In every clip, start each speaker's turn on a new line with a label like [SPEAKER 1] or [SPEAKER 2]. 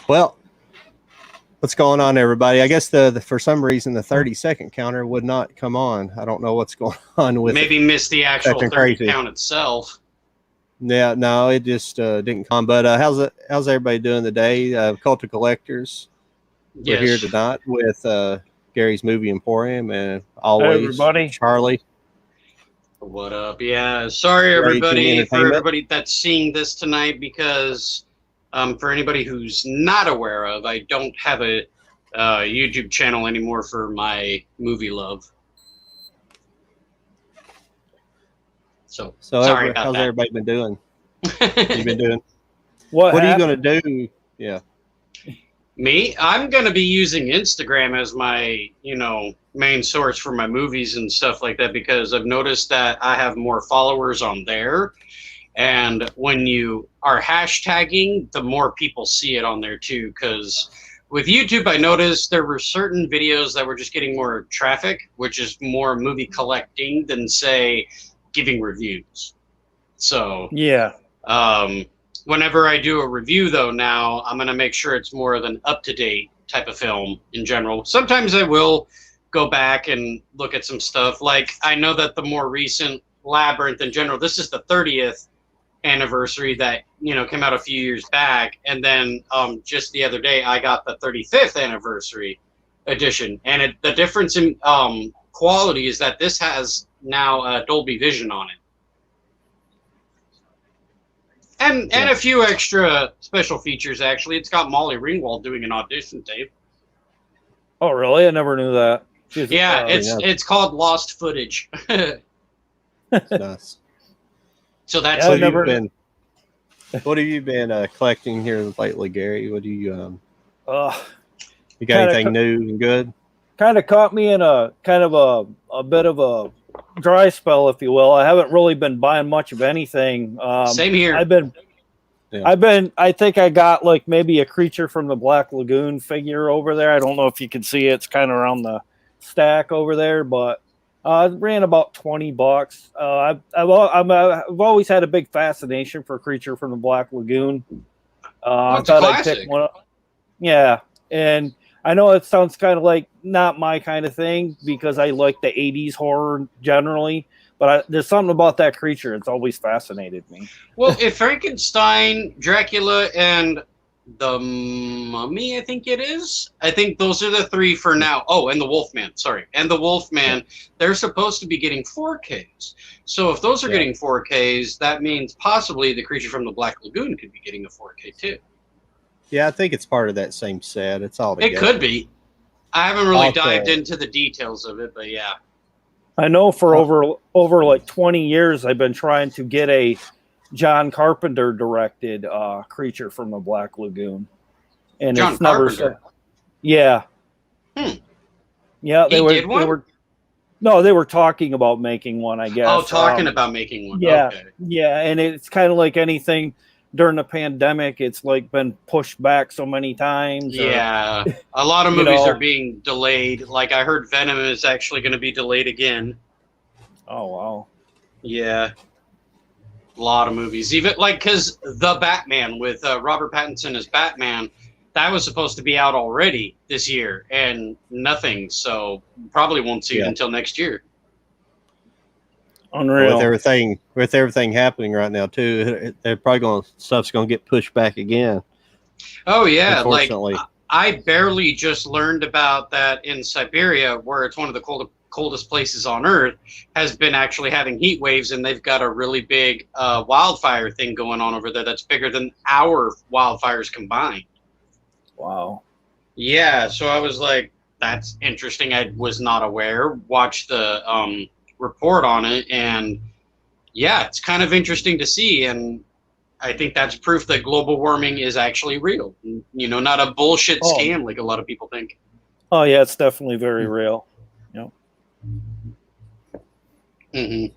[SPEAKER 1] Well, what's going on, everybody? I guess the for some reason the 30-second counter would not come on. I don't know what's going on with
[SPEAKER 2] Maybe
[SPEAKER 1] it.
[SPEAKER 2] missed the actual 30
[SPEAKER 1] crazy.
[SPEAKER 2] count itself.
[SPEAKER 1] Yeah, no, it just didn't come. But how's everybody doing today? Cult of Collectors. We're here tonight with Gary's Movie Emporium and always
[SPEAKER 3] everybody.
[SPEAKER 1] Charlie.
[SPEAKER 2] What up? Yeah, sorry everybody for everybody that's seeing this tonight because for anybody who's not aware of, I don't have a YouTube channel anymore for my movie love. So sorry about
[SPEAKER 1] how's
[SPEAKER 2] that.
[SPEAKER 1] everybody been doing? You been doing?
[SPEAKER 3] What
[SPEAKER 1] are you going to do? Yeah.
[SPEAKER 2] Me? I'm going to be using Instagram as my, main source for my movies and stuff like that because I've noticed that I have more followers on there. And when you are hashtagging, the more people see it on there too. Because with YouTube, I noticed there were certain videos that were just getting more traffic, which is more movie collecting than, say, giving reviews. So,
[SPEAKER 3] yeah.
[SPEAKER 2] Whenever I do a review, though, now I'm going to make sure it's more of an up-to-date type of film in general. Sometimes I will go back and look at some stuff. Like, I know that the more recent Labyrinth in general, this is the 30th anniversary that, came out a few years back. And then just the other day, I got the 35th anniversary edition. And the difference in quality is that this has now Dolby Vision on it. And a few extra special features, actually. It's got Molly Ringwald doing an audition tape.
[SPEAKER 3] Oh, really? I never knew that.
[SPEAKER 2] It's called Lost Footage.
[SPEAKER 1] Nice.
[SPEAKER 2] So that's
[SPEAKER 1] what have you been collecting here lately, Gary? What do you you got anything new and good?
[SPEAKER 3] Kind of caught me in a kind of a bit of a dry spell, if you will. I haven't really been buying much of anything.
[SPEAKER 2] Same here.
[SPEAKER 3] I think I got like maybe a Creature from the Black Lagoon figure over there. I don't know if you can see it. It's kind of around the stack over there, but it ran about $20. I've always had a big fascination for Creature from the Black Lagoon. I thought I'd pick one up. Yeah, and I know it sounds kind of like not my kind of thing because I like the 80s horror generally, but there's something about that creature. It's always fascinated me.
[SPEAKER 2] Well, if Frankenstein, Dracula, and the Mummy, I think it is. I think those are the three for now. Oh, and the Wolfman. Sorry. And the Wolfman, they're supposed to be getting 4Ks. So if those are getting 4Ks, that means possibly the Creature from the Black Lagoon could be getting a 4K too.
[SPEAKER 1] Yeah, I think it's part of that same set. It's all together.
[SPEAKER 2] It could be. I haven't really dived into the details of it, but yeah.
[SPEAKER 3] I know for over like 20 years, I've been trying to get a John Carpenter directed Creature from the Black Lagoon, and
[SPEAKER 2] John
[SPEAKER 3] it's never.
[SPEAKER 2] Carpenter.
[SPEAKER 3] Yeah. Yeah, they were talking about making one, I guess.
[SPEAKER 2] Oh, talking about making one.
[SPEAKER 3] Yeah,
[SPEAKER 2] okay.
[SPEAKER 3] Yeah, and it's kind of like anything during the pandemic. It's like been pushed back so many times.
[SPEAKER 2] Yeah, a lot of movies are being delayed. Like I heard Venom is actually going to be delayed again.
[SPEAKER 3] Oh wow.
[SPEAKER 2] Yeah, a lot of movies. Even like because The Batman with Robert Pattinson as Batman, that was supposed to be out already this year, and nothing. So probably won't see it until next year.
[SPEAKER 3] Unreal.
[SPEAKER 1] With everything happening right now too, they're probably stuff's going to get pushed back again.
[SPEAKER 2] Oh yeah,
[SPEAKER 1] unfortunately.
[SPEAKER 2] Like I barely just learned about that in Siberia, where it's one of the coldest places on Earth, has been actually having heat waves, and they've got a really big wildfire thing going on over there that's bigger than our wildfires combined.
[SPEAKER 3] Wow.
[SPEAKER 2] Yeah, so I was like, that's interesting. I was not aware. Watched the report on it, and yeah, it's kind of interesting to see, and I think that's proof that global warming is actually real. Not a bullshit scam like a lot of people think.
[SPEAKER 3] Oh yeah, it's definitely very real. Yep.
[SPEAKER 2] Mm-hmm.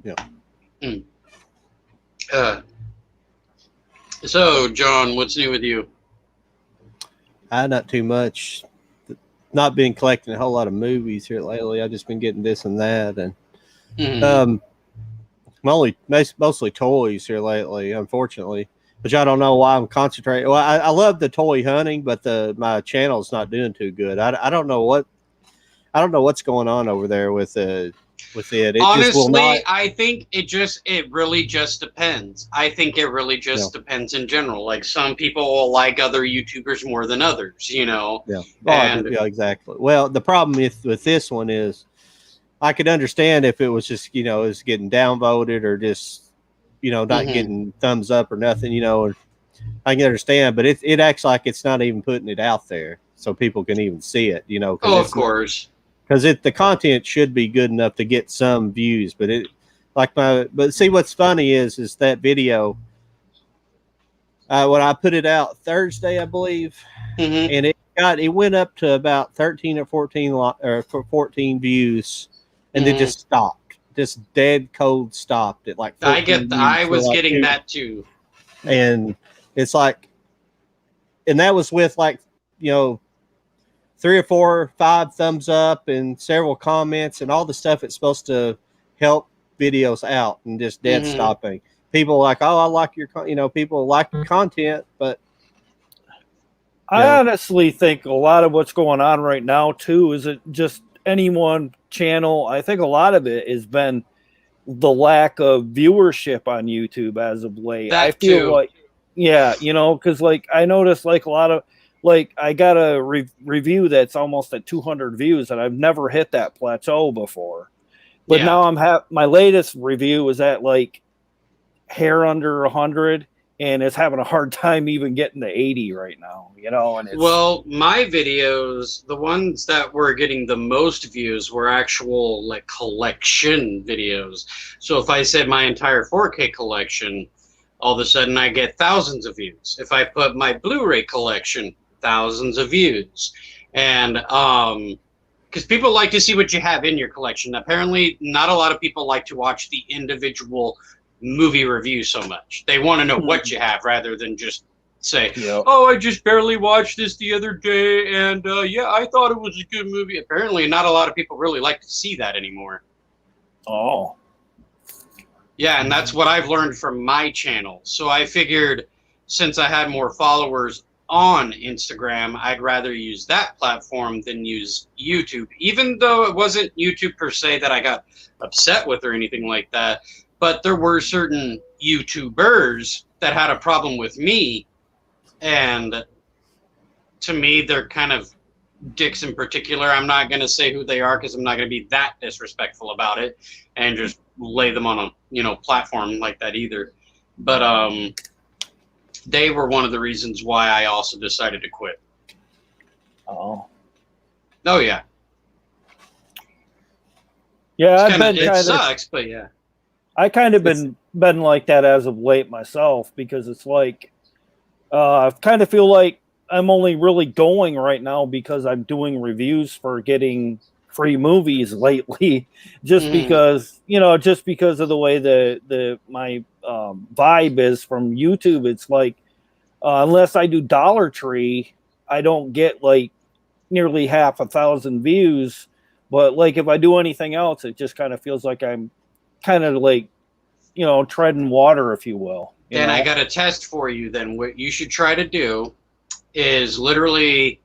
[SPEAKER 1] Yeah.
[SPEAKER 2] So, John, what's new with you?
[SPEAKER 1] Not too much. Not been collecting a whole lot of movies here lately. I've just been getting this and that, and mostly toys here lately. Unfortunately, Which I don't know why I'm concentrating. Well, I love the toy hunting, but my channel's not doing too good. I don't know what's going on over there with it.
[SPEAKER 2] Honestly,
[SPEAKER 1] just will not.
[SPEAKER 2] I think it really just depends. I think it really just depends in general. Like some people will like other YouTubers more than others, you know.
[SPEAKER 1] Yeah. Yeah, exactly. Well, the problem with this one is I could understand if it was just, it's getting downvoted or just, not getting thumbs up or nothing, or I can understand, but it acts like it's not even putting it out there so people can even see it,
[SPEAKER 2] Oh, of course.
[SPEAKER 1] Because the content should be good enough to get some views, but but see what's funny is that video when I put it out Thursday, I believe, and it went up to about 13 or 14 views, and then just stopped, just dead cold stopped at like 14
[SPEAKER 2] I was getting that too,
[SPEAKER 1] and it's like, and that was with 3 or 4 or 5 thumbs up and several comments and all the stuff that's supposed to help videos out, and just dead stopping. People like, oh, I like your, people like your content, but
[SPEAKER 3] I honestly think a lot of what's going on right now too is it just any one channel. I think a lot of it has been the lack of viewership on YouTube as of late. I feel like, because I noticed a lot of. I got a review that's almost at 200 views, and I've never hit that plateau before. But now my latest review is at hair under 100, and it's having a hard time even getting to 80 right now. And
[SPEAKER 2] well, my videos, the ones that were getting the most views were actual collection videos. So if I said my entire 4K collection, all of a sudden I get thousands of views. If I put my Blu-ray collection, thousands of views. And because people like to see what you have in your collection. Apparently not a lot of people like to watch the individual movie review so much. They want to know what you have rather than just say, oh, I just barely watched this the other day, and I thought it was a good movie. Apparently not a lot of people really like to see that anymore.
[SPEAKER 3] Oh,
[SPEAKER 2] yeah, and that's what I've learned from my channel. So I figured since I had more followers on Instagram, I'd rather use that platform than use YouTube, even though it wasn't YouTube per se that I got upset with or anything like that. But there were certain YouTubers that had a problem with me, and to me, they're kind of dicks in particular. I'm not going to say who they are because I'm not going to be that disrespectful about it and just lay them on a platform like that either. But they were one of the reasons why I also decided to quit.
[SPEAKER 3] Oh
[SPEAKER 2] yeah.
[SPEAKER 3] Yeah,
[SPEAKER 2] it sucks, but yeah.
[SPEAKER 3] I kind of been like that as of late myself, because it's I kind of feel like I'm only really going right now because I'm doing reviews for getting free movies lately, just because of the way my vibe is from YouTube. It's unless I do Dollar Tree, I don't get nearly 1,000 views. But if I do anything else, it just kind of feels like I'm kind of treading water, if you will.
[SPEAKER 2] Then I got a test for you. Then what you should try to do is literally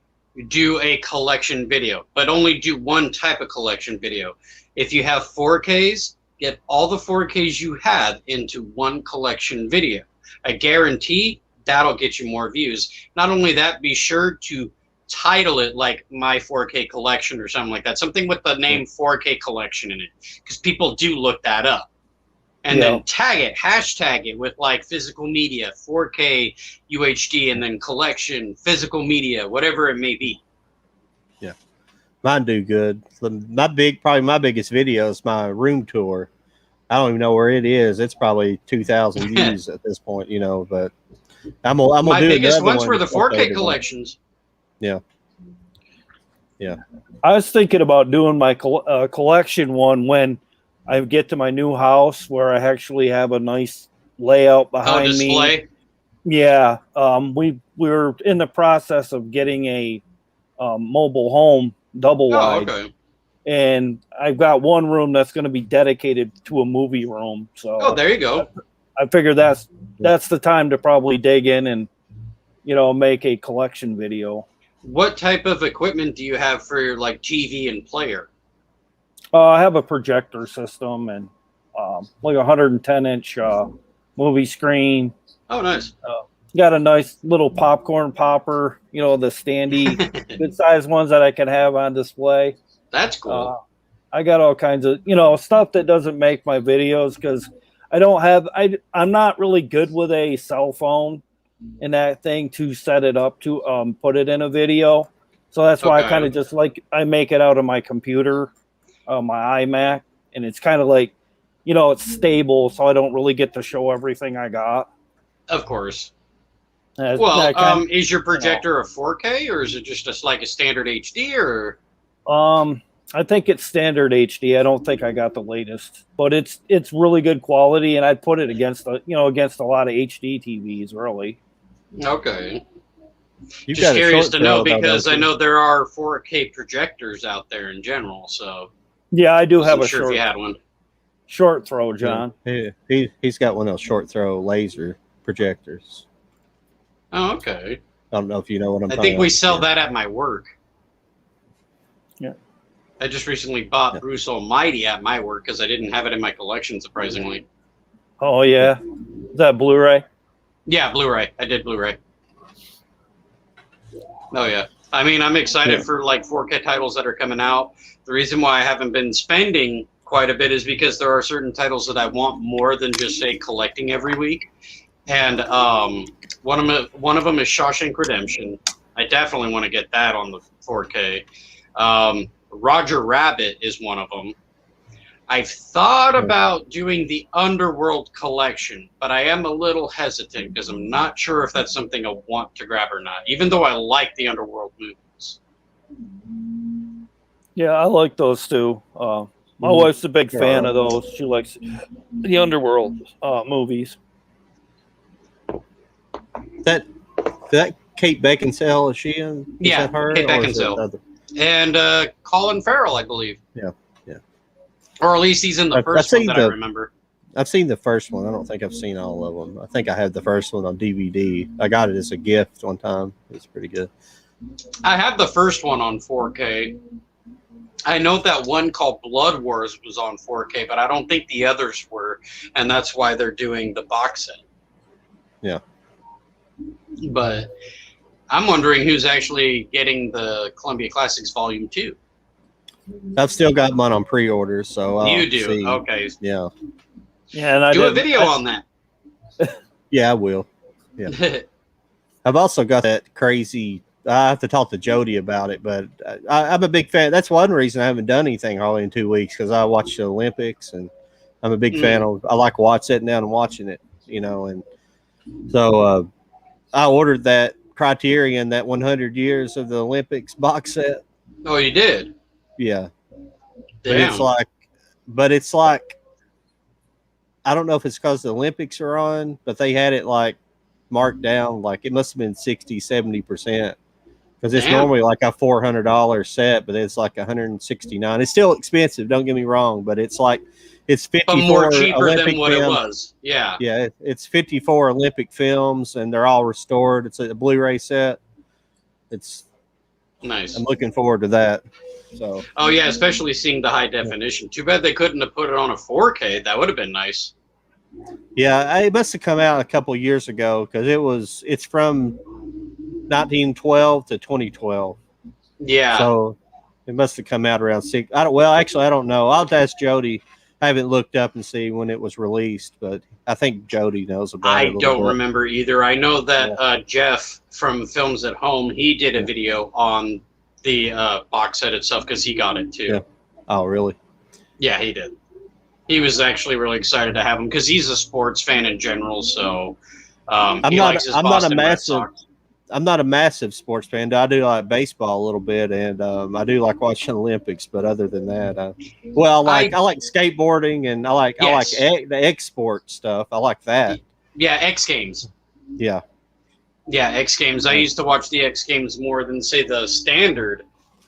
[SPEAKER 2] do a collection video, but only do one type of collection video. If you have 4Ks, get all the 4Ks you have into one collection video. I guarantee that'll get you more views. Not only that, be sure to title it like My 4K Collection or something like that. Something with the name 4K Collection in it, because people do look that up. And then tag it, hashtag it with physical media, 4K UHD, and then collection, physical media, whatever it may be.
[SPEAKER 1] Yeah. Mine do good. Probably my biggest video is my room tour. I don't even know where it is. It's probably 2,000 views at this point, but I'm gonna
[SPEAKER 2] my
[SPEAKER 1] do
[SPEAKER 2] biggest
[SPEAKER 1] another
[SPEAKER 2] ones were the 4K collections.
[SPEAKER 1] Yeah.
[SPEAKER 3] I was thinking about doing my collection one when I get to my new house, where I actually have a nice layout behind me. Yeah. We're in the process of getting a mobile home double wide.
[SPEAKER 2] Okay.
[SPEAKER 3] And I've got one room that's going to be dedicated to a movie room. So
[SPEAKER 2] there you go.
[SPEAKER 3] I figure that's that's the time to probably dig in and, make a collection video.
[SPEAKER 2] What type of equipment do you have for your like TV and player?
[SPEAKER 3] I have a projector system and like a 110-inch movie screen.
[SPEAKER 2] Oh, nice.
[SPEAKER 3] Got a nice little popcorn popper, the standy, good-sized ones that I can have on display.
[SPEAKER 2] That's cool.
[SPEAKER 3] I got all kinds of, stuff that doesn't make my videos because I'm not really good with a cell phone and that thing to set it up to put it in a video. So that's why I kind of just I make it out of my computer, my iMac, and it's kind of like, it's stable, so I don't really get to show everything I got.
[SPEAKER 2] Of course.
[SPEAKER 3] Well,
[SPEAKER 2] is your projector a 4K or is it just like a standard HD or?
[SPEAKER 3] I think it's standard HD. I don't think I got the latest, but it's really good quality, and I'd put it against a lot of HD TVs, really.
[SPEAKER 2] Okay. Just curious to know because I know there are 4K projectors out there in general. So
[SPEAKER 3] yeah, I do have a
[SPEAKER 2] sure if you had one.
[SPEAKER 3] Short throw, John.
[SPEAKER 1] Yeah, he's got one of those short throw laser projectors.
[SPEAKER 2] Oh, okay.
[SPEAKER 1] I don't know if you know what I'm talking about.
[SPEAKER 2] I think we sell that at my work.
[SPEAKER 3] Yeah.
[SPEAKER 2] I just recently bought Bruce Almighty at my work because I didn't have it in my collection, surprisingly.
[SPEAKER 3] Oh, yeah. Is that Blu-ray?
[SPEAKER 2] Yeah, Blu-ray. I did Blu-ray. Oh, yeah. I mean, I'm excited for like 4K titles that are coming out. The reason why I haven't been spending quite a bit is because there are certain titles that I want more than just, say, collecting every week. And one of them is Shawshank Redemption. I definitely want to get that on the 4K. Roger Rabbit is one of them. I've thought about doing the Underworld collection, but I am a little hesitant because I'm not sure if that's something I want to grab or not, even though I like the Underworld movies.
[SPEAKER 3] Yeah, I like those too. My wife's a big fan of those. She likes the Underworld movies.
[SPEAKER 1] That Kate Beckinsale, is she in?
[SPEAKER 2] Yeah,
[SPEAKER 1] her,
[SPEAKER 2] Kate Beckinsale. And Colin Farrell, I believe.
[SPEAKER 1] Yeah.
[SPEAKER 2] Or at least he's in the first one that I remember.
[SPEAKER 1] I've seen the first one. I don't think I've seen all of them. I think I had the first one on DVD. I got it as a gift one time. It's pretty good.
[SPEAKER 2] I have the first one on 4K. I know that one called Blood Wars was on 4K, but I don't think the others were, and that's why they're doing the box set.
[SPEAKER 1] Yeah.
[SPEAKER 2] But I'm wondering who's actually getting the Columbia Classics Volume 2.
[SPEAKER 1] I've still got mine on pre-order, so I'll
[SPEAKER 2] you do.
[SPEAKER 1] see.
[SPEAKER 2] Okay.
[SPEAKER 1] Yeah.
[SPEAKER 3] Yeah, and I
[SPEAKER 2] do a video on that.
[SPEAKER 1] Yeah, I will. Yeah. I've also got that crazy. I have to talk to Jody about it, but I'm a big fan. That's one reason I haven't done anything hardly in 2 weeks because I watch the Olympics and I'm a big fan of. I like sitting down and watching it, and so I ordered that Criterion, that 100 years of the Olympics box set.
[SPEAKER 2] Oh, you did?
[SPEAKER 1] Yeah.
[SPEAKER 2] Damn.
[SPEAKER 1] But it's like, I don't know if it's because the Olympics are on, but they had it like marked down. Like it must have been 60, 70%. Because it's normally like a $400 set, but it's like $169. It's still expensive, don't get me wrong, but it's like it's 54
[SPEAKER 2] but more cheaper
[SPEAKER 1] Olympic
[SPEAKER 2] than what
[SPEAKER 1] films.
[SPEAKER 2] It was. Yeah.
[SPEAKER 1] Yeah, it's 54 Olympic films, and they're all restored. It's a Blu-ray set. It's
[SPEAKER 2] nice.
[SPEAKER 1] I'm looking forward to that. So.
[SPEAKER 2] Oh yeah, especially seeing the high definition. Too bad they couldn't have put it on a 4K. That would have been nice.
[SPEAKER 1] Yeah, it must have come out a couple years ago because it's from 1912 to 2012.
[SPEAKER 2] Yeah.
[SPEAKER 1] So it must have come out around six. I don't know. I'll have to ask Jody. I haven't looked up and see when it was released, but I think Jody knows about it.
[SPEAKER 2] I don't remember either. I know that Jeff from Films at Home, he did a video on the box set itself because he got it too.
[SPEAKER 1] Yeah. Oh, really?
[SPEAKER 2] Yeah, he did. He was actually really excited to have him because he's a sports fan in general. So I'm not a massive sports fan. I do like baseball a little bit, and I do like watching the Olympics. But other than that, I like skateboarding, and I like the export stuff. I like that. Yeah, X Games.
[SPEAKER 1] Yeah.
[SPEAKER 2] Yeah, X Games. I used to watch the X Games more than, say, the standard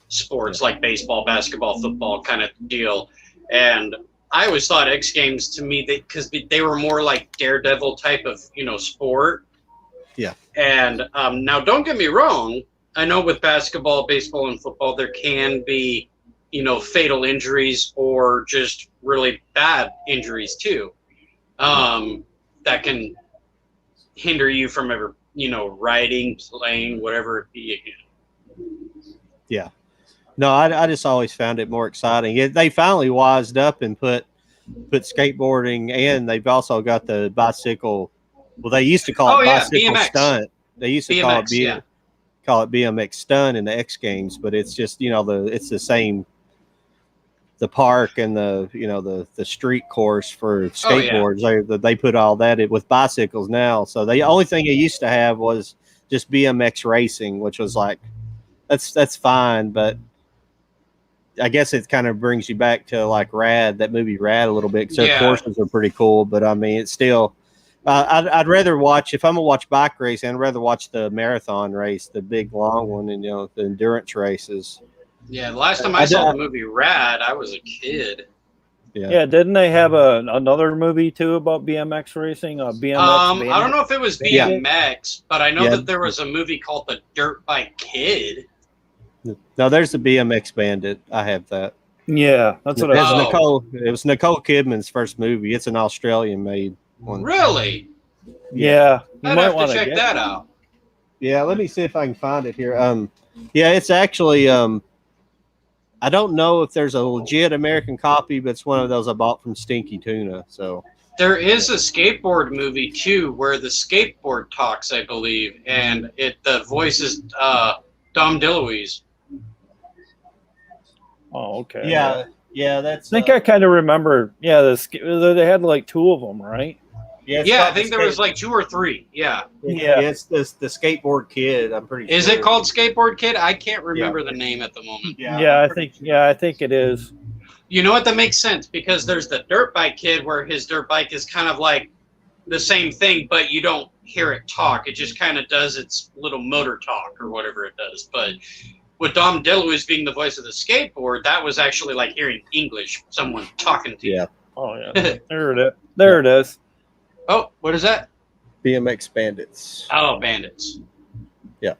[SPEAKER 2] sports like baseball, basketball, football kind of deal. And I always thought X Games to me because they were more like Daredevil type of sport.
[SPEAKER 1] Yeah.
[SPEAKER 2] And now, don't get me wrong. I know with basketball, baseball, and football, there can be fatal injuries or just really bad injuries too. That can hinder you from ever riding, playing, whatever it be again.
[SPEAKER 1] Yeah. No, I just always found it more exciting. They finally wised up and put skateboarding, and they've also got the bicycle. Well, they used to call it bicycle
[SPEAKER 2] BMX.
[SPEAKER 1] Stunt. They used to
[SPEAKER 2] BMX,
[SPEAKER 1] call it BMX Stunt in the X Games, but it's just it's the same. The park and the street course for skateboards. They put all that in with bicycles now. So the only thing it used to have was just BMX racing, which was like that's fine, but I guess it kind of brings you back to like that movie Rad a little bit, because their courses are pretty cool. But I mean, it's still I'd rather watch, if I'm gonna watch bike racing, I'd rather watch the marathon race, the big long one, and the endurance races.
[SPEAKER 2] Yeah, the last time I saw the movie Rad, I was a kid.
[SPEAKER 1] Yeah,
[SPEAKER 3] didn't they have another movie too about BMX racing? BMX.
[SPEAKER 2] I don't know if it was BMX, but I know that there was a movie called The Dirt Bike Kid.
[SPEAKER 1] No, there's the BMX Bandit. I have that.
[SPEAKER 3] Yeah, that's what I
[SPEAKER 1] thought. It was Nicole Kidman's first movie. It's an Australian-made one.
[SPEAKER 2] Really?
[SPEAKER 3] Yeah,
[SPEAKER 2] I'd have to check that out.
[SPEAKER 1] Yeah, let me see if I can find it here. Yeah, it's actually I don't know if there's a legit American copy, but it's one of those I bought from Stinky Tuna. So
[SPEAKER 2] there is a skateboard movie too, where the skateboard talks, I believe, and the voice is Dom DeLuise.
[SPEAKER 3] Oh, okay.
[SPEAKER 1] Yeah, that's.
[SPEAKER 3] I think I kind of remember. Yeah, they had like two of them, right?
[SPEAKER 2] Yeah, I think there was like 2 or 3. Yeah.
[SPEAKER 1] It's the Skateboard Kid. I'm pretty sure.
[SPEAKER 2] Is it called Skateboard Kid? I can't remember the name at the moment.
[SPEAKER 3] I think it is.
[SPEAKER 2] You know what? That makes sense, because there's the Dirt Bike Kid, where his dirt bike is kind of like the same thing, but you don't hear it talk. It just kind of does its little motor talk or whatever it does. But with Dom DeLuise being the voice of the skateboard, that was actually like hearing English, someone talking to you.
[SPEAKER 3] Oh yeah. There it is.
[SPEAKER 2] Oh, what is that?
[SPEAKER 1] BMX Bandits.
[SPEAKER 2] Oh, Bandits.
[SPEAKER 1] Yeah.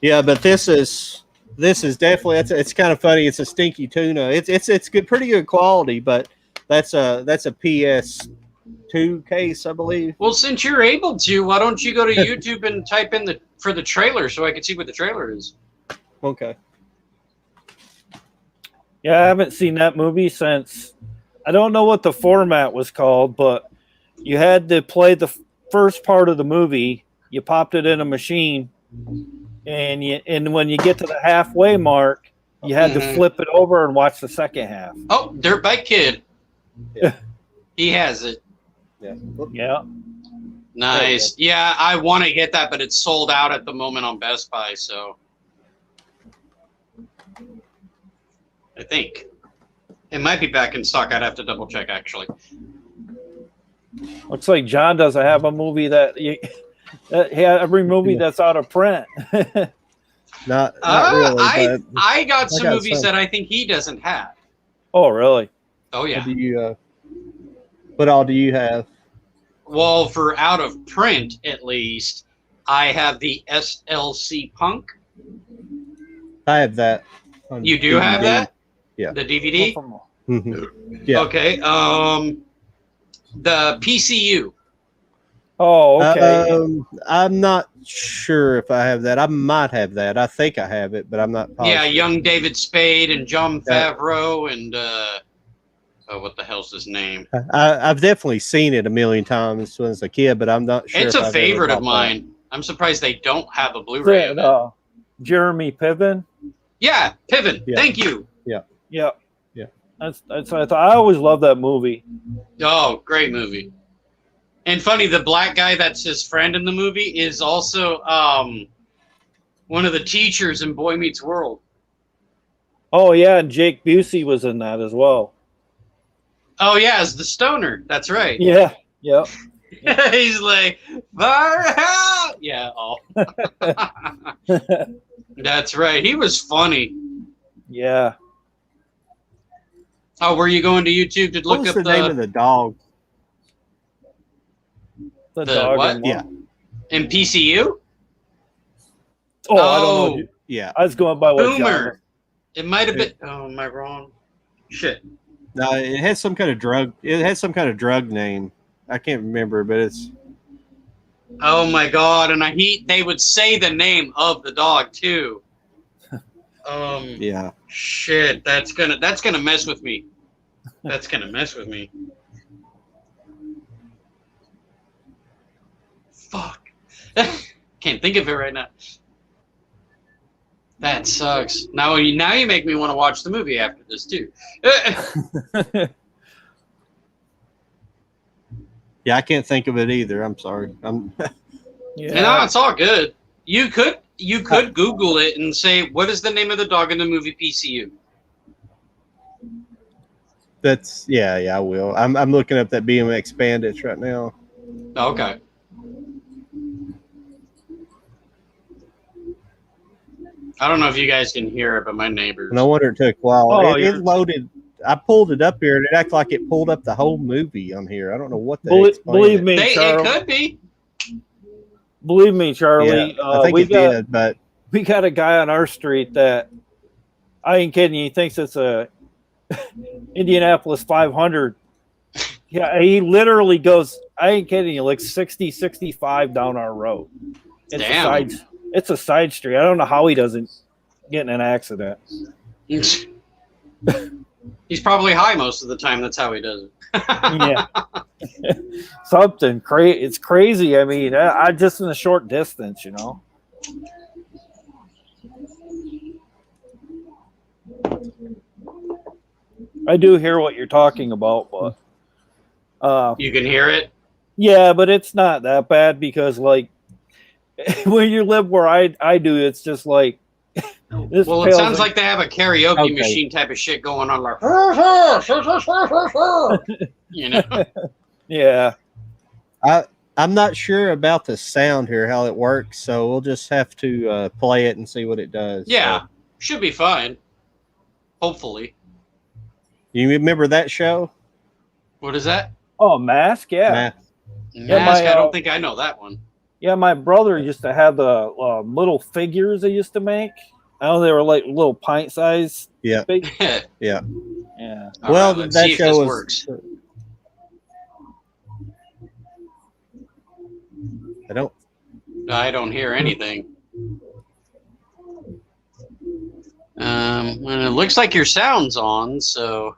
[SPEAKER 1] Yeah, but this is definitely, it's kind of funny. It's a Stinky Tuna. It's good, pretty good quality, but that's a PS2 case, I believe.
[SPEAKER 2] Well, since you're able to, why don't you go to YouTube and type in for the trailer so I can see what the trailer is?
[SPEAKER 1] Okay.
[SPEAKER 3] Yeah, I haven't seen that movie since. I don't know what the format was called, but you had to play the first part of the movie. You popped it in a machine, and when you get to the halfway mark, you had to flip it over and watch the second half.
[SPEAKER 2] Oh, Dirt Bike Kid.
[SPEAKER 1] Yeah.
[SPEAKER 2] He has it.
[SPEAKER 3] Yeah.
[SPEAKER 2] Nice. Yeah, I want to get that, but it's sold out at the moment on Best Buy, so I think. It might be back in stock. I'd have to double check, actually.
[SPEAKER 3] Looks like John doesn't have a movie that every movie that's out of print.
[SPEAKER 1] not really.
[SPEAKER 2] I got some movies that I think he doesn't have.
[SPEAKER 3] Oh, really?
[SPEAKER 2] Oh, yeah.
[SPEAKER 1] What all do you have?
[SPEAKER 2] Well, for out of print, at least, I have the SLC Punk.
[SPEAKER 1] I have that.
[SPEAKER 2] You do have that?
[SPEAKER 1] Yeah.
[SPEAKER 2] The DVD?
[SPEAKER 1] Mm-hmm. Yeah.
[SPEAKER 2] Okay. The PCU.
[SPEAKER 3] Oh, okay.
[SPEAKER 2] I'm
[SPEAKER 1] not sure if I have that. I might have that. I think I have it, but I'm not positive.
[SPEAKER 2] Yeah, young David Spade and John Favreau and what the hell's his name?
[SPEAKER 1] I've definitely seen it a million times when I was a kid, but I'm not sure.
[SPEAKER 2] It's a favorite of mine. That. I'm surprised they don't have a Blu-ray of it.
[SPEAKER 3] Jeremy Piven.
[SPEAKER 2] Yeah, Piven.
[SPEAKER 1] Yeah.
[SPEAKER 2] Thank you.
[SPEAKER 3] Yeah. That's what I thought. I always loved that movie.
[SPEAKER 2] Oh, great movie. And funny, the black guy that's his friend in the movie is also one of the teachers in Boy Meets World.
[SPEAKER 3] Oh, yeah, and Jake Busey was in that as well.
[SPEAKER 2] Oh, yeah, as the stoner. That's right.
[SPEAKER 3] Yeah, yep.
[SPEAKER 2] He's like, fire out! Yeah, That's right. He was funny.
[SPEAKER 3] Yeah.
[SPEAKER 2] Oh, were you going to YouTube to
[SPEAKER 1] What
[SPEAKER 2] look
[SPEAKER 1] was
[SPEAKER 2] up
[SPEAKER 1] the name of the dog?
[SPEAKER 3] The
[SPEAKER 2] the
[SPEAKER 3] dog
[SPEAKER 2] what?
[SPEAKER 3] and
[SPEAKER 1] Yeah.
[SPEAKER 2] in PCU?
[SPEAKER 3] Oh, I don't know.
[SPEAKER 1] Yeah.
[SPEAKER 3] I was going by what
[SPEAKER 2] Boomer.
[SPEAKER 3] John.
[SPEAKER 2] It might have been. Oh, am I wrong? Shit.
[SPEAKER 1] No, it has some kind of drug. It has some kind of drug name. I can't remember, but it's.
[SPEAKER 2] Oh my god! And they would say the name of the dog too.
[SPEAKER 1] Yeah.
[SPEAKER 2] Shit, that's gonna mess with me. That's gonna mess with me. Fuck. Can't think of it right now. That sucks. Now you make me want to watch the movie after this too.
[SPEAKER 1] Yeah, I can't think of it either. I'm sorry.
[SPEAKER 3] Yeah.
[SPEAKER 2] No, it's all good. You could Google it and say, what is the name of the dog in the movie PCU?
[SPEAKER 1] That's I will. I'm looking up that BMX Bandits right now.
[SPEAKER 2] Okay. I don't know if you guys can hear it, but my neighbors.
[SPEAKER 1] No wonder it took a while.
[SPEAKER 3] Oh,
[SPEAKER 1] it loaded. I pulled it up here, and it acted like it pulled up the whole movie on here. I don't know what the heck's playing
[SPEAKER 3] believe
[SPEAKER 1] it.
[SPEAKER 3] me,
[SPEAKER 2] It
[SPEAKER 3] Charlie.
[SPEAKER 2] could be.
[SPEAKER 3] Believe me, Charlie.
[SPEAKER 1] Yeah, I think it did, but
[SPEAKER 3] we got a guy on our street that I ain't kidding you. He thinks it's a Indianapolis 500. Yeah, he literally goes. I ain't kidding you. Like 60, 65 down our road.
[SPEAKER 2] Damn.
[SPEAKER 3] It's a side street. I don't know how he doesn't get in an accident.
[SPEAKER 2] He's probably high most of the time. That's how he does it.
[SPEAKER 3] Yeah, something crazy. It's crazy. I mean, I just in a short distance, you know. I do hear what you're talking about, but
[SPEAKER 2] You can hear it.
[SPEAKER 3] yeah, but it's not that bad because like when you live where I do, it's just like this
[SPEAKER 2] Well, it sounds like they have a karaoke machine type of shit going on, like you know.
[SPEAKER 3] Yeah.
[SPEAKER 1] I'm not sure about the sound here, how it works. So we'll just have to play it and see what it does.
[SPEAKER 2] Yeah,
[SPEAKER 1] So,
[SPEAKER 2] should be fine. Hopefully.
[SPEAKER 1] you remember that show?
[SPEAKER 2] What is that?
[SPEAKER 3] Oh, Mask. Yeah.
[SPEAKER 1] Math.
[SPEAKER 2] Mask.
[SPEAKER 3] my,
[SPEAKER 2] I don't think I know that one.
[SPEAKER 3] Yeah, my brother used to have the little figures they used to make. I know they were like little pint size.
[SPEAKER 1] Yeah.
[SPEAKER 2] Yeah.
[SPEAKER 1] Yeah.
[SPEAKER 3] Yeah.
[SPEAKER 1] Well,
[SPEAKER 2] let's
[SPEAKER 1] that
[SPEAKER 2] see if
[SPEAKER 1] show
[SPEAKER 2] this
[SPEAKER 1] was.
[SPEAKER 2] works. I don't hear anything. And it looks like your sound's on, so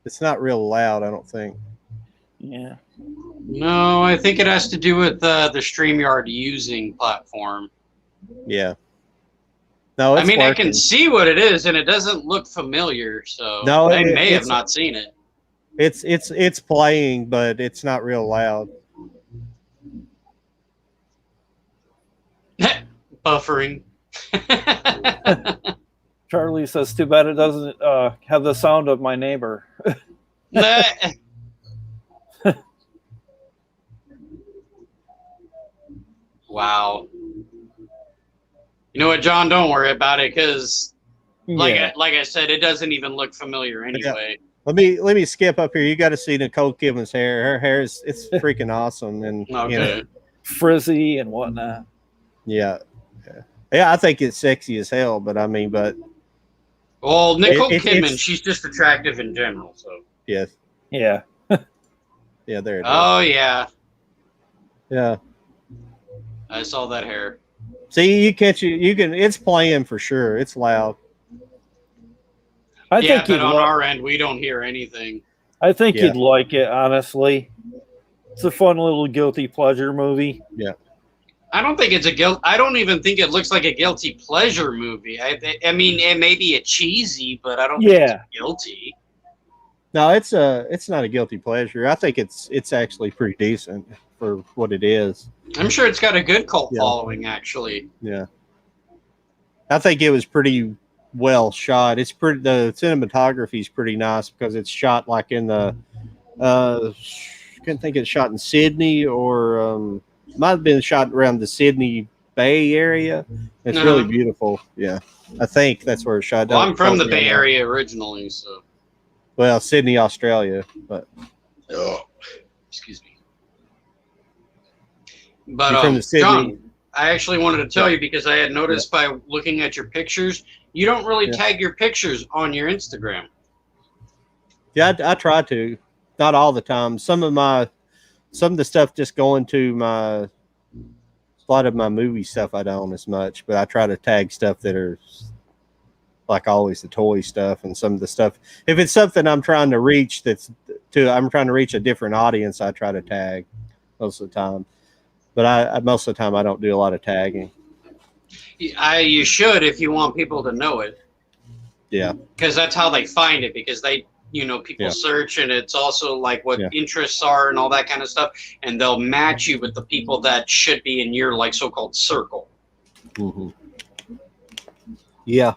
[SPEAKER 1] It's not real loud, I don't think.
[SPEAKER 3] Yeah.
[SPEAKER 2] no, I think it has to do with the StreamYard using platform.
[SPEAKER 1] Yeah. No, it's
[SPEAKER 2] I mean,
[SPEAKER 1] working.
[SPEAKER 2] I can see what it is, and it doesn't look familiar, so
[SPEAKER 1] No,
[SPEAKER 2] I may have
[SPEAKER 1] it's-
[SPEAKER 2] not seen it.
[SPEAKER 1] It's playing, but it's not real loud.
[SPEAKER 2] Buffering.
[SPEAKER 3] Charlie says, "Too bad it doesn't have the sound of my neighbor."
[SPEAKER 2] Wow. You know what, John? Don't worry about it, because like
[SPEAKER 3] Yeah.
[SPEAKER 2] I said, it doesn't even look familiar anyway.
[SPEAKER 1] Let me skip up here. You got to see Nicole Kidman's hair. Her hair it's freaking awesome, and
[SPEAKER 2] Okay.
[SPEAKER 1] you know,
[SPEAKER 3] Frizzy and whatnot.
[SPEAKER 1] yeah. I think it's sexy as hell. But I mean,
[SPEAKER 2] Well, Nicole
[SPEAKER 1] It-
[SPEAKER 2] Kidman,
[SPEAKER 1] it's-
[SPEAKER 2] she's just attractive in general. So.
[SPEAKER 1] yes,
[SPEAKER 3] Yeah.
[SPEAKER 1] yeah, there it is.
[SPEAKER 2] Oh yeah,
[SPEAKER 1] Yeah.
[SPEAKER 2] I saw that hair.
[SPEAKER 1] See, you catch it. You can. It's playing for sure. It's loud.
[SPEAKER 3] I
[SPEAKER 2] Yeah,
[SPEAKER 3] think
[SPEAKER 2] but
[SPEAKER 3] you'd
[SPEAKER 2] on
[SPEAKER 3] li-
[SPEAKER 2] our end, we don't hear anything.
[SPEAKER 3] I think
[SPEAKER 1] Yeah.
[SPEAKER 3] you'd like it, honestly. It's a fun little guilty pleasure movie.
[SPEAKER 2] I don't think it's a guilt. I don't even think it looks like a guilty pleasure movie. I mean, it may be a cheesy, but I don't think it's guilty.
[SPEAKER 1] No, it's not a guilty pleasure. I think it's actually pretty decent for what it is.
[SPEAKER 2] I'm sure it's got a good cult
[SPEAKER 1] Yeah.
[SPEAKER 2] following, actually.
[SPEAKER 1] Yeah. I think it was pretty well shot. The cinematography is pretty nice because it's shot like in the couldn't think it's shot in Sydney or might have been shot around the Sydney Bay Area. It's really beautiful. Yeah, I think that's where it's shot.
[SPEAKER 2] Well, I'm from the Bay Area originally, so.
[SPEAKER 1] Well, Sydney, Australia, but.
[SPEAKER 2] Excuse me. But
[SPEAKER 1] from the Sydney.
[SPEAKER 2] John, I actually wanted to tell you because I had noticed by looking at your pictures, you don't really tag your pictures on your Instagram.
[SPEAKER 1] Yeah, I try to, not all the time. Some of the stuff just going to a lot of my movie stuff I don't as much, but I try to tag stuff that are like always the toy stuff and some of the stuff. If it's something I'm trying to reach, I'm trying to reach a different audience, I try to tag most of the time. But I most of the time I don't do a lot of tagging.
[SPEAKER 2] You should if you want people to know it.
[SPEAKER 1] Yeah.
[SPEAKER 2] Because that's how they find it. Because people search, and it's also like what interests are and all that kind of stuff, and they'll match you with the people that should be in your like so-called circle.
[SPEAKER 1] Mm-hmm. Yeah.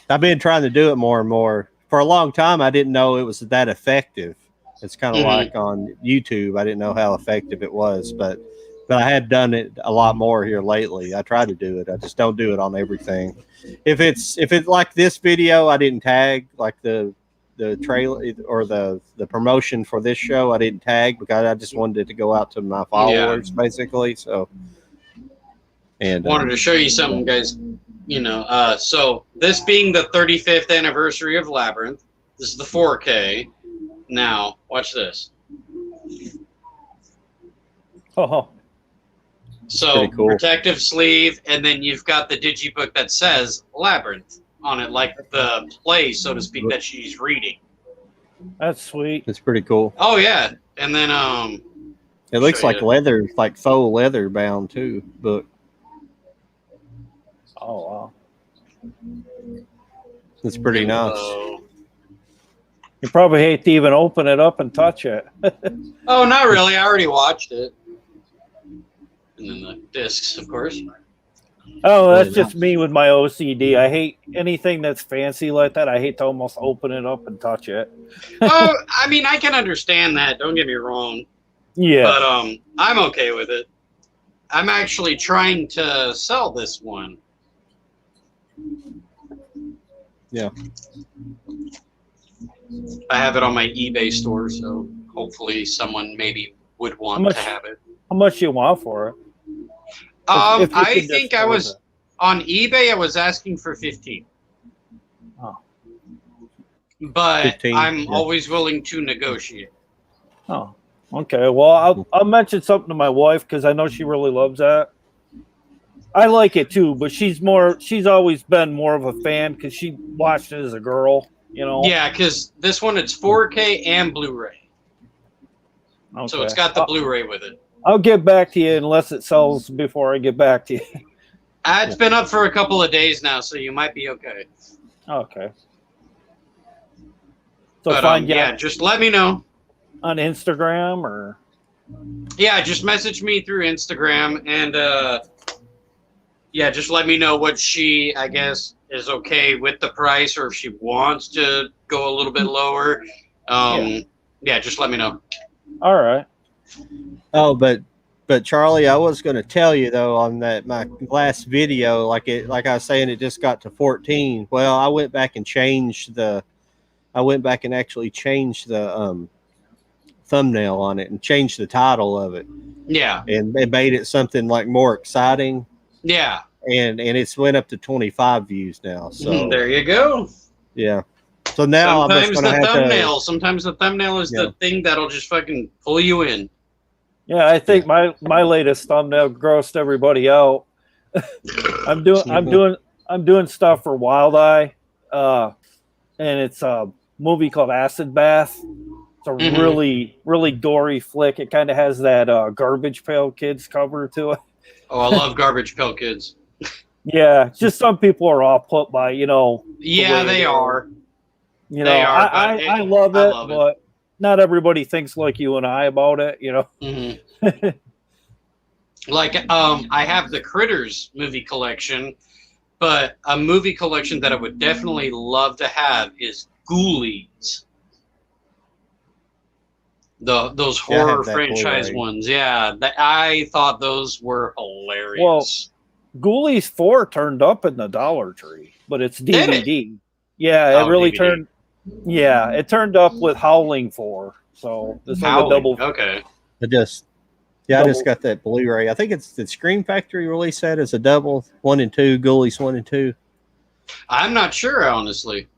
[SPEAKER 1] I've been trying to do it more and more. For a long time, I didn't know it was that effective. It's kind of like on YouTube. I didn't know how effective it was, but I had done it a lot more here lately. I try to do it. I just don't do it on everything. If it's like this video, I didn't tag like the trailer or the promotion for this show. I didn't tag because I just wanted it to go out to my followers, basically. So, and
[SPEAKER 2] wanted to show you something, guys. So this being the 35th anniversary of Labyrinth, this is the 4K. Now, watch this.
[SPEAKER 3] Oh.
[SPEAKER 2] So, cool. Protective sleeve, and then you've got the digibook that says Labyrinth on it, like the play, so to speak, that she's reading.
[SPEAKER 3] That's sweet.
[SPEAKER 1] It's pretty cool.
[SPEAKER 2] Oh, yeah. And then,
[SPEAKER 1] it looks like leather, like faux leather bound, too, book.
[SPEAKER 3] Oh, wow.
[SPEAKER 1] It's pretty nice.
[SPEAKER 3] You probably hate to even open it up and touch it.
[SPEAKER 2] Oh, not really. I already watched it. And then the discs, of course.
[SPEAKER 3] Oh, that's just me with my OCD. I hate anything that's fancy like that. I hate to almost open it up and touch it.
[SPEAKER 2] Oh, I mean, I can understand that. Don't get me wrong.
[SPEAKER 3] Yeah.
[SPEAKER 2] But I'm okay with it. I'm actually trying to sell this one.
[SPEAKER 1] Yeah.
[SPEAKER 2] I have it on my eBay store, so hopefully someone maybe would want to have it.
[SPEAKER 3] How much you want for it?
[SPEAKER 2] I think I was on eBay. I was asking for 15.
[SPEAKER 3] Oh.
[SPEAKER 2] But 15, I'm always willing to negotiate.
[SPEAKER 3] Oh, okay. Well, I'll mention something to my wife because I know she really loves that. I like it too, but she's always been more of a fan because she watched it as a girl.
[SPEAKER 2] Yeah, because this one, it's 4K and Blu-ray. Okay. So it's got the Blu-ray with it.
[SPEAKER 3] I'll get back to you unless it sells before I get back to you.
[SPEAKER 2] It's been up for a couple of days now, so you might be okay.
[SPEAKER 3] Okay.
[SPEAKER 2] So but, just let me know.
[SPEAKER 3] On Instagram or?
[SPEAKER 2] Yeah, just message me through Instagram and just let me know what she, I guess, is okay with the price or if she wants to go a little bit lower. Just let me know.
[SPEAKER 3] All right.
[SPEAKER 1] Oh, but Charlie, I was going to tell you though on that my last video, like I was saying, it just got to 14. Well, I went back and actually changed the thumbnail on it and changed the title of it.
[SPEAKER 2] Yeah.
[SPEAKER 1] And they made it something like more exciting.
[SPEAKER 2] Yeah.
[SPEAKER 1] And it's went up to 25 views now. So
[SPEAKER 2] there you go.
[SPEAKER 1] Yeah. So now
[SPEAKER 2] sometimes the thumbnail is the thing that'll just fucking pull you in.
[SPEAKER 3] Yeah, I think my latest thumbnail grossed everybody out. I'm doing stuff for Wild Eye, and it's a movie called Acid Bath. It's a really, really gory flick. It kind of has that Garbage Pail Kids cover to it.
[SPEAKER 2] Oh, I love Garbage Pail Kids.
[SPEAKER 3] Yeah, just some people are all put by,
[SPEAKER 2] Yeah, they are.
[SPEAKER 3] I love it, but not everybody thinks like you and I about it,
[SPEAKER 2] Mm-hmm. Like, I have the Critters movie collection, but a movie collection that I would definitely love to have is Ghoulies. Those
[SPEAKER 1] Yeah, I have
[SPEAKER 2] horror
[SPEAKER 1] that
[SPEAKER 2] franchise
[SPEAKER 1] Blu-ray.
[SPEAKER 2] ones. Yeah, I thought those were hilarious.
[SPEAKER 3] Well, Ghoulies 4 turned up in the Dollar Tree, but it's
[SPEAKER 2] Did it?
[SPEAKER 3] DVD. Yeah, it
[SPEAKER 2] Oh,
[SPEAKER 3] really
[SPEAKER 2] DVD.
[SPEAKER 3] turned. Yeah, it turned up with Howling 4. So it's like a
[SPEAKER 2] Howling.
[SPEAKER 3] double.
[SPEAKER 2] Okay.
[SPEAKER 1] I just got that Blu-ray. I think it's the Scream Factory released that as a double 1 and 2, Ghoulies 1 and 2.
[SPEAKER 2] I'm not sure, honestly.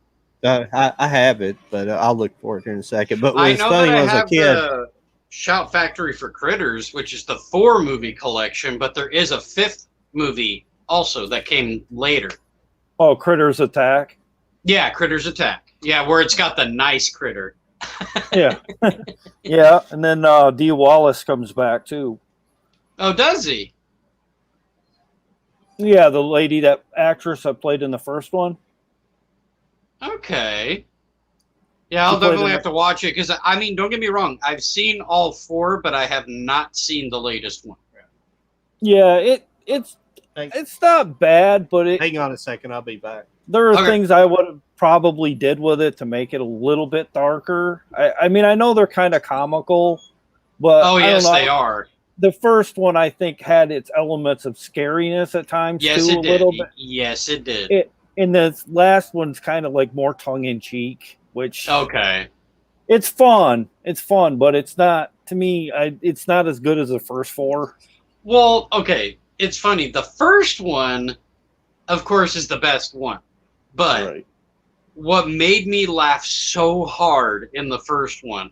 [SPEAKER 1] I have it, but I'll look for it here in a second. But
[SPEAKER 2] I
[SPEAKER 1] what's
[SPEAKER 2] know
[SPEAKER 1] funny
[SPEAKER 2] that I
[SPEAKER 1] was a
[SPEAKER 2] have
[SPEAKER 1] kid.
[SPEAKER 2] the Shout Factory for Critters, which is the 4-movie collection, but there is a 5th movie also that came later.
[SPEAKER 3] Oh, Critters Attack.
[SPEAKER 2] Yeah, Critters Attack. Yeah, where it's got the nice critter.
[SPEAKER 3] Yeah. Yeah, and then Dee Wallace comes back too.
[SPEAKER 2] Oh, does he?
[SPEAKER 3] Yeah, the lady, that actress that played in the first one.
[SPEAKER 2] Okay. Yeah, I'll
[SPEAKER 3] She played
[SPEAKER 2] definitely
[SPEAKER 3] in
[SPEAKER 2] have to watch it because, I mean, don't get me wrong. I've seen all 4, but I have not seen the latest one.
[SPEAKER 3] Yeah, it's not bad, but
[SPEAKER 1] Hang on a second, I'll be back.
[SPEAKER 3] there are
[SPEAKER 2] Okay.
[SPEAKER 3] things I would have probably did with it to make it a little bit darker. I mean, I know they're kind of comical, but
[SPEAKER 2] Oh,
[SPEAKER 3] I don't
[SPEAKER 2] yes,
[SPEAKER 3] know.
[SPEAKER 2] they are.
[SPEAKER 3] The first one, I think, had its elements of scariness at times
[SPEAKER 2] Yes,
[SPEAKER 3] too,
[SPEAKER 2] it
[SPEAKER 3] a
[SPEAKER 2] did.
[SPEAKER 3] little bit.
[SPEAKER 2] Yes, it did.
[SPEAKER 3] And the last one's kind of like more tongue in cheek, which
[SPEAKER 2] Okay.
[SPEAKER 3] it's fun. It's fun, but it's not, to me. It's not as good as the first 4.
[SPEAKER 2] Well, okay. It's funny. The first one, of course, is the best one. But
[SPEAKER 3] Right.
[SPEAKER 2] what made me laugh so hard in the first one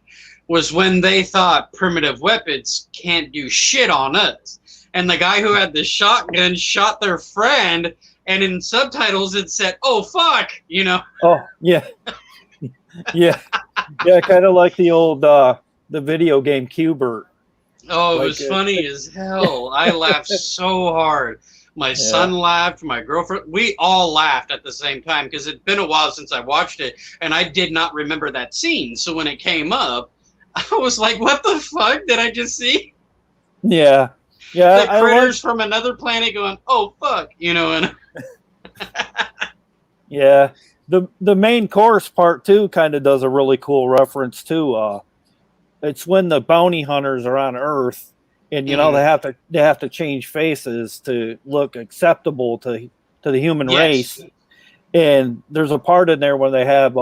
[SPEAKER 2] was when they thought primitive weapons can't do shit on us. And the guy who had the shotgun shot their friend, and in subtitles it said, "Oh, fuck," you know?
[SPEAKER 3] Oh yeah, yeah, yeah. Kind of like the old the video game Cubert.
[SPEAKER 2] Oh, it
[SPEAKER 3] Like
[SPEAKER 2] was funny as hell. I laughed so hard. My son laughed, my girlfriend, we all laughed at the same time because it'd been a while since I watched it, and I did not remember that scene. So when it came up, I was like, what the fuck did I just see?
[SPEAKER 3] Yeah, yeah.
[SPEAKER 2] The critters from another planet going, oh, fuck, you know, and
[SPEAKER 3] yeah. The main course part 2 kind of does a really cool reference too. It's when the bounty hunters are on Earth, and you know they have to change faces to look acceptable to the human race. And there's a part in there where they have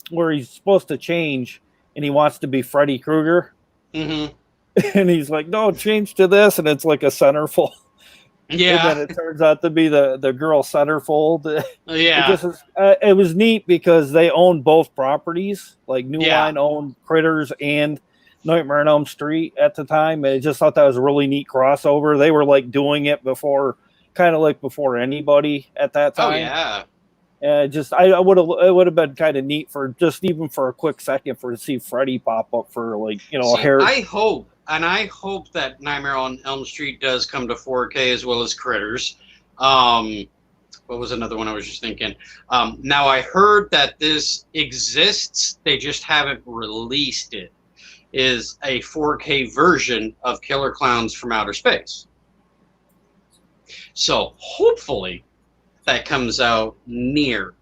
[SPEAKER 3] where he's supposed to change, and he wants to be Freddy Krueger, and he's like, "No, change to this," and it's like a centerfold.
[SPEAKER 2] Yeah.
[SPEAKER 3] And then it turns out to be the girl centerfold.
[SPEAKER 2] Yeah.
[SPEAKER 3] It was neat because they owned both properties. Like New Line owned Critters and Nightmare on Elm Street at the time. I just thought that was a really neat crossover. They were like doing it before anybody at that time.
[SPEAKER 2] Oh, yeah.
[SPEAKER 3] It would have been kind of neat for just even for a quick second to see Freddy pop up for like, you know, hair.
[SPEAKER 2] I hope that Nightmare on Elm Street does come to 4K as well as Critters. What was another one I was just thinking? Now I heard that this exists. They just haven't released it. Is a 4K version of Killer Clowns from Outer Space. So hopefully that comes out near.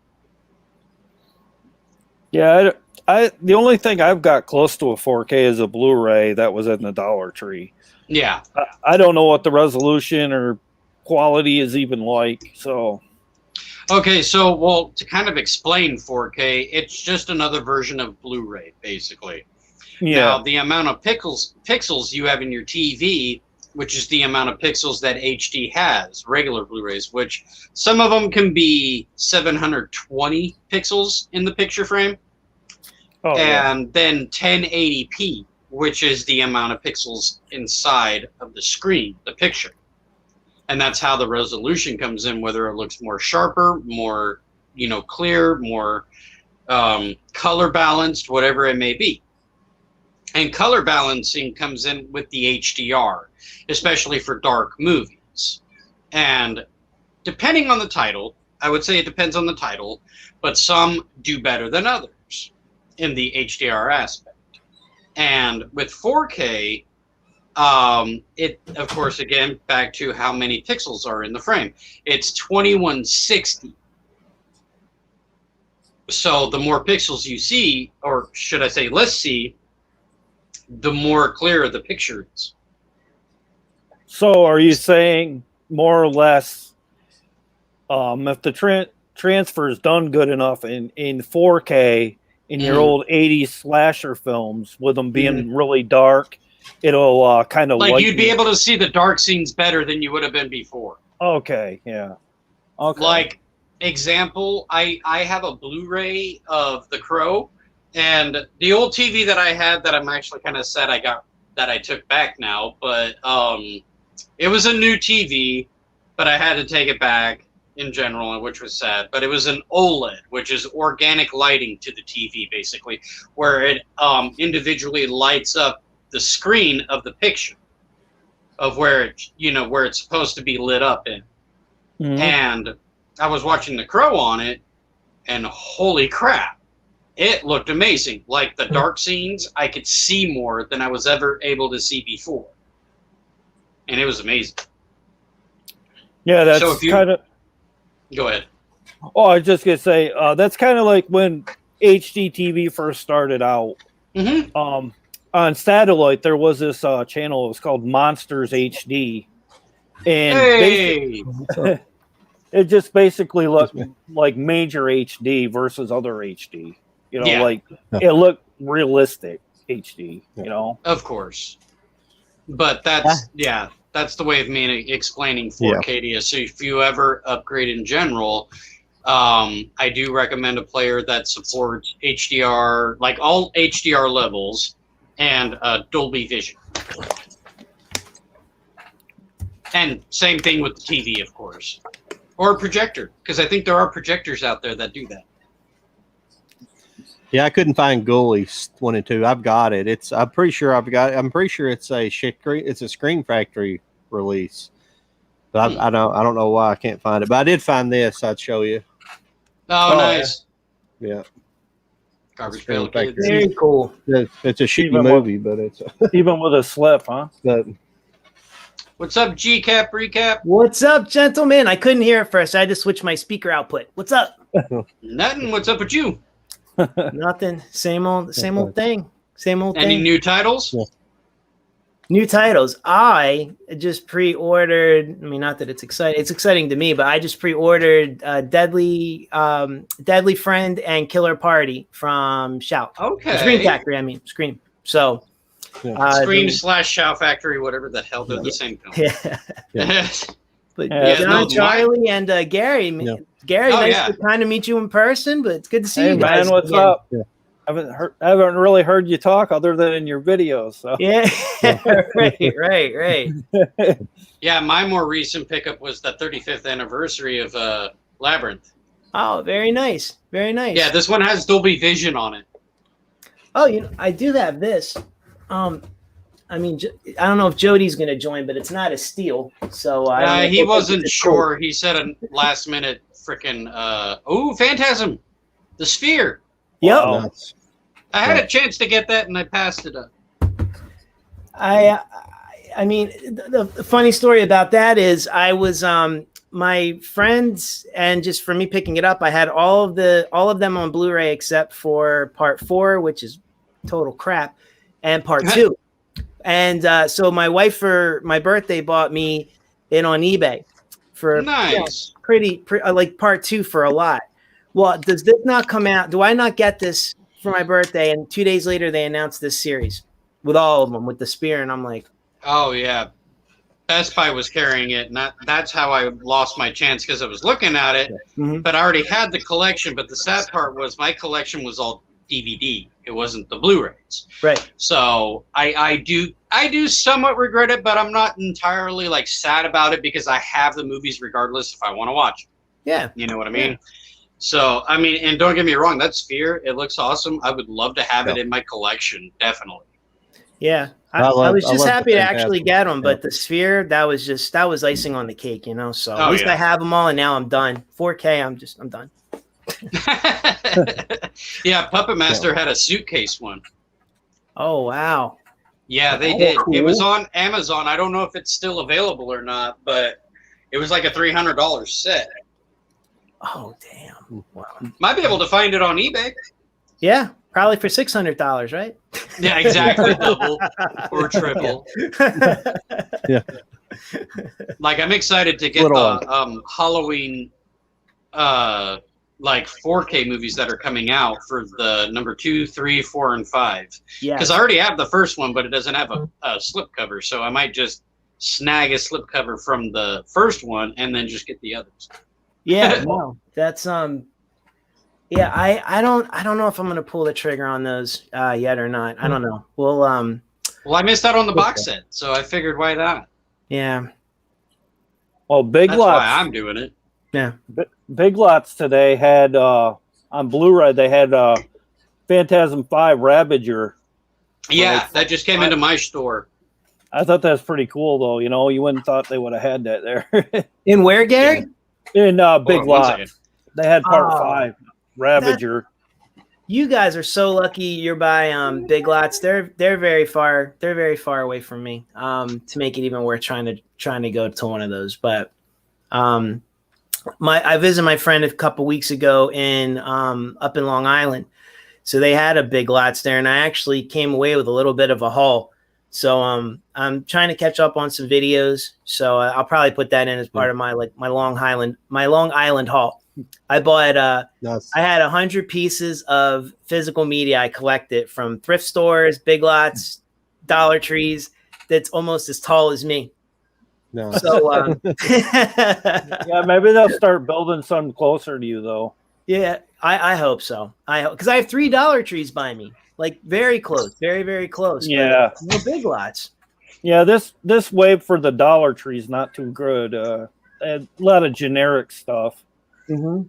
[SPEAKER 3] Yeah, the only thing I've got close to a 4K is a Blu-ray that was in the Dollar Tree.
[SPEAKER 2] Yeah.
[SPEAKER 3] I don't know what the resolution or quality is even like. So.
[SPEAKER 2] Okay, so well, to kind of explain 4K, it's just another version of Blu-ray, basically.
[SPEAKER 3] Yeah.
[SPEAKER 2] Now, the amount of pixels you have in your TV, which is the amount of pixels that HD has, regular Blu-rays, which some of them can be 720 pixels in the picture frame, and then 1080p, which is the amount of pixels inside of the screen, the picture. And that's how the resolution comes in, whether it looks more sharper, more, you know, clear, more color balanced, whatever it may be. And color balancing comes in with the HDR, especially for dark movies. And depending on the title, I would say it depends on the title, but some do better than others in the HDR aspect. And with 4K, it, of course, again, back to how many pixels are in the frame. It's 2160. So the more pixels you see, or should I say less see, the more clear the picture is.
[SPEAKER 3] So are you saying more or less, if the transfer is done good enough in 4K in your old 80s slasher films with them being really dark, it'll kind of
[SPEAKER 2] like you'd be able to see the dark scenes better than you would have been before.
[SPEAKER 3] Okay, yeah. Okay.
[SPEAKER 2] Like, example, I have a Blu-ray of The Crow, and the old TV that I had that I'm actually kind of sad I took back now, but it was a new TV, but I had to take it back in general, which was sad. But it was an OLED, which is organic lighting to the TV, basically, where it individually lights up the screen of the picture of where it's supposed to be lit up in. And I was watching The Crow on it, and holy crap, it looked amazing. Like the dark scenes, I could see more than I was ever able to see before, and it was amazing.
[SPEAKER 3] Yeah, that's kind of.
[SPEAKER 2] Go ahead.
[SPEAKER 3] Oh, I was just gonna say that's kind of like when HD TV first started out. On satellite, there was this channel. It was called Monsters HD, and it just basically looked like major HD versus other HD. Like it looked realistic HD.
[SPEAKER 2] Of course, but that's the way of me explaining 4K to you. So if you ever upgrade in general, I do recommend a player that supports HDR, like all HDR levels, and Dolby Vision. And same thing with the TV, of course. Or a projector, because I think there are projectors out there that do that.
[SPEAKER 1] Yeah, I couldn't find Ghoulies 1 and 2. I've got it. I'm pretty sure it's a Screen Factory release. But I don't know why I can't find it. But I did find this. I'd show you.
[SPEAKER 2] Oh, nice.
[SPEAKER 1] Yeah.
[SPEAKER 2] Garbage Pail
[SPEAKER 4] Kids. Very cool.
[SPEAKER 1] It's a shitty movie, but it's
[SPEAKER 3] even with a slip, huh?
[SPEAKER 1] But,
[SPEAKER 2] what's up, G-Cap Recap?
[SPEAKER 4] What's up, gentlemen? I couldn't hear it first. I had to switch my speaker output. What's up?
[SPEAKER 2] Nothing. What's up with you?
[SPEAKER 4] Nothing. Same old thing. Same old thing.
[SPEAKER 2] Any new titles?
[SPEAKER 1] Yeah.
[SPEAKER 4] New titles. I just pre-ordered. I mean, not that it's exciting. It's exciting to me, but I just pre-ordered Deadly Friend and Killer Party from Shout.
[SPEAKER 2] Okay.
[SPEAKER 4] Scream Factory. I mean, Scream. So.
[SPEAKER 2] Scream / Shout Factory, whatever the hell. They're the same film.
[SPEAKER 4] Yeah. But John, Charlie, and Gary. Gary, nice to kind of meet you in person, but it's good to see you guys.
[SPEAKER 3] Man, what's up? Yeah. I haven't really heard you talk other than in your videos. So.
[SPEAKER 4] Yeah, right.
[SPEAKER 2] Yeah, my more recent pickup was the 35th anniversary of Labyrinth.
[SPEAKER 4] Oh, very nice.
[SPEAKER 2] Yeah, this one has Dolby Vision on it.
[SPEAKER 4] Oh, I do have this. I mean, I don't know if Jody's going to join, but it's not a steal. So
[SPEAKER 2] he wasn't sure. Cool. He said a last minute freaking Phantasm, the Sphere.
[SPEAKER 4] Yep.
[SPEAKER 1] Wow.
[SPEAKER 2] I had a chance to get that and I passed it up.
[SPEAKER 4] I mean, the funny story about that is I was my friends, and just for me picking it up, I had all of them on Blu-ray except for part 4, which is total crap, and part 2. And so my wife for my birthday bought me it on eBay for
[SPEAKER 2] nice,
[SPEAKER 4] pretty like part 2 for a lot. Well, does this not come out? Do I not get this for my birthday? And 2 days later, they announced this series with all of them, with the Spear, and I'm like,
[SPEAKER 2] oh yeah, Best Buy was carrying it, and that's how I lost my chance, because I was looking at it, but I already had the collection. But the sad part was my collection was all DVD. It wasn't the Blu-rays.
[SPEAKER 4] Right.
[SPEAKER 2] So I do somewhat regret it, but I'm not entirely like sad about it, because I have the movies regardless if I want to watch.
[SPEAKER 4] Yeah.
[SPEAKER 2] You know what I mean? Yeah. So, I mean, and don't get me wrong, that Sphere, it looks awesome. I would love to have it in my collection, definitely.
[SPEAKER 4] Yeah. I was just happy to actually get them, but the Sphere, that was icing on the cake, So at least I have them all, and now I'm done. 4K, I'm done.
[SPEAKER 2] Yeah, Puppet Master had a suitcase one.
[SPEAKER 4] Oh, wow.
[SPEAKER 2] Yeah, they did. Cool. It was on Amazon. I don't know if it's still available or not, but it was like a $300 set.
[SPEAKER 4] Oh, damn. Wow.
[SPEAKER 2] Might be able to find it on eBay.
[SPEAKER 4] Yeah, Probably for $600, right?
[SPEAKER 2] Yeah, exactly. Double or triple.
[SPEAKER 1] Yeah.
[SPEAKER 2] Like, I'm excited to get the Halloween like 4K movies that are coming out for the number 2, 3, 4, and 5.
[SPEAKER 4] Yeah.
[SPEAKER 2] Because I already have the first one, but it doesn't have a slipcover, so I might just snag a slipcover from the first one and then just get the others.
[SPEAKER 4] Yeah, no, that's yeah, I don't know if I'm gonna pull the trigger on those yet or not. I don't know. Well,
[SPEAKER 2] I missed out on the box set, so I figured why not.
[SPEAKER 4] Yeah.
[SPEAKER 3] Well, Big
[SPEAKER 2] That's
[SPEAKER 3] Lots.
[SPEAKER 2] why I'm doing it.
[SPEAKER 4] Yeah.
[SPEAKER 3] Big Lots today had on Blu-ray. They had Phantasm 5 Ravager.
[SPEAKER 2] Yeah, that just came into my store.
[SPEAKER 3] I thought that was pretty cool, though. You know, you wouldn't thought they would have had that there.
[SPEAKER 4] In where, Gary?
[SPEAKER 3] In Big Lots. They had Part 5 Ravager.
[SPEAKER 4] You guys are so lucky you're by Big Lots. They're very far. They're very far away from me. To make it even worth trying to go to one of those. But I visited my friend a couple weeks ago in up in Long Island. So they had a Big Lots there, and I actually came away with a little bit of a haul. So I'm trying to catch up on some videos. So I'll probably put that in as part of my Long Island haul. I bought I had 100 pieces of physical media I collected from thrift stores, Big Lots, Dollar Trees. That's almost as tall as me.
[SPEAKER 1] No.
[SPEAKER 4] So
[SPEAKER 3] yeah, maybe they'll start building some closer to you, though.
[SPEAKER 4] Yeah, I hope so. Because I have 3 Dollar Trees by me, like very close, very, very close.
[SPEAKER 3] Yeah,
[SPEAKER 4] no Big Lots.
[SPEAKER 3] Yeah, this wave for the Dollar Tree is not too good. A lot of generic stuff.
[SPEAKER 4] Mm-hmm.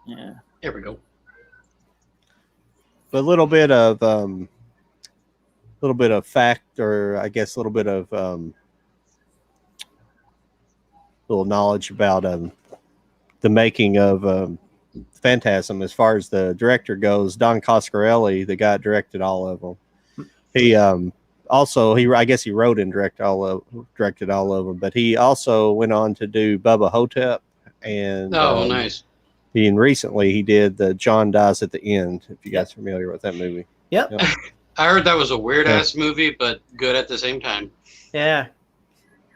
[SPEAKER 3] Yeah.
[SPEAKER 2] Here we go.
[SPEAKER 1] A little bit of fact, or I guess a little bit of little knowledge about the making of Phantasm. As far as the director goes, Don Coscarelli, the guy that directed all of them. He also I guess he wrote and directed all of them, but he also went on to do Bubba Hotep, and
[SPEAKER 2] nice.
[SPEAKER 1] And recently he did the John Dies at the End. If you guys are familiar with that movie.
[SPEAKER 4] Yep.
[SPEAKER 2] I heard that was a weird ass movie, but good at the same time.
[SPEAKER 4] Yeah.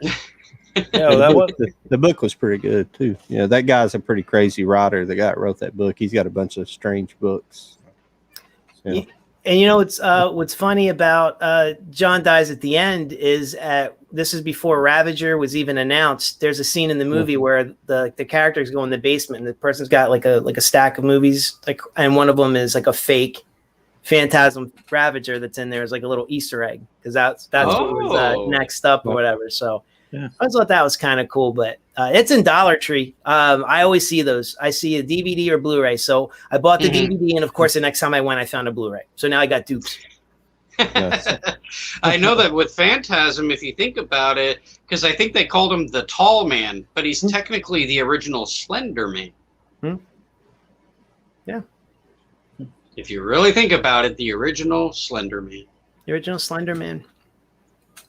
[SPEAKER 3] Yeah, that was
[SPEAKER 1] the book was pretty good too. Yeah, that guy's a pretty crazy writer. The guy that wrote that book, he's got a bunch of strange books. Yeah.
[SPEAKER 4] And you know what's funny about John Dies at the End is this is before Ravager was even announced. There's a scene in the movie where the characters go in the basement and the person's got like a stack of movies, and one of them is like a fake Phantasm Ravager that's in there as like a little Easter egg, because that's what was next up or whatever. So yeah. I thought that was kind of cool, but it's in Dollar Tree. I always see those. I see a DVD or Blu-ray. So I bought the DVD, and of course, the next time I went, I found a Blu-ray. So now I got dupes.
[SPEAKER 2] I know that with Phantasm, if you think about it, because I think they called him the Tall Man, but he's technically the original Slender Man.
[SPEAKER 4] Yeah.
[SPEAKER 2] If you really think about it, the original Slender Man.
[SPEAKER 4] The original Slender Man.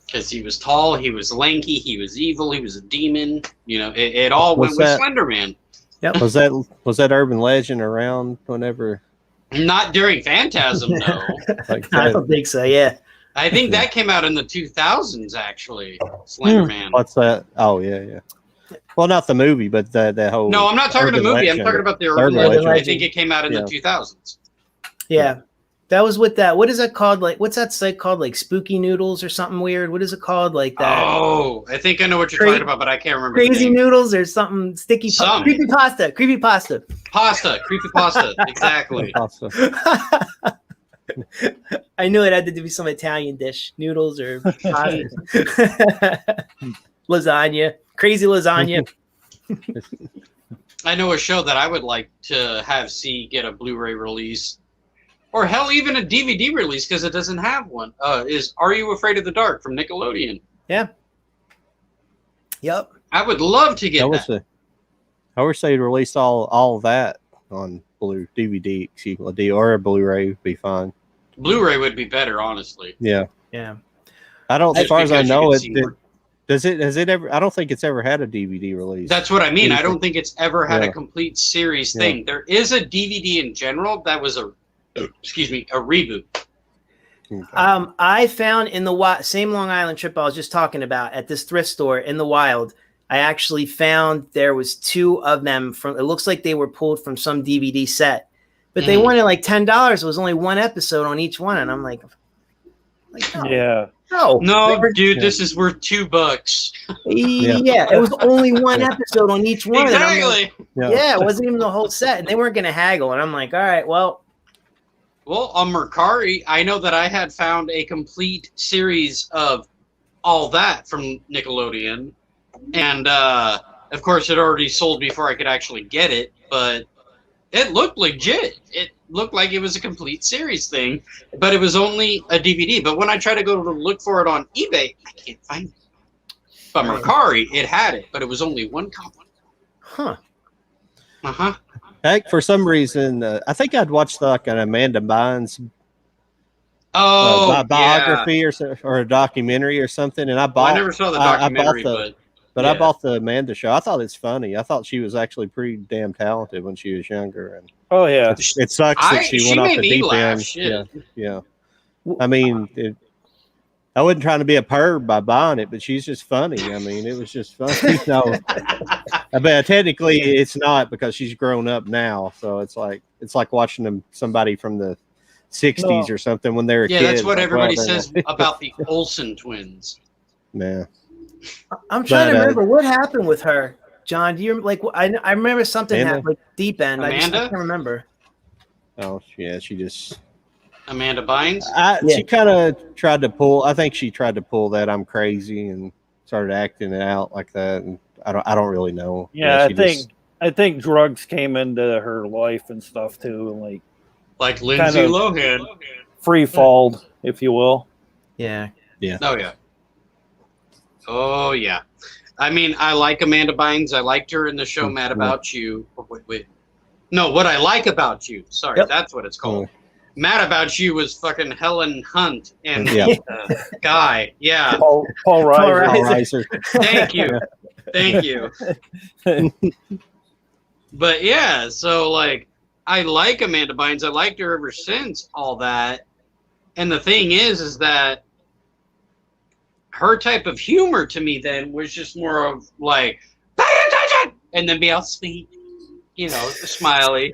[SPEAKER 2] Because he was tall, he was lanky, he was evil, he was a demon. You know, it all went with Slender Man.
[SPEAKER 4] Yep.
[SPEAKER 1] Was that urban legend around whenever?
[SPEAKER 2] Not during Phantasm, no.
[SPEAKER 4] I don't think so. Yeah.
[SPEAKER 2] I think that came out in the 2000s, actually. Slender Man.
[SPEAKER 1] What's that? Oh yeah. Well, not the movie, but that whole.
[SPEAKER 2] No, I'm not talking the movie. I'm talking about the urban legend. I think it came out in the 2000s.
[SPEAKER 4] Yeah. That was with that. What is that called? Like, what's that site called? Like Spooky Noodles or something weird? What is it called? Like that?
[SPEAKER 2] Oh, I think I know what you're talking about, but I can't remember.
[SPEAKER 4] Crazy Noodles or something sticky. Creepy pasta. Creepy pasta.
[SPEAKER 2] Creepy pasta. Exactly.
[SPEAKER 4] I knew it had to be some Italian dish. Noodles or pasta. Lasagna. Crazy lasagna.
[SPEAKER 2] I know a show that I would like to have get a Blu-ray release. Or hell, even a DVD release, because it doesn't have one. Is Are You Afraid of the Dark from Nickelodeon? Yeah.
[SPEAKER 4] Yep.
[SPEAKER 2] I would love to get that.
[SPEAKER 1] I wish they'd released all that on DVD, or a Blu-ray would be fine.
[SPEAKER 2] Blu-ray would be better, honestly.
[SPEAKER 1] Yeah.
[SPEAKER 4] Yeah.
[SPEAKER 1] I don't. As far as I know, has it ever? I don't think it's ever had a DVD release.
[SPEAKER 2] That's what I mean. I don't think it's ever had a complete series thing. There is a DVD in general that was excuse me, a reboot.
[SPEAKER 1] Okay.
[SPEAKER 4] I found in the same Long Island trip I was just talking about at this thrift store in the wild. I actually found there was 2 of them from. It looks like they were pulled from some DVD set, but they wanted like $10. It was only 1 episode on each one, and I'm like no,
[SPEAKER 3] Yeah.
[SPEAKER 2] No, dude, this is worth $2.
[SPEAKER 4] Yeah, it was only 1 episode on each one.
[SPEAKER 2] Exactly.
[SPEAKER 4] Like, yeah, it wasn't even the whole set, and they weren't going to haggle. And I'm like, all right, well,
[SPEAKER 2] on Mercari, I know that I had found a complete series of all that from Nickelodeon, and of course, it already sold before I could actually get it, but it looked legit. It looked like it was a complete series thing, but it was only a DVD. But when I try to go to look for it on eBay, I can't find it. But Mercari, it had it, but it was only 1 copy.
[SPEAKER 4] Huh.
[SPEAKER 2] Uh-huh.
[SPEAKER 1] Heck, for some reason, I think I'd watched like an Amanda Bynes biography or a documentary or something, and I bought.
[SPEAKER 2] Well, I never saw the documentary,
[SPEAKER 1] but I bought the Amanda show. I thought it's funny. I thought she was actually pretty damn talented when she was younger, and
[SPEAKER 3] oh yeah,
[SPEAKER 1] it sucks that she went off the deep end.
[SPEAKER 2] Shit.
[SPEAKER 1] Yeah. I mean, I wasn't trying to be a perv by buying it, but she's just funny. I mean, it was just funny. No, but technically it's not because she's grown up now. So it's like watching somebody from the 60s or something when they were kids.
[SPEAKER 2] Yeah, that's what
[SPEAKER 1] like,
[SPEAKER 2] everybody says about the Olsen twins.
[SPEAKER 1] Yeah.
[SPEAKER 4] I'm trying to remember what happened with her, John. Do you like? I remember something happened, like deep end. I can't remember.
[SPEAKER 1] Oh yeah, she just.
[SPEAKER 2] Amanda Bynes?
[SPEAKER 1] She kind of tried to pull. I think she tried to pull that I'm crazy and started acting it out like that. And I don't really know.
[SPEAKER 3] Yeah, I think drugs came into her life and stuff too,
[SPEAKER 2] like Lindsay Lohan,
[SPEAKER 3] free falled, if you will.
[SPEAKER 4] Yeah.
[SPEAKER 1] Yeah.
[SPEAKER 2] Oh yeah. I mean, I like Amanda Bynes. I liked her in the show Mad About You. Wait. No, What I Like About You. Sorry, that's what it's called. Mad About You was fucking Helen Hunt and guy. Yeah.
[SPEAKER 3] Paul Reiser.
[SPEAKER 2] Thank you. But yeah, so I like Amanda Bynes. I liked her ever since all that. And the thing is that her type of humor to me then was just more of like, pay attention, and then be all sweet, smiley.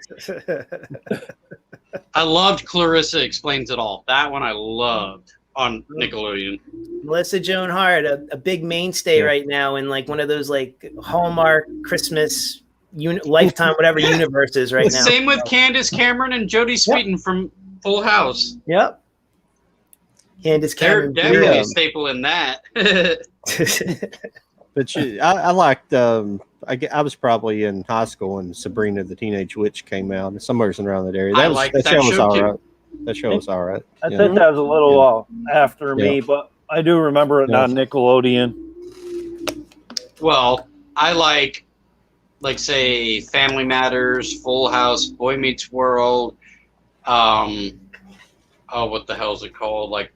[SPEAKER 2] I loved Clarissa Explains It All. That one I loved on Nickelodeon.
[SPEAKER 4] Melissa Joan Hart, a big mainstay right now in one of those Hallmark Christmas Lifetime whatever universes right now.
[SPEAKER 2] Same with Candace Cameron and Jodie Sweetin from Full House.
[SPEAKER 4] Yep. Candace Cameron.
[SPEAKER 2] They're definitely a staple in that.
[SPEAKER 1] But I liked. I was probably in high school when Sabrina the Teenage Witch came out, somewhere around that area. That show was all right. That show was all right.
[SPEAKER 3] I think that was a little after me, but I do remember it on Nickelodeon.
[SPEAKER 2] Well, I like say Family Matters, Full House, Boy Meets World. What the hell is it called?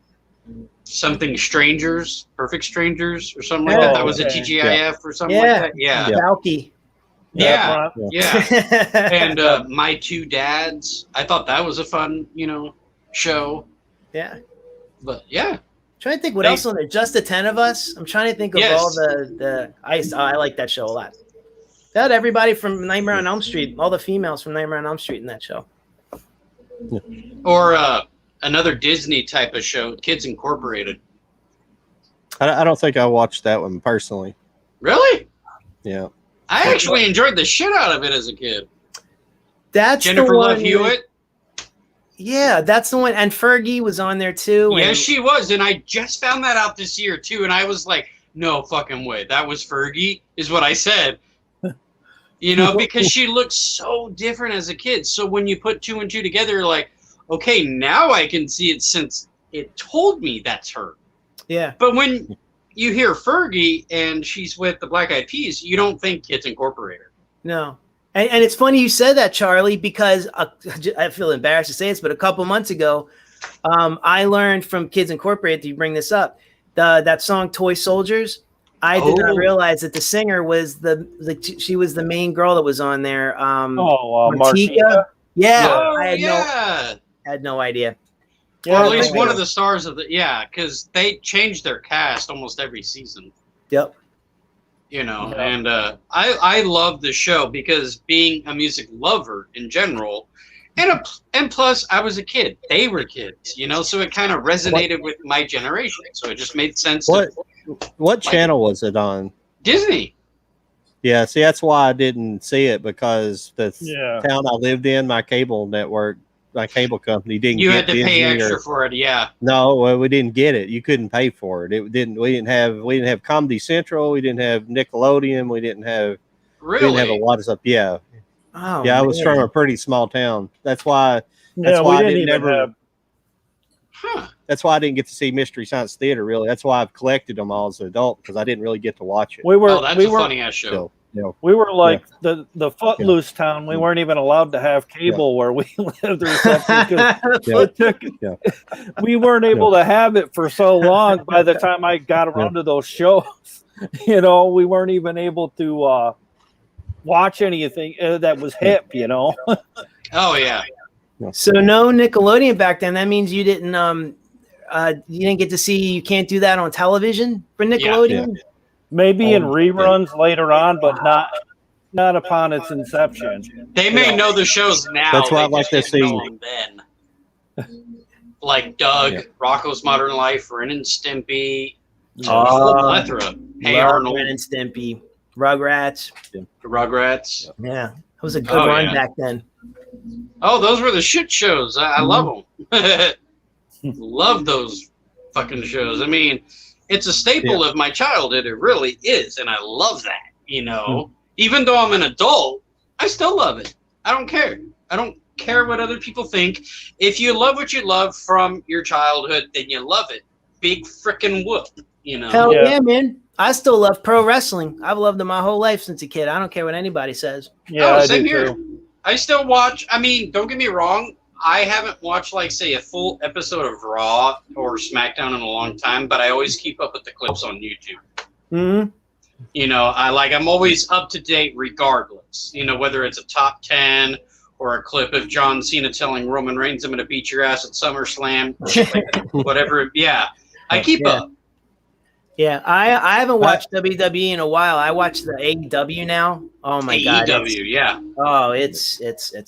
[SPEAKER 2] Something Strangers, Perfect Strangers, or something like that. That was a TGIF or something like that. Yeah.
[SPEAKER 4] Balky.
[SPEAKER 2] Yeah. And My Two Dads. I thought that was a fun, show.
[SPEAKER 4] Yeah.
[SPEAKER 2] But yeah.
[SPEAKER 4] I'm trying to think what else on there. Just the 10 of Us. I'm trying to think of all the I like that show a lot. That had everybody from Nightmare on Elm Street, all the females from Nightmare on Elm Street in that show.
[SPEAKER 2] Or another Disney type of show, Kids Incorporated.
[SPEAKER 1] I don't think I watched that one personally.
[SPEAKER 2] Really?
[SPEAKER 1] Yeah.
[SPEAKER 2] I actually enjoyed the shit out of it as a kid.
[SPEAKER 4] That's
[SPEAKER 2] Jennifer Love Hewitt.
[SPEAKER 4] Yeah, that's the one. And Fergie was on there too.
[SPEAKER 2] Yes, she was. And I just found that out this year too. And I was like, no fucking way. That was Fergie, is what I said. Because she looked so different as a kid. So when you put 2 and 2 together, you're like, okay, now I can see it since it told me that's her.
[SPEAKER 4] Yeah.
[SPEAKER 2] But when you hear Fergie and she's with the Black Eyed Peas, you don't think Kids Incorporated.
[SPEAKER 4] No. And it's funny you said that, Charlie, because I feel embarrassed to say this, but a couple months ago, I learned from Kids Incorporated, you bring this up, that song Toy Soldiers. I did not realize that the singer was she was the main girl that was on there. Martika. Yeah. Had no idea.
[SPEAKER 2] Or at least one of the stars of the because they changed their cast almost every season.
[SPEAKER 4] Yep.
[SPEAKER 2] You know, and I love the show because being a music lover in general, and plus I was a kid, they were kids, you know, so it kind of resonated with my generation. So it just made sense.
[SPEAKER 1] What channel was it on?
[SPEAKER 2] Disney.
[SPEAKER 1] Yeah, see, that's why I didn't see it, because the town I lived in, my cable network, my cable company didn't.
[SPEAKER 2] You
[SPEAKER 1] get
[SPEAKER 2] had to
[SPEAKER 1] Disney
[SPEAKER 2] pay extra for it,
[SPEAKER 1] No, well, we didn't get it. You couldn't pay for it. We didn't have Comedy Central. We didn't have Nickelodeon. We didn't have.
[SPEAKER 2] Really?
[SPEAKER 1] We didn't have a lot of stuff. Yeah.
[SPEAKER 4] Oh,
[SPEAKER 1] yeah, I was from a pretty small town. That's why.
[SPEAKER 3] That's
[SPEAKER 1] why
[SPEAKER 3] I
[SPEAKER 1] didn't ever.
[SPEAKER 3] Have...
[SPEAKER 1] That's why I didn't get to see Mystery Science Theater. Really, that's why I've collected them all as an adult, because I didn't really get to watch it.
[SPEAKER 2] That's a funny ass show.
[SPEAKER 1] So,
[SPEAKER 3] we were like the Footloose town. We weren't even allowed to have cable where we lived or something. We weren't able to have it for so long. By the time I got around to those shows, you know, we weren't even able to watch anything that was hip. You know.
[SPEAKER 2] Oh yeah.
[SPEAKER 4] So no Nickelodeon back then. That means you didn't get to see. You can't do that on television for Nickelodeon.
[SPEAKER 3] Yeah. Maybe in reruns later on, but not upon its inception.
[SPEAKER 2] They may know the shows now.
[SPEAKER 1] That's why I like to see
[SPEAKER 2] them then. Like Doug, Rocko's Modern Life, Ren and Stimpy, plethora. Hey Arnold,
[SPEAKER 4] Ren and Stimpy, Rugrats.
[SPEAKER 2] Rugrats.
[SPEAKER 4] Yeah, it was a good run back then.
[SPEAKER 2] Oh, those were the shit shows. I love them. Love those fucking shows. I mean, it's a staple of my childhood. It really is, and I love that. You know, even though I'm an adult, I still love it. I don't care. I don't care what other people think. If you love what you love from your childhood, then you love it. Big frickin' whoop. You know.
[SPEAKER 4] Hell yeah, man. I still love pro wrestling. I've loved it my whole life since a kid. I don't care what anybody says.
[SPEAKER 3] Yeah,
[SPEAKER 2] same here. I still watch. I mean, don't get me wrong. I haven't watched, like, say, a full episode of Raw or SmackDown in a long time, but I always keep up with the clips on YouTube.
[SPEAKER 4] Mm-hmm.
[SPEAKER 2] You know, I'm always up to date regardless. You know, whether it's a top 10 or a clip of John Cena telling Roman Reigns, "I'm going to beat your ass at SummerSlam," whatever. Yeah, I keep up.
[SPEAKER 4] Yeah, I haven't watched WWE in a while. I watch the AEW now. Oh my god,
[SPEAKER 2] AEW, yeah.
[SPEAKER 4] Oh, it's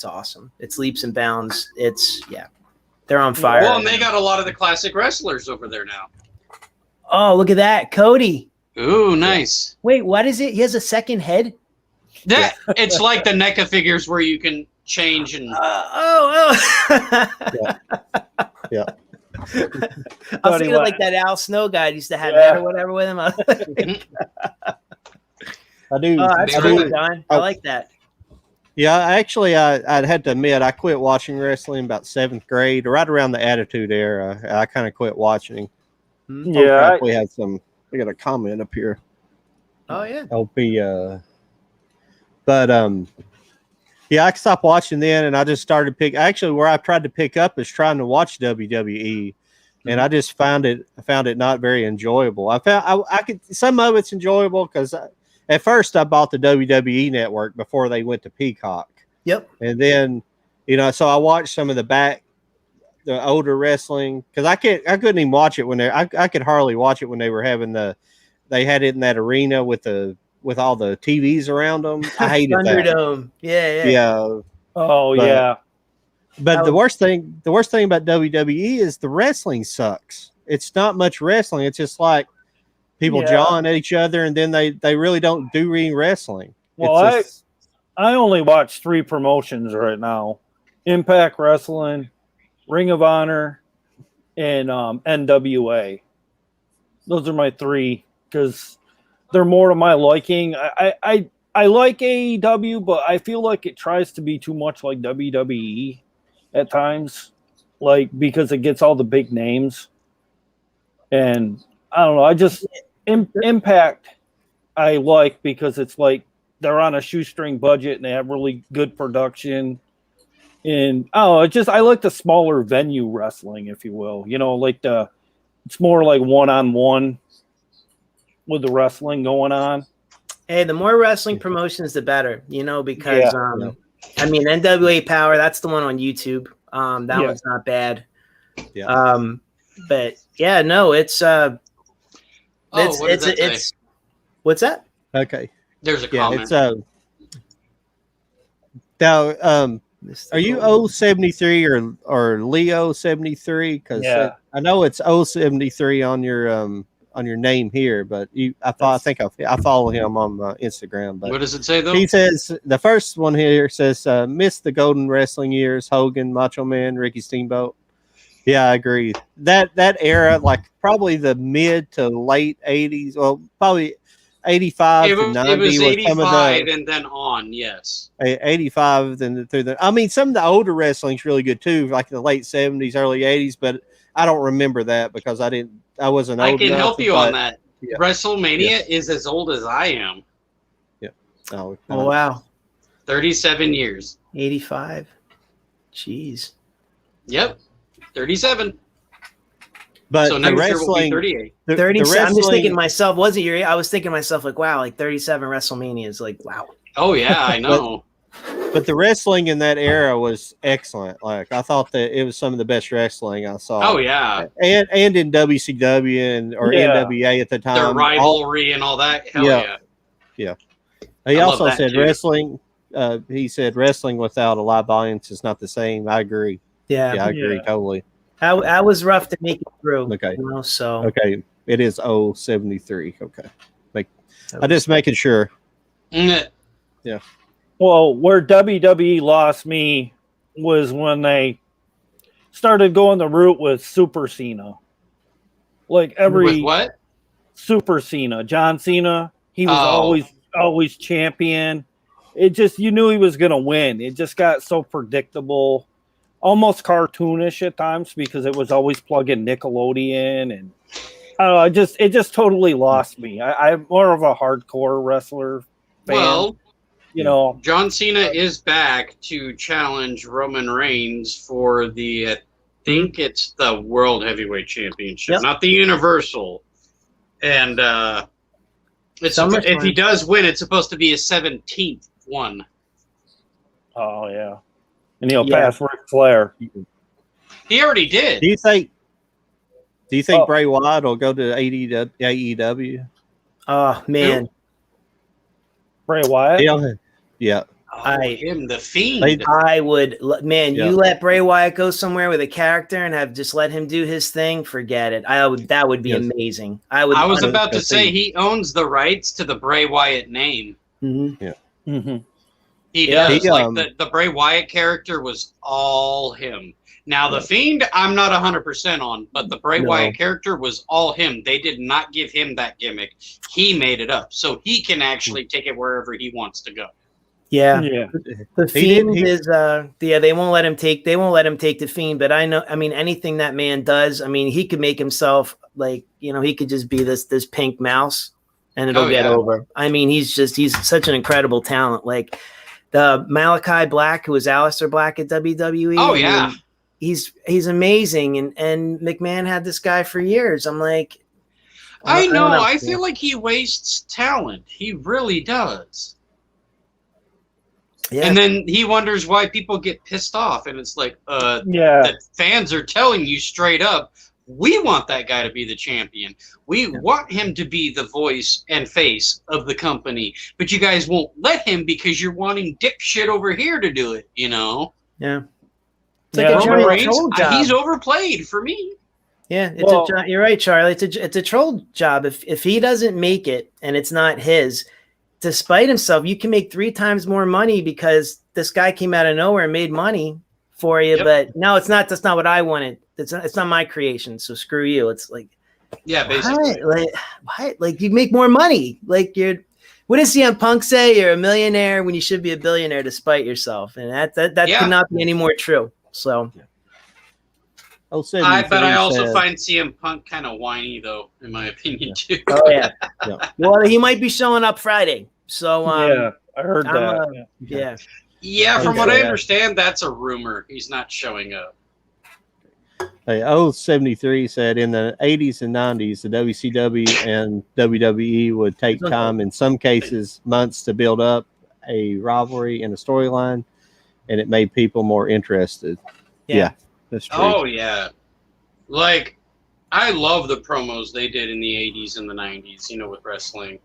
[SPEAKER 4] awesome. It's leaps and bounds. They're on fire.
[SPEAKER 2] Well, and they got a lot of the classic wrestlers over there now.
[SPEAKER 4] Oh, look at that, Cody.
[SPEAKER 2] Ooh, nice.
[SPEAKER 4] Wait, what is it? He has a second head.
[SPEAKER 2] It's like the NECA figures where you can change and.
[SPEAKER 1] Yeah.
[SPEAKER 4] I was thinking like that Al Snow guy used to have that or whatever with him. I do. That's cool, John. I like that.
[SPEAKER 1] Yeah, actually, I'd had to admit I quit watching wrestling about 7th grade, right around the Attitude Era. I kind of quit watching.
[SPEAKER 3] Yeah,
[SPEAKER 1] we got a comment up here.
[SPEAKER 4] Oh yeah.
[SPEAKER 1] LP. Yeah, I stopped watching then, and I just started Actually, where I tried to pick up is trying to watch WWE, and I just found it not very enjoyable. I could some of it's enjoyable because at first I bought the WWE Network before they went to Peacock.
[SPEAKER 4] Yep.
[SPEAKER 1] And then, so I watched some of the older wrestling because I couldn't even watch it when I could hardly watch it when they were having they had it in that arena with all the TVs around them. I hated
[SPEAKER 4] Thunderdome.
[SPEAKER 1] that.
[SPEAKER 4] Yeah.
[SPEAKER 3] Oh, yeah.
[SPEAKER 1] But the worst thing about WWE is the wrestling sucks. It's not much wrestling. It's just like people jawing at each other, and then they really don't do ring wrestling.
[SPEAKER 3] Well, I only watch 3 promotions right now: Impact Wrestling, Ring of Honor, and NWA. Those are my 3 because they're more to my liking. I like AEW, but I feel like it tries to be too much like WWE at times, like because it gets all the big names. And I don't know. I just Impact I like because it's like they're on a shoestring budget and they have really good production. And I like the smaller venue wrestling, if you will. Like it's more like one-on-one with the wrestling going on.
[SPEAKER 4] Hey, the more wrestling promotions, the better, because I mean, NWA Power, that's the one on YouTube. That one's not bad.
[SPEAKER 1] Yeah.
[SPEAKER 4] But yeah, no, it's what's that?
[SPEAKER 1] Okay.
[SPEAKER 2] There's a
[SPEAKER 1] Yeah,
[SPEAKER 2] comment.
[SPEAKER 1] it's now are you 073 or Leo 73? Because I know it's 073 on your name here, but I think I follow him on Instagram. But
[SPEAKER 2] what does it say though?
[SPEAKER 1] He says the first one here says missed the golden wrestling years, Hogan, Macho Man, Ricky Steamboat. Yeah, I agree. That era, like probably the mid to late 80s, well, probably 85 to 90
[SPEAKER 2] it was 85
[SPEAKER 1] some of the,
[SPEAKER 2] and then on, yes.
[SPEAKER 1] 85 then through the. I mean, some of the older wrestling's really good too, like the late 70s, early 80s. But I don't remember that because I wasn't old enough.
[SPEAKER 2] I can help you on that.
[SPEAKER 1] Yeah.
[SPEAKER 2] WrestleMania is as old as I am.
[SPEAKER 1] Yeah.
[SPEAKER 4] Oh wow.
[SPEAKER 2] 37 years.
[SPEAKER 4] 85. Jeez.
[SPEAKER 2] Yep. 37.
[SPEAKER 1] But
[SPEAKER 2] so
[SPEAKER 1] the
[SPEAKER 2] next year will be
[SPEAKER 1] wrestling,
[SPEAKER 2] 38.
[SPEAKER 4] 37. I'm just thinking to myself, I was thinking to myself like, wow, like 37 WrestleManias, like wow.
[SPEAKER 2] Oh yeah, I know.
[SPEAKER 1] But the wrestling in that era was excellent. Like I thought that it was some of the best wrestling I saw.
[SPEAKER 2] Oh yeah.
[SPEAKER 1] And in WCW or NWA at the time.
[SPEAKER 2] The rivalry and all that. Hell yeah.
[SPEAKER 1] Yeah. He also said wrestling. He said wrestling without a live audience is not the same. I agree.
[SPEAKER 4] Yeah,
[SPEAKER 1] I agree totally.
[SPEAKER 4] I was rough to make it through.
[SPEAKER 1] Okay.
[SPEAKER 4] So
[SPEAKER 1] okay, it is 073. Okay, I'm just making sure.
[SPEAKER 2] Yeah.
[SPEAKER 3] Well, where WWE lost me was when they started going the route with Super Cena. Like
[SPEAKER 2] with what?
[SPEAKER 3] Super Cena, John Cena. He was always champion. It just you knew he was gonna win. It just got so predictable. Almost cartoonish at times because it was always plugging Nickelodeon and I don't know, it just totally lost me. I'm more of a hardcore wrestler fan.
[SPEAKER 2] Well,
[SPEAKER 3] you know,
[SPEAKER 2] John Cena is back to challenge Roman Reigns for the I think it's the World Heavyweight Championship, not the Universal. And if he does win, it's supposed to be a 17th one.
[SPEAKER 3] Oh yeah. And he'll pass Ric Flair.
[SPEAKER 2] He already did.
[SPEAKER 1] Do you think Bray Wyatt will go to AEW?
[SPEAKER 4] Oh man,
[SPEAKER 3] Bray Wyatt.
[SPEAKER 1] Yeah.
[SPEAKER 2] Him, the Fiend.
[SPEAKER 4] I would, man. You let Bray Wyatt go somewhere with a character and have just let him do his thing. Forget it. That would be amazing. I was
[SPEAKER 2] about to say he owns the rights to the Bray Wyatt name.
[SPEAKER 4] Mm-hmm.
[SPEAKER 1] Yeah.
[SPEAKER 3] Mm-hmm.
[SPEAKER 2] He does. The Bray Wyatt character was all him. Now, the Fiend, I'm not 100% on, but the Bray Wyatt character was all him. They did not give him that gimmick. He made it up. So he can actually take it wherever he wants to go.
[SPEAKER 4] Yeah. The Fiend is they won't let him take the Fiend, but I mean anything that man does, I mean he could make himself like, he could just be this pink mouse and it'll get over. I mean, he's such an incredible talent. Like the Malachi Black, who was Aleister Black at WWE.
[SPEAKER 2] Oh yeah.
[SPEAKER 4] I mean, he's amazing, and McMahon had this guy for years. I'm like,
[SPEAKER 2] I know. I feel like he wastes talent. He really does. Yeah. And then he wonders why people get pissed off, and it's like, that fans are telling you straight up, we want that guy to be the champion. We want him to be the voice and face of the company, but you guys won't let him because you're wanting dipshit over here to do it.
[SPEAKER 4] Yeah.
[SPEAKER 2] It's like Roman Reigns, he's overplayed for me.
[SPEAKER 4] Yeah, you're right, Charlie. It's a troll job. If he doesn't make it and it's not his, despite himself, you can make 3 times more money because this guy came out of nowhere and made money for you. Yep. But no, it's not. That's not what I wanted. It's not my creation. So screw you. It's like,
[SPEAKER 2] basically,
[SPEAKER 4] like you make more money. Like what does CM Punk say? You're a millionaire when you should be a billionaire despite yourself, and that cannot be any more true. So.
[SPEAKER 2] I also find CM Punk kind of whiny, though, in my opinion, too.
[SPEAKER 4] Oh, yeah. Well, he might be showing up Friday. So,
[SPEAKER 3] I heard that.
[SPEAKER 2] Yeah, from what I understand, that's a rumor. He's not showing up.
[SPEAKER 1] Hey, 073 said in the 80s and 90s, the WCW and WWE would take time, in some cases, months to build up a rivalry and a storyline, and it made people more interested. Yeah, that's true.
[SPEAKER 2] Oh yeah, like I love the promos they did in the 80s and the 90s, with wrestling,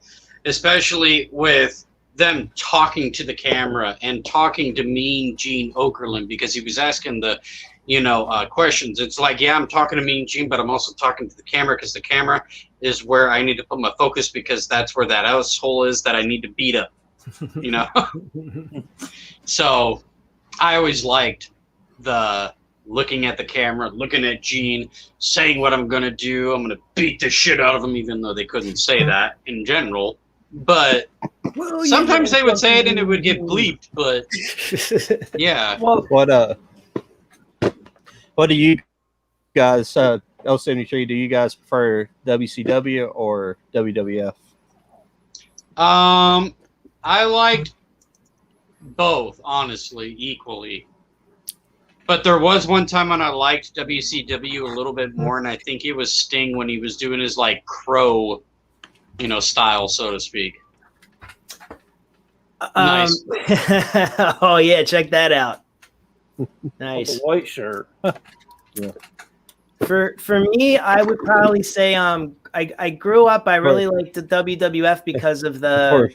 [SPEAKER 2] especially with them talking to the camera and talking to Mean Gene Okerlund because he was asking the, questions. It's like, yeah, I'm talking to Mean Gene, but I'm also talking to the camera because the camera is where I need to put my focus because that's where that asshole is that I need to beat up, So I always liked the looking at the camera, looking at Gene, saying what I'm going to do. I'm going to beat the shit out of him, even though they couldn't say that in general. But sometimes they would say it and it would get bleeped. But yeah.
[SPEAKER 1] Well, what do you guys, L73, do you guys prefer WCW or WWF?
[SPEAKER 2] I liked both, honestly, equally. But there was one time when I liked WCW a little bit more, and I think it was Sting when he was doing his crow, style, so to speak. Nice.
[SPEAKER 4] Oh yeah, check that out. Nice.
[SPEAKER 3] The white shirt.
[SPEAKER 1] Yeah.
[SPEAKER 4] For me, I would probably say I grew up. I really liked the WWF because of the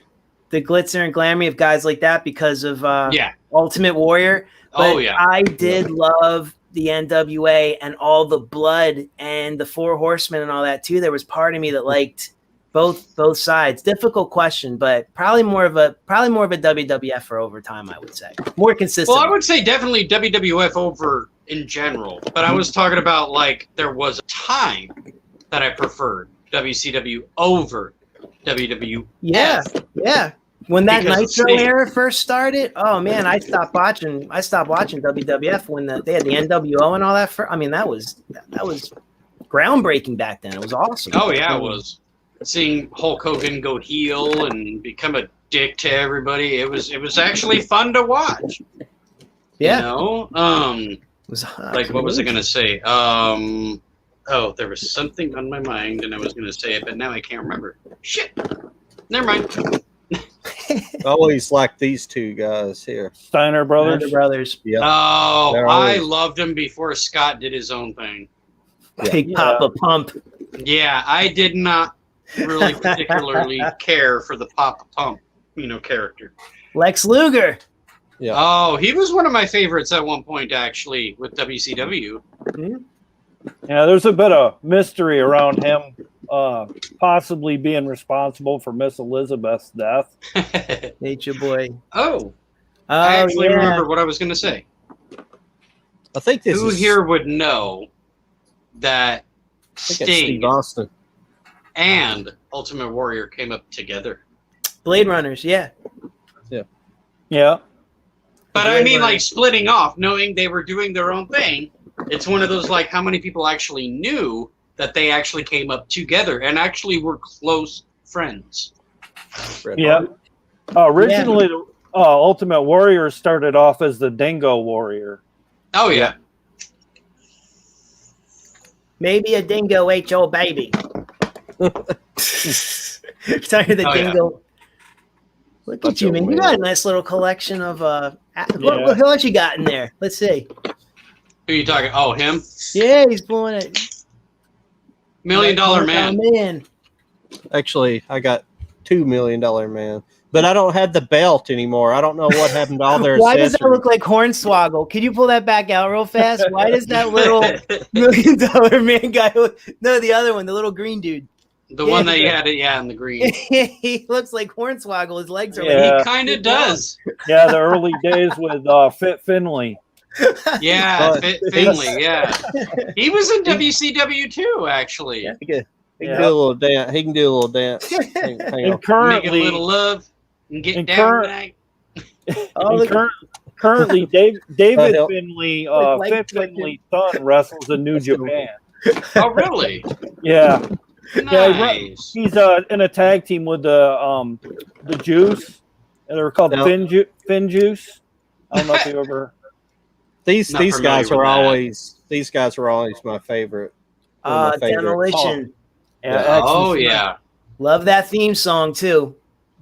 [SPEAKER 4] glitzer and glamour of guys like that because of Ultimate Warrior. But I did love the NWA and all the blood and the Four Horsemen and all that too. There was part of me that liked both sides. Difficult question, but probably more of a WWF for overtime, I would say. More consistent.
[SPEAKER 2] Well, I would say definitely WWF over in general, but I was talking about there was a time that I preferred WCW over WWF.
[SPEAKER 4] Yeah. When that Nitro era first started, oh man, I stopped watching WWF when they had the NWO and all that. That was groundbreaking back then. It was awesome.
[SPEAKER 2] Oh yeah, it was. Seeing Hulk Hogan go heel and become a dick to everybody, it was actually fun to watch.
[SPEAKER 4] Yeah.
[SPEAKER 2] What was I gonna say? There was something on my mind and I was gonna say it, but now I can't remember. Shit. Never mind.
[SPEAKER 1] I always like these two guys here.
[SPEAKER 3] Steiner Brothers.
[SPEAKER 1] Yeah.
[SPEAKER 2] Oh, I loved him before Scott did his own thing.
[SPEAKER 4] Big Papa Pump.
[SPEAKER 2] Yeah, I did not really particularly care for the Papa Pump, character.
[SPEAKER 4] Lex Luger.
[SPEAKER 1] Yeah.
[SPEAKER 2] Oh, he was one of my favorites at one point, actually, with WCW.
[SPEAKER 4] Mm-hmm.
[SPEAKER 3] Yeah, there's a bit of mystery around him possibly being responsible for Miss Elizabeth's death.
[SPEAKER 4] Nature Boy.
[SPEAKER 2] Oh, I actually remember what I was going to say.
[SPEAKER 1] I think
[SPEAKER 2] Who here would know that Sting
[SPEAKER 1] Austin
[SPEAKER 2] and Ultimate Warrior came up together?
[SPEAKER 4] Blade Runners, yeah.
[SPEAKER 2] But I mean, splitting off, knowing they were doing their own thing. It's one of those, how many people actually knew that they actually came up together and actually were close friends?
[SPEAKER 3] Yeah. Originally, Ultimate Warrior started off as the Dingo Warrior.
[SPEAKER 2] Oh, yeah.
[SPEAKER 4] Maybe a dingo ate your baby. Sorry, the dingo. Yeah. Look at you, man. You got a nice little collection of what else you got in there? Let's see.
[SPEAKER 2] Who are you talking? Oh, him?
[SPEAKER 4] Yeah, he's blowing it.
[SPEAKER 2] $1 Million Man.
[SPEAKER 1] Actually, I got $2 Million Man. But I don't have the belt anymore. I don't know what happened to all their
[SPEAKER 4] Why does that look like Hornswoggle? Can you pull that back out real fast? Why does that little $1 Million Man guy no, the other one, the little green dude.
[SPEAKER 2] The one that you had in the green.
[SPEAKER 4] He looks like Hornswoggle. His legs are
[SPEAKER 2] he kind of does.
[SPEAKER 3] Yeah, the early days with Fit Finley.
[SPEAKER 2] Yeah, Finley, yeah. He was in WCW too, actually.
[SPEAKER 1] Yeah, he can do a little dance. He can do a little dance. Hang
[SPEAKER 3] and currently,
[SPEAKER 2] make a little love and get down tonight.
[SPEAKER 3] Currently, David Finley, Fit Finley's son, wrestles in New Japan.
[SPEAKER 2] Oh, really?
[SPEAKER 3] Yeah.
[SPEAKER 2] Nice.
[SPEAKER 3] He's in a tag team with the Juice. They're called Fin Juice. I don't know if you ever.
[SPEAKER 1] These guys were always my favorite.
[SPEAKER 4] Demolition.
[SPEAKER 2] Yeah.
[SPEAKER 4] Love that theme song too.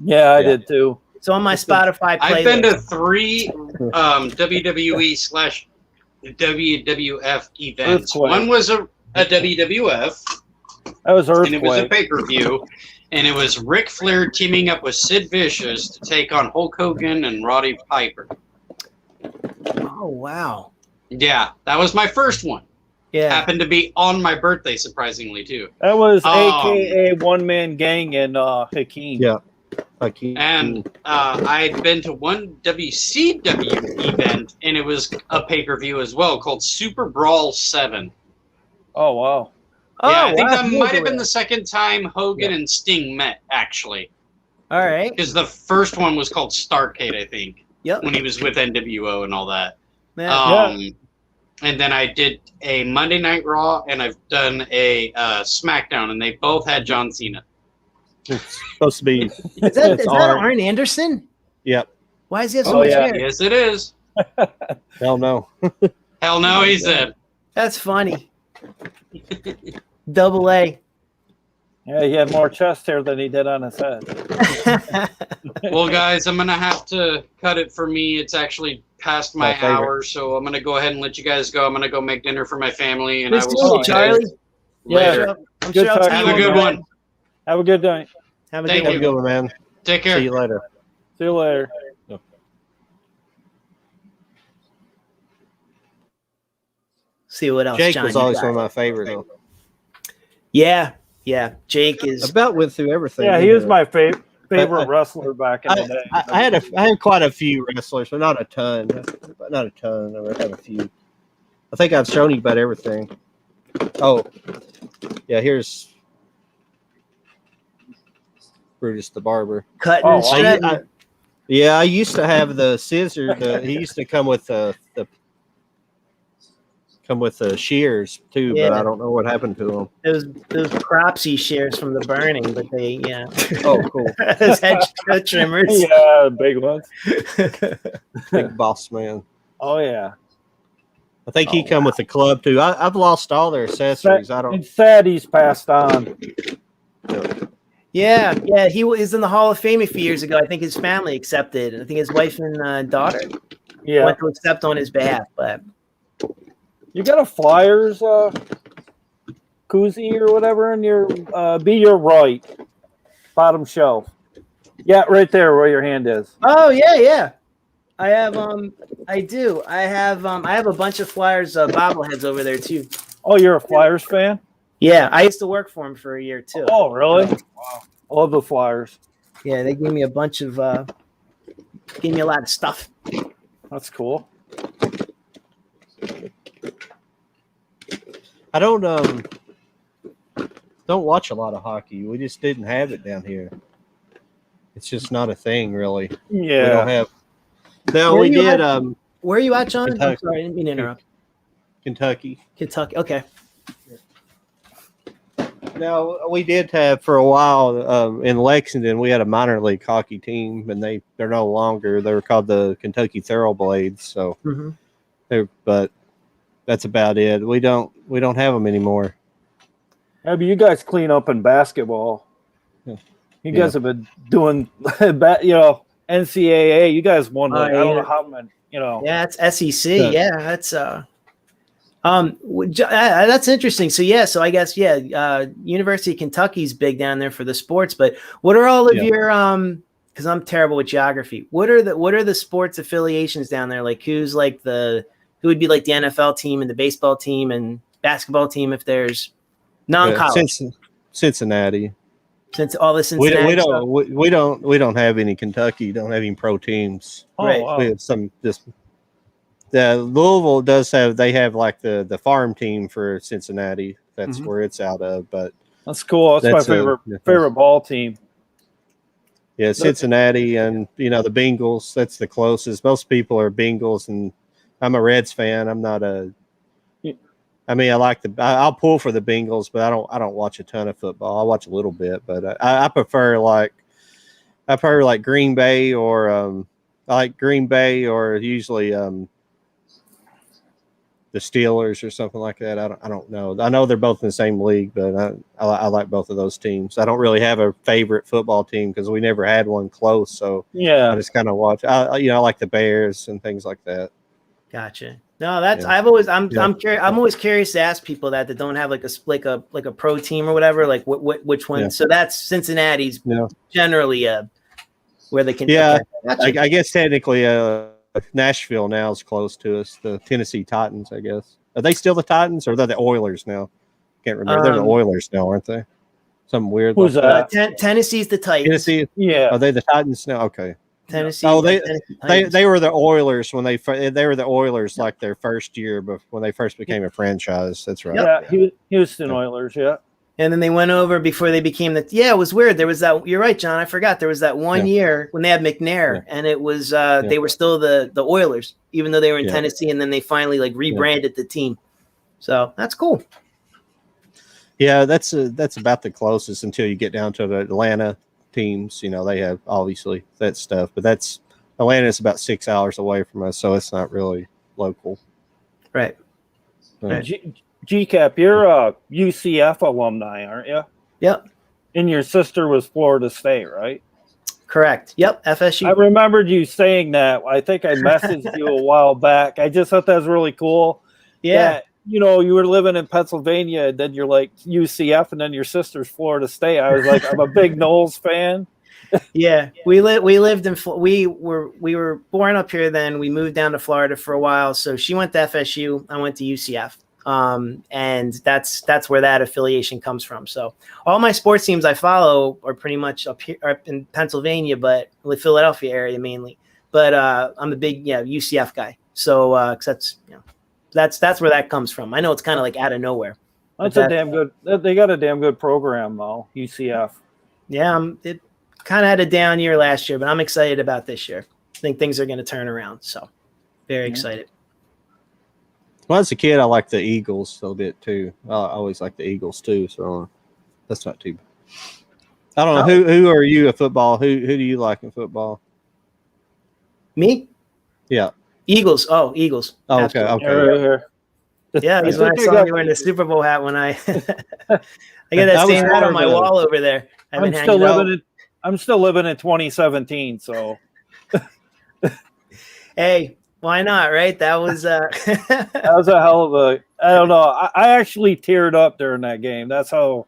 [SPEAKER 3] Yeah, I did too.
[SPEAKER 4] It's on my Spotify playlist.
[SPEAKER 2] I've been to 3 WWE WWF events.
[SPEAKER 3] Earthquake.
[SPEAKER 2] One was a WWF,
[SPEAKER 3] That was
[SPEAKER 2] and it was a
[SPEAKER 3] Earthquake.
[SPEAKER 2] pay-per-view, and it was Ric Flair teaming up with Sid Vicious to take on Hulk Hogan and Roddy Piper.
[SPEAKER 4] Oh wow.
[SPEAKER 2] Yeah, that was my first one.
[SPEAKER 4] Yeah.
[SPEAKER 2] Happened to be on my birthday, surprisingly, too.
[SPEAKER 3] That was AKA One Man Gang and Hakeem.
[SPEAKER 1] Yeah.
[SPEAKER 2] And I'd been to one WCW event, and it was a pay-per-view as well, called Super Brawl 7.
[SPEAKER 3] Oh, wow.
[SPEAKER 2] Yeah,
[SPEAKER 4] Oh,
[SPEAKER 2] I think
[SPEAKER 4] wow.
[SPEAKER 2] that might have been the second time Hogan and Sting met, actually.
[SPEAKER 4] All right.
[SPEAKER 2] Because the first one was called Starrcade, I think.
[SPEAKER 4] Yep.
[SPEAKER 2] When he was with NWO and all that.
[SPEAKER 4] Yeah.
[SPEAKER 2] And then I did a Monday Night Raw, and I've done a SmackDown, and they both had John Cena.
[SPEAKER 1] It's supposed to be.
[SPEAKER 4] Is that Arn Anderson?
[SPEAKER 1] Yep.
[SPEAKER 4] Why does he have so much hair?
[SPEAKER 2] Yes, it is.
[SPEAKER 1] Hell no.
[SPEAKER 2] Hell no, he said.
[SPEAKER 4] That's funny. Double A.
[SPEAKER 3] Yeah, he had more chest hair than he did on his head.
[SPEAKER 2] Well, guys, I'm going to have to cut it for me. It's actually past my hour, so I'm going to go ahead and let you guys go. I'm going to go make dinner for my family, and I will see you
[SPEAKER 4] Charlie.
[SPEAKER 2] guys later.
[SPEAKER 4] I'm sure I'll
[SPEAKER 2] Have a good one.
[SPEAKER 3] Have a good night.
[SPEAKER 4] Have a
[SPEAKER 2] Thank
[SPEAKER 4] good
[SPEAKER 2] you.
[SPEAKER 1] Have a good one, man.
[SPEAKER 2] Take care.
[SPEAKER 1] See you later.
[SPEAKER 3] See you later.
[SPEAKER 4] See what else.
[SPEAKER 1] Jake
[SPEAKER 4] John,
[SPEAKER 1] was
[SPEAKER 4] you
[SPEAKER 1] always
[SPEAKER 4] got.
[SPEAKER 1] one of my favorite, though.
[SPEAKER 4] Yeah. Jake is.
[SPEAKER 1] About went through everything.
[SPEAKER 3] Yeah, he was my favorite wrestler back in the day.
[SPEAKER 1] I had quite a few wrestlers, but not a ton. Not a ton. I had a few. I think I've shown you about everything. Oh, yeah. Here's Brutus the Barber.
[SPEAKER 4] Cutting and shredding.
[SPEAKER 1] I used to have the scissor. He used to come with the shears too, but I don't know what happened to him.
[SPEAKER 4] Those cropsy shears from the burning, but they
[SPEAKER 1] Oh, cool.
[SPEAKER 4] Those head trimmers.
[SPEAKER 3] Yeah, big ones.
[SPEAKER 1] Big boss man.
[SPEAKER 3] Oh yeah. I
[SPEAKER 1] think he come with the club too. I've lost all their accessories.
[SPEAKER 3] It's sad he's passed on.
[SPEAKER 4] Yeah. He was in the Hall of Fame a few years ago. I think his family accepted. I think his wife and daughter went to accept on his behalf. But
[SPEAKER 3] you got a Flyers koozie or whatever in your be your right bottom shelf. Yeah, right there where your hand is.
[SPEAKER 4] Oh yeah. I have I do. I have a bunch of Flyers bobbleheads over there too.
[SPEAKER 3] Oh, you're a Flyers fan?
[SPEAKER 4] Yeah, I used to work for him for a year too.
[SPEAKER 3] Oh, really? Wow. I love the Flyers.
[SPEAKER 4] Yeah, they gave me a bunch of gave me a lot of stuff.
[SPEAKER 3] That's cool.
[SPEAKER 1] I don't watch a lot of hockey. We just didn't have it down here. It's just not a thing, really.
[SPEAKER 3] Yeah.
[SPEAKER 1] We don't have. No, we did.
[SPEAKER 4] Where are you at, John?
[SPEAKER 1] Kentucky.
[SPEAKER 4] I'm sorry, I didn't mean to interrupt.
[SPEAKER 1] Kentucky.
[SPEAKER 4] Okay.
[SPEAKER 1] Now, we did have for a while in Lexington. We had a minor league hockey team, and they're no longer. They were called the Kentucky Thoroughblades. So, but that's about it. We don't have them anymore.
[SPEAKER 3] Yeah, but you guys clean up in basketball.
[SPEAKER 1] Yeah.
[SPEAKER 3] You guys have been doing, NCAA. You guys won I don't know how many.
[SPEAKER 4] Yeah, it's SEC. Yeah, that's that's interesting. So I guess University of Kentucky's big down there for the sports. But what are all of your because I'm terrible with geography. What are the sports affiliations down there? Like who would be like the NFL team and the baseball team and basketball team if there's non-college?
[SPEAKER 1] Cincinnati.
[SPEAKER 4] Since all the Cincinnati
[SPEAKER 1] we don't have any Kentucky. Don't have any pro teams.
[SPEAKER 4] Right.
[SPEAKER 1] We have some just. The Louisville does have. They have like the farm team for Cincinnati. That's where it's out of. But
[SPEAKER 3] that's cool. That's my favorite ball team.
[SPEAKER 1] Yeah, Cincinnati and the Bengals. That's the closest. Most people are Bengals, and I'm a Reds fan. I'm not a. I mean, I'll pull for the Bengals, but I don't watch a ton of football. I watch a little bit, but I prefer Green Bay or I like Green Bay or usually the Steelers or something like that. I don't know. I know they're both in the same league, but I like both of those teams. I don't really have a favorite football team because we never had one close. So I just kind of watch. I like the Bears and things like that.
[SPEAKER 4] Gotcha. No, that's
[SPEAKER 1] Yeah.
[SPEAKER 4] I'm curious. I'm always curious to ask people that don't have like a pro team or whatever. Like which one?
[SPEAKER 1] Yeah.
[SPEAKER 4] So that's Cincinnati's generally where they can.
[SPEAKER 1] Yeah,
[SPEAKER 4] okay.
[SPEAKER 1] I guess technically Nashville now is close to us. The Tennessee Titans, I guess. Are they still the Titans or are they the Oilers now? Can't remember. They're the Oilers now, aren't they? Something weird.
[SPEAKER 3] Who's
[SPEAKER 1] like
[SPEAKER 3] that?
[SPEAKER 4] Tennessee's the Titans.
[SPEAKER 1] Tennessee.
[SPEAKER 3] Yeah.
[SPEAKER 1] Are they the Titans now? Okay.
[SPEAKER 4] Tennessee.
[SPEAKER 1] Oh,
[SPEAKER 4] Tennessee
[SPEAKER 1] they were the Oilers when they were the Oilers like their first year, but when they first became a franchise. That's right.
[SPEAKER 3] Yeah, Houston Oilers. Yeah.
[SPEAKER 4] And then they went over before they became the. Yeah, it was weird. There was that. You're right, John. I forgot. There was that one year when they had McNair, and it was they were still the Oilers, even though they were in Tennessee, and then they finally like rebranded the team. So that's cool.
[SPEAKER 1] Yeah, that's about the closest until you get down to the Atlanta teams. You know, they have obviously that stuff, but Atlanta's about 6 hours away from us, so it's not really local.
[SPEAKER 4] Right.
[SPEAKER 3] GCAP, you're a UCF alumni, aren't you?
[SPEAKER 4] Yep.
[SPEAKER 3] And your sister was Florida State, right?
[SPEAKER 4] Correct. Yep. FSU.
[SPEAKER 3] I remembered you saying that. I think I messaged you a while back. I just thought that was really cool.
[SPEAKER 4] Yeah.
[SPEAKER 3] That, you were living in Pennsylvania, and then you're like UCF, and then your sister's Florida State. I was like, I'm a big Knowles fan.
[SPEAKER 4] Yeah, we lived in we were born up here. Then we moved down to Florida for a while. So she went to FSU. I went to UCF. And that's where that affiliation comes from. So all my sports teams I follow are pretty much up here in Pennsylvania, but the Philadelphia area mainly. But I'm a big UCF guy. So 'cause that's where that comes from. I know it's kind of like out of nowhere.
[SPEAKER 3] That's a damn good. They got a damn good program though. UCF.
[SPEAKER 4] Yeah, it kind of had a down year last year, but I'm excited about this year. I think things are going to turn around. So very excited.
[SPEAKER 1] Well, as a kid, I liked the Eagles a bit too. I always liked the Eagles too, so that's not too bad. I don't know who are you at football? Who do you like in football?
[SPEAKER 4] Me?
[SPEAKER 1] Yeah.
[SPEAKER 4] Eagles. Oh, Eagles.
[SPEAKER 1] Oh, okay.
[SPEAKER 3] Right here.
[SPEAKER 4] Yeah, because when I saw you wearing the Super Bowl hat when I I got that same hat on my wall over there.
[SPEAKER 3] I'm still living in 2017, so
[SPEAKER 4] hey. Why not, right? That was
[SPEAKER 3] that was a hell of a. I don't know. I actually teared up during that game. That's how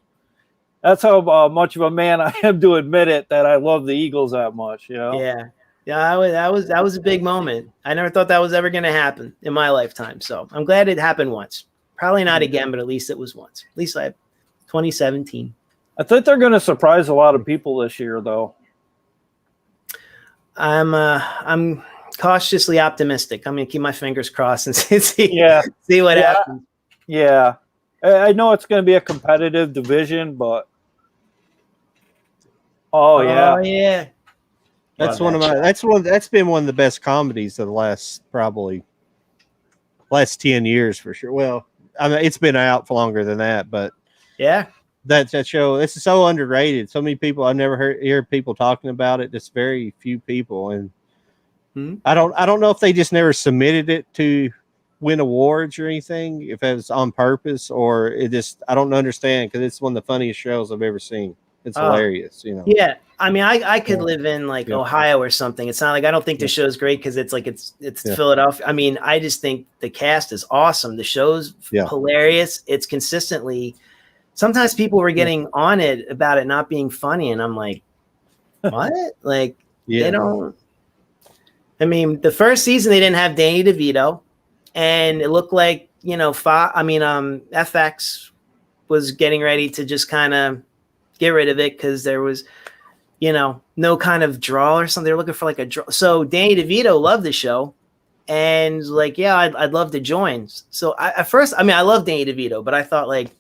[SPEAKER 3] much of a man I am to admit it that I love the Eagles that much.
[SPEAKER 4] Yeah. That was a big moment. I never thought that was ever going to happen in my lifetime. So I'm glad it happened once. Probably not again, but at least it was once. At least 2017.
[SPEAKER 3] I think they're going to surprise a lot of people this year, though.
[SPEAKER 4] I'm cautiously optimistic. I'm going to keep my fingers crossed and see what happens.
[SPEAKER 3] Yeah. I know it's going to be a competitive division, but
[SPEAKER 4] yeah.
[SPEAKER 1] That's been one of the best comedies of the last 10 years for sure. Well, I mean, it's been out for longer than that, but
[SPEAKER 4] yeah.
[SPEAKER 1] That show, it's so underrated. So many people, I've never hear people talking about it. Just very few people, and I don't know if they just never submitted it to win awards or anything, if it was on purpose or it just, I don't understand, because it's one of the funniest shows I've ever seen. It's hilarious,
[SPEAKER 4] Yeah, I mean, I could live in Ohio or something. It's not like I don't think the show's great because it's like it's Philadelphia. I mean, I just think the cast is awesome. The show's hilarious. It's consistently. Sometimes people were getting on it about it not being funny, and I'm like, what? Like they don't. I mean, the first season they didn't have Danny DeVito, and it looked like FX was getting ready to just kind of get rid of it because there was, no kind of draw or something. They're looking for like a draw. So Danny DeVito loved the show, and like, I'd love to join. So at first, I love Danny DeVito, but I thought like,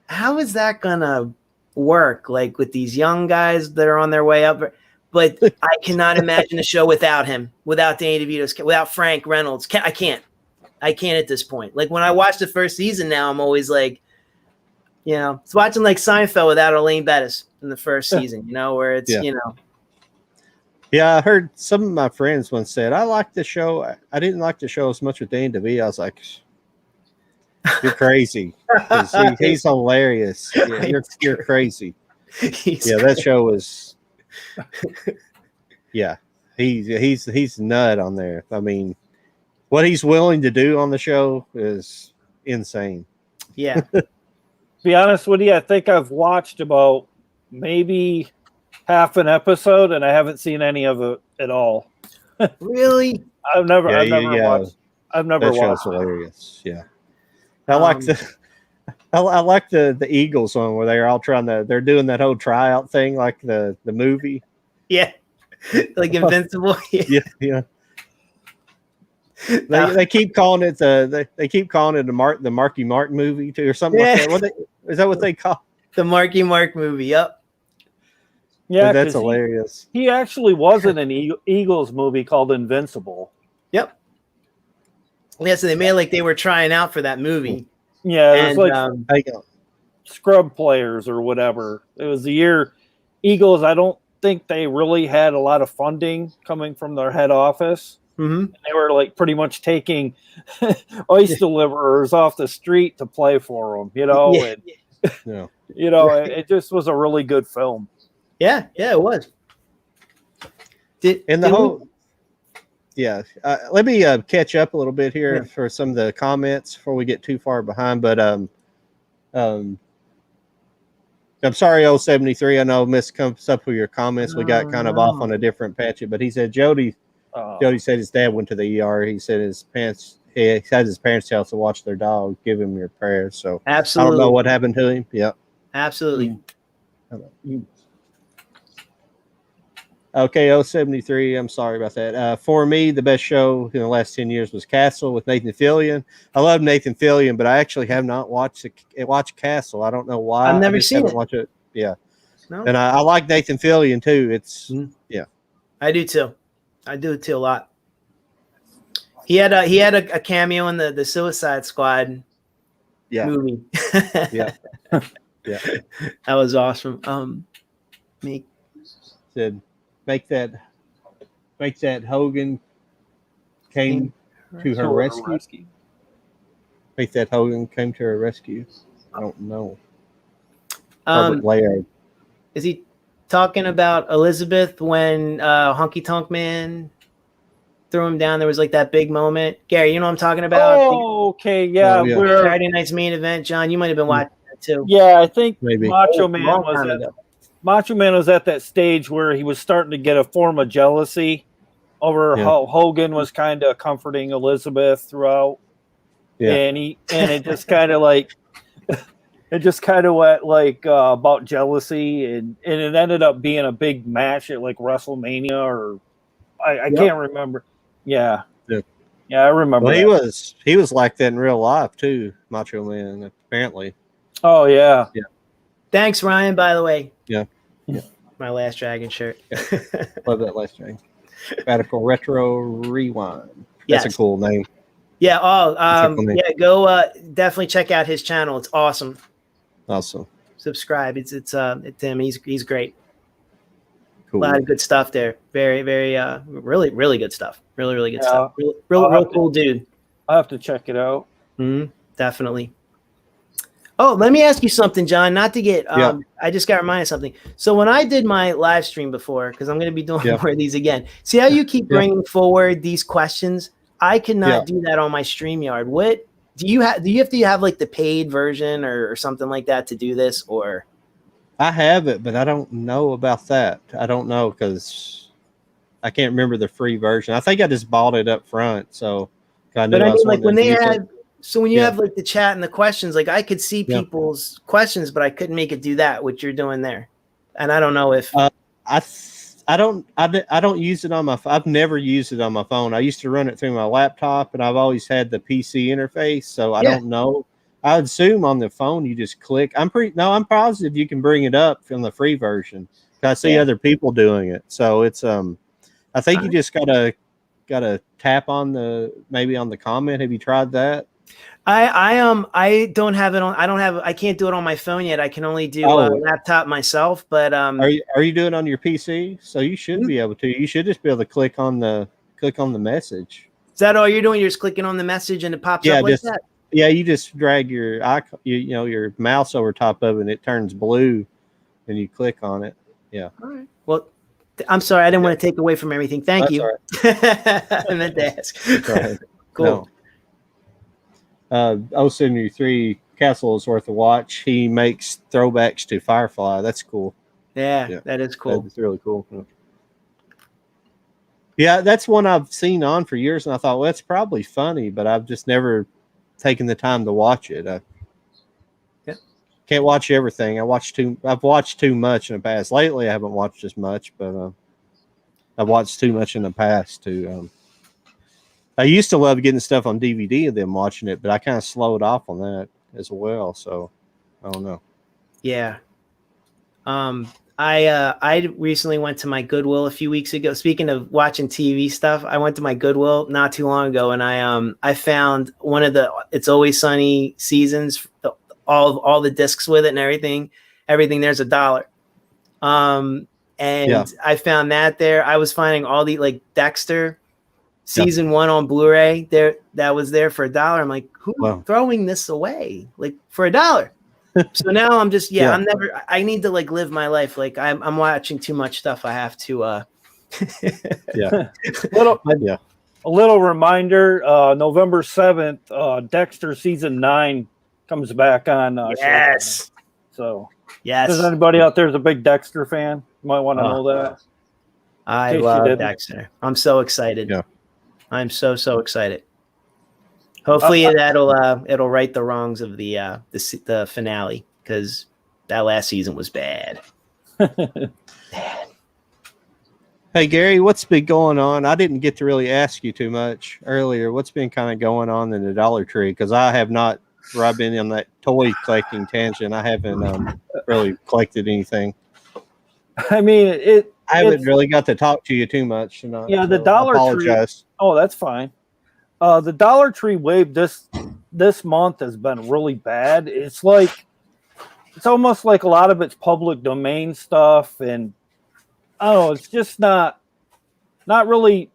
[SPEAKER 4] how is that gonna work? Like with these young guys that are on their way up. But I cannot imagine the show without him, without Danny DeVito, without Frank Reynolds. I can't at this point. Like when I watch the first season now, I'm always like, it's watching like Seinfeld without Elaine Bettis in the first season, where it's,
[SPEAKER 1] Yeah, I heard some of my friends once said, I liked the show. I didn't like the show as much with Danny DeVito. I was like, you're crazy. He's hilarious. Yeah, you're crazy. That show was. Yeah, he's nut on there. I mean, what he's willing to do on the show is insane.
[SPEAKER 4] Yeah.
[SPEAKER 3] To be honest with you, I think I've watched about maybe half an episode, and I haven't seen any of it at all.
[SPEAKER 4] Really?
[SPEAKER 3] I've never
[SPEAKER 1] Yeah.
[SPEAKER 3] watched. I've never
[SPEAKER 1] That show's
[SPEAKER 3] watched it.
[SPEAKER 1] hilarious. Yeah, I like I like the Eagles one where they're all they're doing that whole tryout thing like the movie.
[SPEAKER 4] Yeah. Like Invincible.
[SPEAKER 1] Yeah. They keep calling it they keep calling it the Marky Mark movie too or something like that. Is that what they call
[SPEAKER 4] the Marky Mark movie? Yep.
[SPEAKER 3] Yeah,
[SPEAKER 1] that's hilarious.
[SPEAKER 3] He actually was in an Eagles movie called Invincible.
[SPEAKER 4] Yep. Yeah, so they made like they were trying out for that movie.
[SPEAKER 3] Yeah, it was like scrub players or whatever. It was the year Eagles. I don't think they really had a lot of funding coming from their head office.
[SPEAKER 4] Mm-hmm.
[SPEAKER 3] They were like pretty much taking ice deliverers off the street to play for them, you know.
[SPEAKER 4] Yeah.
[SPEAKER 3] And, you know, it just was a really good film.
[SPEAKER 4] Yeah, it was.
[SPEAKER 1] Yeah. Let me catch up a little bit here for some of the comments before we get too far behind. But I'm sorry, 073. I know Miss comes up with your comments. We got kind of off on a different patch, but he said Jody said his dad went to the ER. He said he had his parents tell us to watch their dog. Give him your prayers. So
[SPEAKER 4] absolutely,
[SPEAKER 1] I don't know what happened to him. Yep.
[SPEAKER 4] Absolutely.
[SPEAKER 1] Okay, 073. I'm sorry about that. For me, the best show in the last 10 years was Castle with Nathan Fillion. I love Nathan Fillion, but I actually have not watched Castle. I don't know why.
[SPEAKER 4] I've never seen it.
[SPEAKER 1] Watched it. Yeah.
[SPEAKER 4] No.
[SPEAKER 1] And I like Nathan Fillion too. It's
[SPEAKER 4] I do too. I do too a lot. He had a cameo in the Suicide Squad movie.
[SPEAKER 1] Yeah.
[SPEAKER 4] That was awesome.
[SPEAKER 1] Said make that Hogan came to her rescue. Make that Hogan came to her rescue. I don't know.
[SPEAKER 4] Is he talking about Elizabeth when Honky Tonk Man threw him down? There was like that big moment. Gary, you know what I'm talking about?
[SPEAKER 3] Oh, okay, yeah.
[SPEAKER 4] We're Friday night's main event. John, you might have been watching that too.
[SPEAKER 3] Yeah, I think
[SPEAKER 1] maybe
[SPEAKER 3] Macho Man was at that stage where he was starting to get a form of jealousy over how Hogan was kind of comforting Elizabeth throughout. Yeah. And it just kind of like it just kind of went like about jealousy, and it ended up being a big match at like WrestleMania or I can't remember. Yeah, I remember.
[SPEAKER 1] Well, he was like that in real life too, Macho Man. Apparently.
[SPEAKER 3] Oh yeah.
[SPEAKER 4] Thanks, Ryan. By the way.
[SPEAKER 1] Yeah.
[SPEAKER 4] My Last Dragon shirt.
[SPEAKER 1] Love that Last Dragon. Radical Retro Rewind. That's a cool name.
[SPEAKER 4] Yeah. Go definitely check out his channel. It's awesome.
[SPEAKER 1] Awesome.
[SPEAKER 4] Subscribe. It's him. He's great.
[SPEAKER 1] Cool.
[SPEAKER 4] A lot of good stuff there. Very, very really, really good stuff. Really, really good stuff. Real cool dude.
[SPEAKER 3] I'll have to check it out.
[SPEAKER 4] Mm-hmm. Definitely. Oh, let me ask you something, John. Not to get I just got reminded of something. So when I did my live stream before, because I'm going to be doing more of these again. See how you keep bringing forward these questions? I cannot do that on my StreamYard. What do you have? Do you have to have like the paid version or something like that to do this? Or
[SPEAKER 1] I have it, but I don't know about that. I don't know because I can't remember the free version. I think I just bought it up front. So I knew
[SPEAKER 4] like when they had. So when you have like the chat and the questions, like I could see people's questions, but I couldn't make it do that, what you're doing there. And I don't know if
[SPEAKER 1] I don't use it on my phone. I've never used it on my phone. I used to run it through my laptop, and I've always had the PC interface. So I don't know. I would assume on the phone you just click. I'm positive you can bring it up from the free version. I see other people doing it. So it's I think you just gotta tap on maybe on the comment. Have you tried that?
[SPEAKER 4] I don't have it on. I can't do it on my phone yet. I can only do laptop myself. But
[SPEAKER 1] are you doing it on your PC? So you should be able to. You should just be able to click on the message.
[SPEAKER 4] Is that all you're doing? You're just clicking on the message and it pops up like that?
[SPEAKER 1] Yeah, you just drag your icon, your mouse over top of it, and it turns blue, and you click on it. Yeah.
[SPEAKER 4] All right. Well, I'm sorry. I didn't want to take away from everything. Thank you.
[SPEAKER 1] Right.
[SPEAKER 4] I meant to ask. Cool.
[SPEAKER 1] No. 073 Castle is worth a watch. He makes throwbacks to Firefly. That's cool.
[SPEAKER 4] Yeah, that is cool.
[SPEAKER 1] That's really cool. Yeah, that's one I've seen on for years, and I thought, well, it's probably funny, but I've just never taken the time to watch it. Can't watch everything. I've watched too much in the past. Lately, I haven't watched as much, but I've watched too much in the past too. I used to love getting stuff on DVD and then watching it, but I kind of slowed off on that as well. So I don't know.
[SPEAKER 4] Yeah. I recently went to my Goodwill a few weeks ago. Speaking of watching TV stuff, I went to my Goodwill not too long ago, and I found one of the It's Always Sunny seasons, all the discs with it and everything. Everything there's $1. I found that there. I was finding all the like Dexter season 1 on Blu-ray there that was there for $1. I'm like, who's throwing this away like for $1? So now I'm just I need to like live my life. Like I'm watching too much stuff. I have to
[SPEAKER 3] A little reminder, November 7th, Dexter season 9 comes back on
[SPEAKER 4] yes.
[SPEAKER 3] So
[SPEAKER 4] yes.
[SPEAKER 3] If anybody out there is a big Dexter fan, you might want to know that.
[SPEAKER 4] I love Dexter. I'm so excited.
[SPEAKER 1] Yeah.
[SPEAKER 4] I'm so excited. Hopefully it'll right the wrongs of the finale, because that last season was bad.
[SPEAKER 1] Hey Gary, what's been going on? I didn't get to really ask you too much earlier. What's been kind of going on in the Dollar Tree? Because I have not. Where I've been on that toy collecting tangent, I haven't really collected anything.
[SPEAKER 3] I mean,
[SPEAKER 1] I haven't really got to talk to you too much tonight.
[SPEAKER 3] Yeah, the Dollar Tree. Oh, that's fine. The Dollar Tree wave this month has been really bad. It's almost like a lot of it's public domain stuff, and I don't know. It's just not really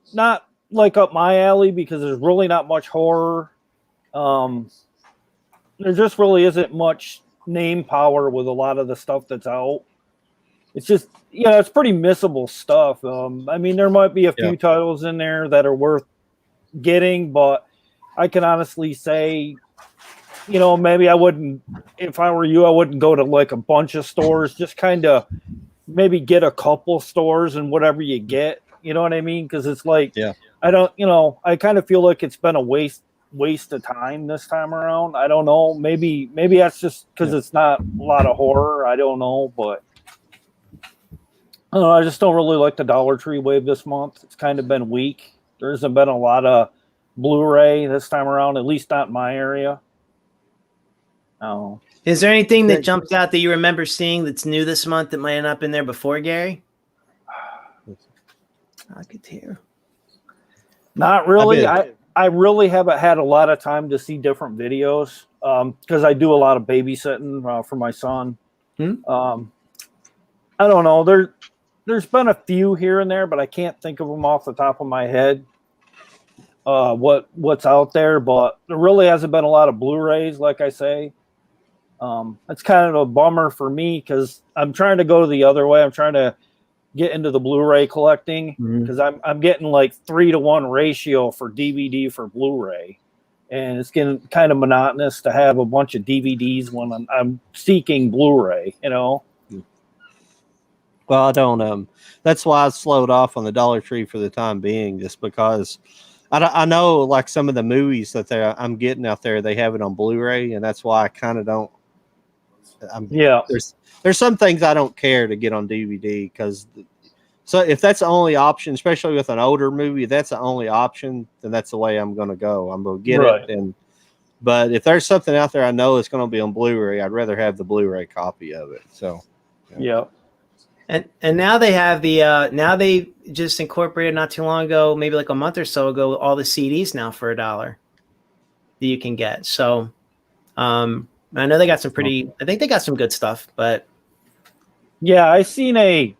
[SPEAKER 3] like up my alley, because there's really not much horror. There just really isn't much name power with a lot of the stuff that's out. It's just, it's pretty missable stuff. I mean, there might be a few titles in there that are worth getting, but I can honestly say, maybe I wouldn't, if I were you, I wouldn't go to like a bunch of stores. Just kind of maybe get a couple stores and whatever you get. You know what I mean? Because it's like, I don't, I kind of feel like it's been a waste of time this time around. I don't know. Maybe that's just because it's not a lot of horror. I don't know, but I don't know. I just don't really like the Dollar Tree wave this month. It's kind of been weak. There hasn't been a lot of Blu-ray this time around, at least not in my area. Oh.
[SPEAKER 4] Is there anything that jumps out that you remember seeing that's new this month that might have not been there before, Gary? I could hear.
[SPEAKER 3] Not really. I really haven't had a lot of time to see different videos because I do a lot of babysitting for my son. I don't know. There's been a few here and there, but I can't think of them off the top of my head. What's out there, but there really hasn't been a lot of Blu-rays, like I say. It's kind of a bummer for me because I'm trying to go the other way. I'm trying to get into the Blu-ray collecting because I'm getting like 3-to-1 ratio for DVD for Blu-ray, and it's getting kind of monotonous to have a bunch of DVDs when I'm seeking Blu-ray.
[SPEAKER 1] Well, I don't. That's why I slowed off on the Dollar Tree for the time being, just because I know like some of the movies that I'm getting out there, they have it on Blu-ray, and that's why I kind of don't. There's some things I don't care to get on DVD because, so if that's the only option, especially with an older movie, if that's the only option, then that's the way I'm going to go. I'm going to get it. But if there's something out there I know it's going to be on Blu-ray, I'd rather have the Blu-ray copy of it. So,
[SPEAKER 4] And now they have now they just incorporated not too long ago, maybe like a month or so ago, all the CDs now for $1 that you can get. So, I know they got some I think they got some good stuff, but
[SPEAKER 3] I seen a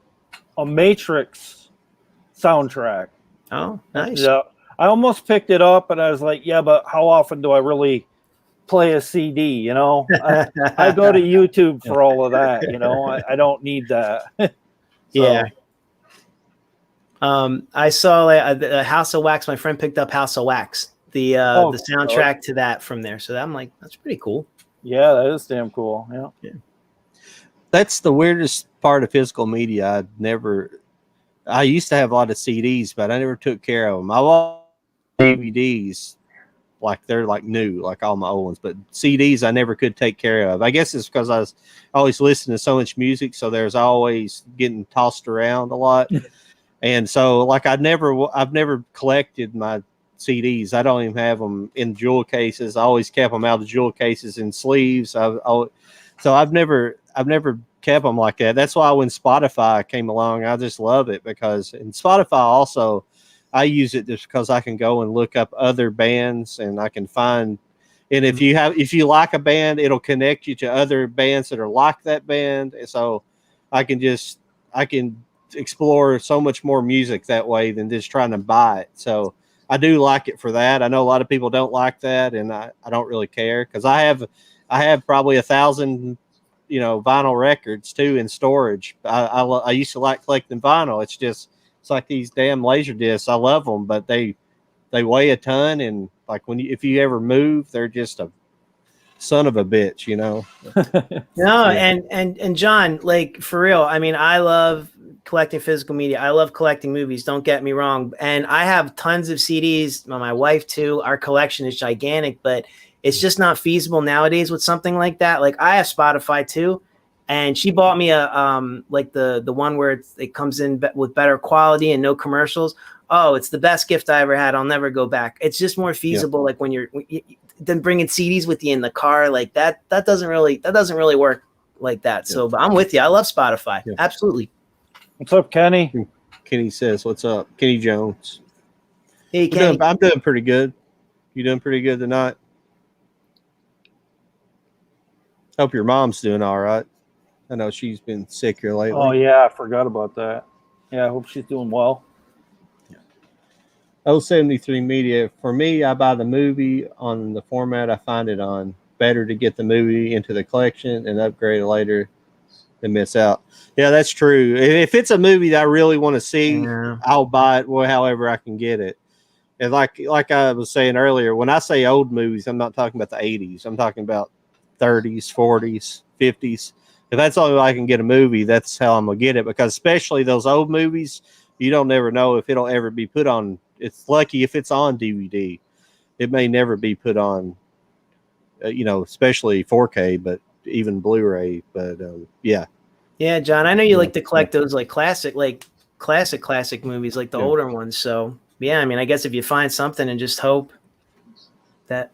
[SPEAKER 3] Matrix soundtrack.
[SPEAKER 4] Oh, nice.
[SPEAKER 3] Yeah, I almost picked it up, and I was like, but how often do I really play a CD? I go to YouTube for all of that. I don't need that.
[SPEAKER 4] I saw a House of Wax. My friend picked up House of Wax the soundtrack to that from there. So I'm like, that's pretty cool.
[SPEAKER 3] Yeah, that is damn cool. Yeah.
[SPEAKER 1] That's the weirdest part of physical media. I used to have a lot of CDs, but I never took care of them. I bought DVDs like they're like new, like all my old ones, but CDs I never could take care of. I guess it's because I was always listening to so much music, so there's always getting tossed around a lot. And so like I've never collected my CDs. I don't even have them in jewel cases. I always kept them out of the jewel cases in sleeves. So I've never kept them like that. That's why when Spotify came along, I just love it because in Spotify also, I use it just because I can go and look up other bands and I can find, and if you like a band, it'll connect you to other bands that are like that band. And so I can explore so much more music that way than just trying to buy it. So I do like it for that. I know a lot of people don't like that, and I don't really care because I have probably 1,000 vinyl records too in storage. I used to like collecting vinyl. It's like these damn laser discs. I love them, but they weigh a ton, and like if you ever move, they're just a son of a bitch,
[SPEAKER 4] No,
[SPEAKER 1] Yeah.
[SPEAKER 4] and John, like for real, I mean, I love collecting physical media. I love collecting movies. Don't get me wrong, and I have tons of CDs. My wife too. Our collection is gigantic, but it's just not feasible nowadays with something like that. Like I have Spotify too. And she bought me a like the one where it comes in with better quality and no commercials. Oh, it's the best gift I ever had. I'll never go back. It's just more feasible. Like when then bringing CDs with you in the car, like that doesn't really work like that. So, but I'm with you. I love Spotify. Yeah. Absolutely.
[SPEAKER 3] What's up, Kenny?
[SPEAKER 1] Kenny says, "What's up, Kenny Jones?"
[SPEAKER 4] Hey, Kenny.
[SPEAKER 1] I'm doing pretty good. You doing pretty good tonight? Hope your mom's doing all right. I know she's been sick here lately.
[SPEAKER 3] Oh, yeah. I forgot about that. Yeah, I hope she's doing well.
[SPEAKER 1] 073 Media. For me, I buy the movie on the format I find it on. Better to get the movie into the collection and upgrade it later than miss out. Yeah, that's true. If it's a movie that I really want to see, I'll buy it however I can get it. And like I was saying earlier, when I say old movies, I'm not talking about the 80s. I'm talking about 30s, 40s, 50s. If that's all I can get a movie, that's how I'm going to get it. Because especially those old movies, you don't never know if it'll ever be put on. It's lucky if it's on DVD. It may never be put on, especially 4K, but even Blu-ray. But yeah.
[SPEAKER 4] Yeah, John, I know you like to collect those like classic movies, like the older ones. So yeah, I mean, I guess if you find something and just hope that.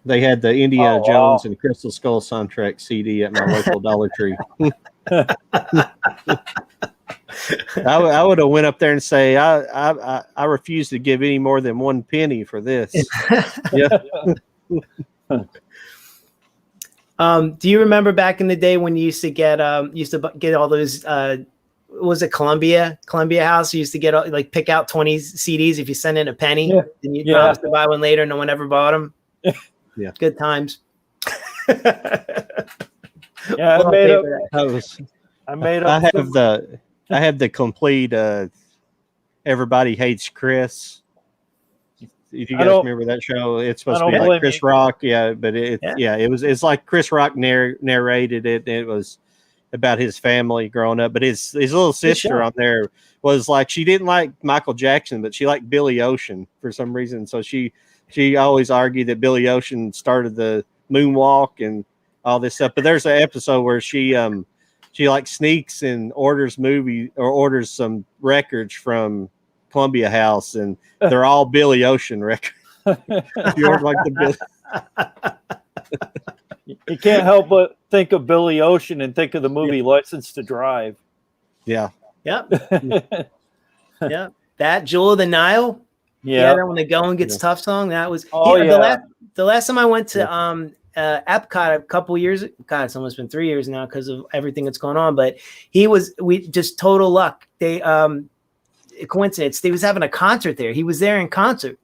[SPEAKER 1] They had the Indiana Jones and Crystal Skull soundtrack CD at my local Dollar Tree. I would have went up there and say, I refuse to give any more than 1 penny for this. Yeah.
[SPEAKER 4] Do you remember back in the day when you used to get all those? Was it Columbia House? You used to get pick out 20 CDs if you send in a penny, and you promise to buy one later. No one ever bought them.
[SPEAKER 1] Yeah,
[SPEAKER 4] good times.
[SPEAKER 3] Yeah,
[SPEAKER 1] I have the complete Everybody Hates Chris. If you guys remember that show, it's supposed to be like Chris Rock, but it's like Chris Rock narrated it. It was about his family growing up, but his little sister on there was like, she didn't like Michael Jackson, but she liked Billy Ocean for some reason. So she always argued that Billy Ocean started the moonwalk and all this stuff. But there's an episode where she like sneaks and orders some records from Columbia House, and they're all Billy Ocean records. You order like the
[SPEAKER 3] Billy. You can't help but think of Billy Ocean and think of the movie License to Drive.
[SPEAKER 1] Yeah.
[SPEAKER 4] Yep. Yeah. That Jewel of the Nile. Yeah. That when the going gets tough song. That was the last time I went to Epcot a couple years. God, it's almost been 3 years now because of everything that's going on. But we just total luck. They coincidence. They was having a concert there. He was there in concert.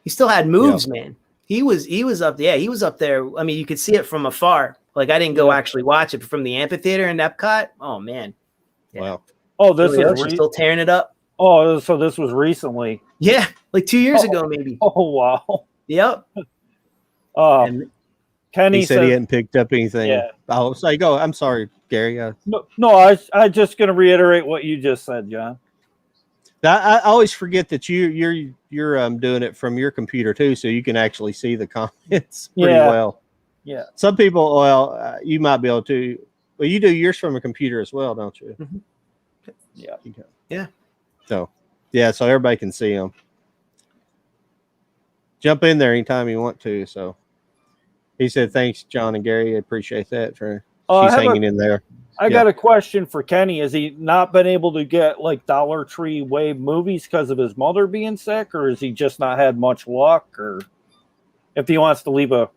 [SPEAKER 4] He still had moves, man. He was up there. Yeah, he was up there. I mean, you could see it from afar. Like I didn't go actually watch it, but from the amphitheater in Epcot. Oh man.
[SPEAKER 1] Yeah. Wow.
[SPEAKER 3] Oh, this is
[SPEAKER 4] still tearing it up.
[SPEAKER 3] Oh, so this was recently.
[SPEAKER 4] Yeah, like 2 years ago, maybe.
[SPEAKER 3] Oh, wow.
[SPEAKER 4] Yep.
[SPEAKER 3] And Kenny
[SPEAKER 1] He said he hadn't picked up anything.
[SPEAKER 3] Yeah.
[SPEAKER 1] Oh, so go. I'm sorry, Gary.
[SPEAKER 3] No, I just going to reiterate what you just said, John.
[SPEAKER 1] I always forget that you're doing it from your computer too, so you can actually see the comments pretty well.
[SPEAKER 3] Yeah.
[SPEAKER 1] Some people, you might be able to. Well, you do yours from a computer as well, don't you?
[SPEAKER 4] Mm-hmm.
[SPEAKER 3] Yeah.
[SPEAKER 4] Yeah.
[SPEAKER 1] So, yeah, so everybody can see them. Jump in there anytime you want to. So, he said, "Thanks, John and Gary. I appreciate that for she's hanging in there."
[SPEAKER 3] I got a question for Kenny. Has he not been able to get like Dollar Tree Wave movies because of his mother being sick, or has he just not had much luck? Or if he wants to leave a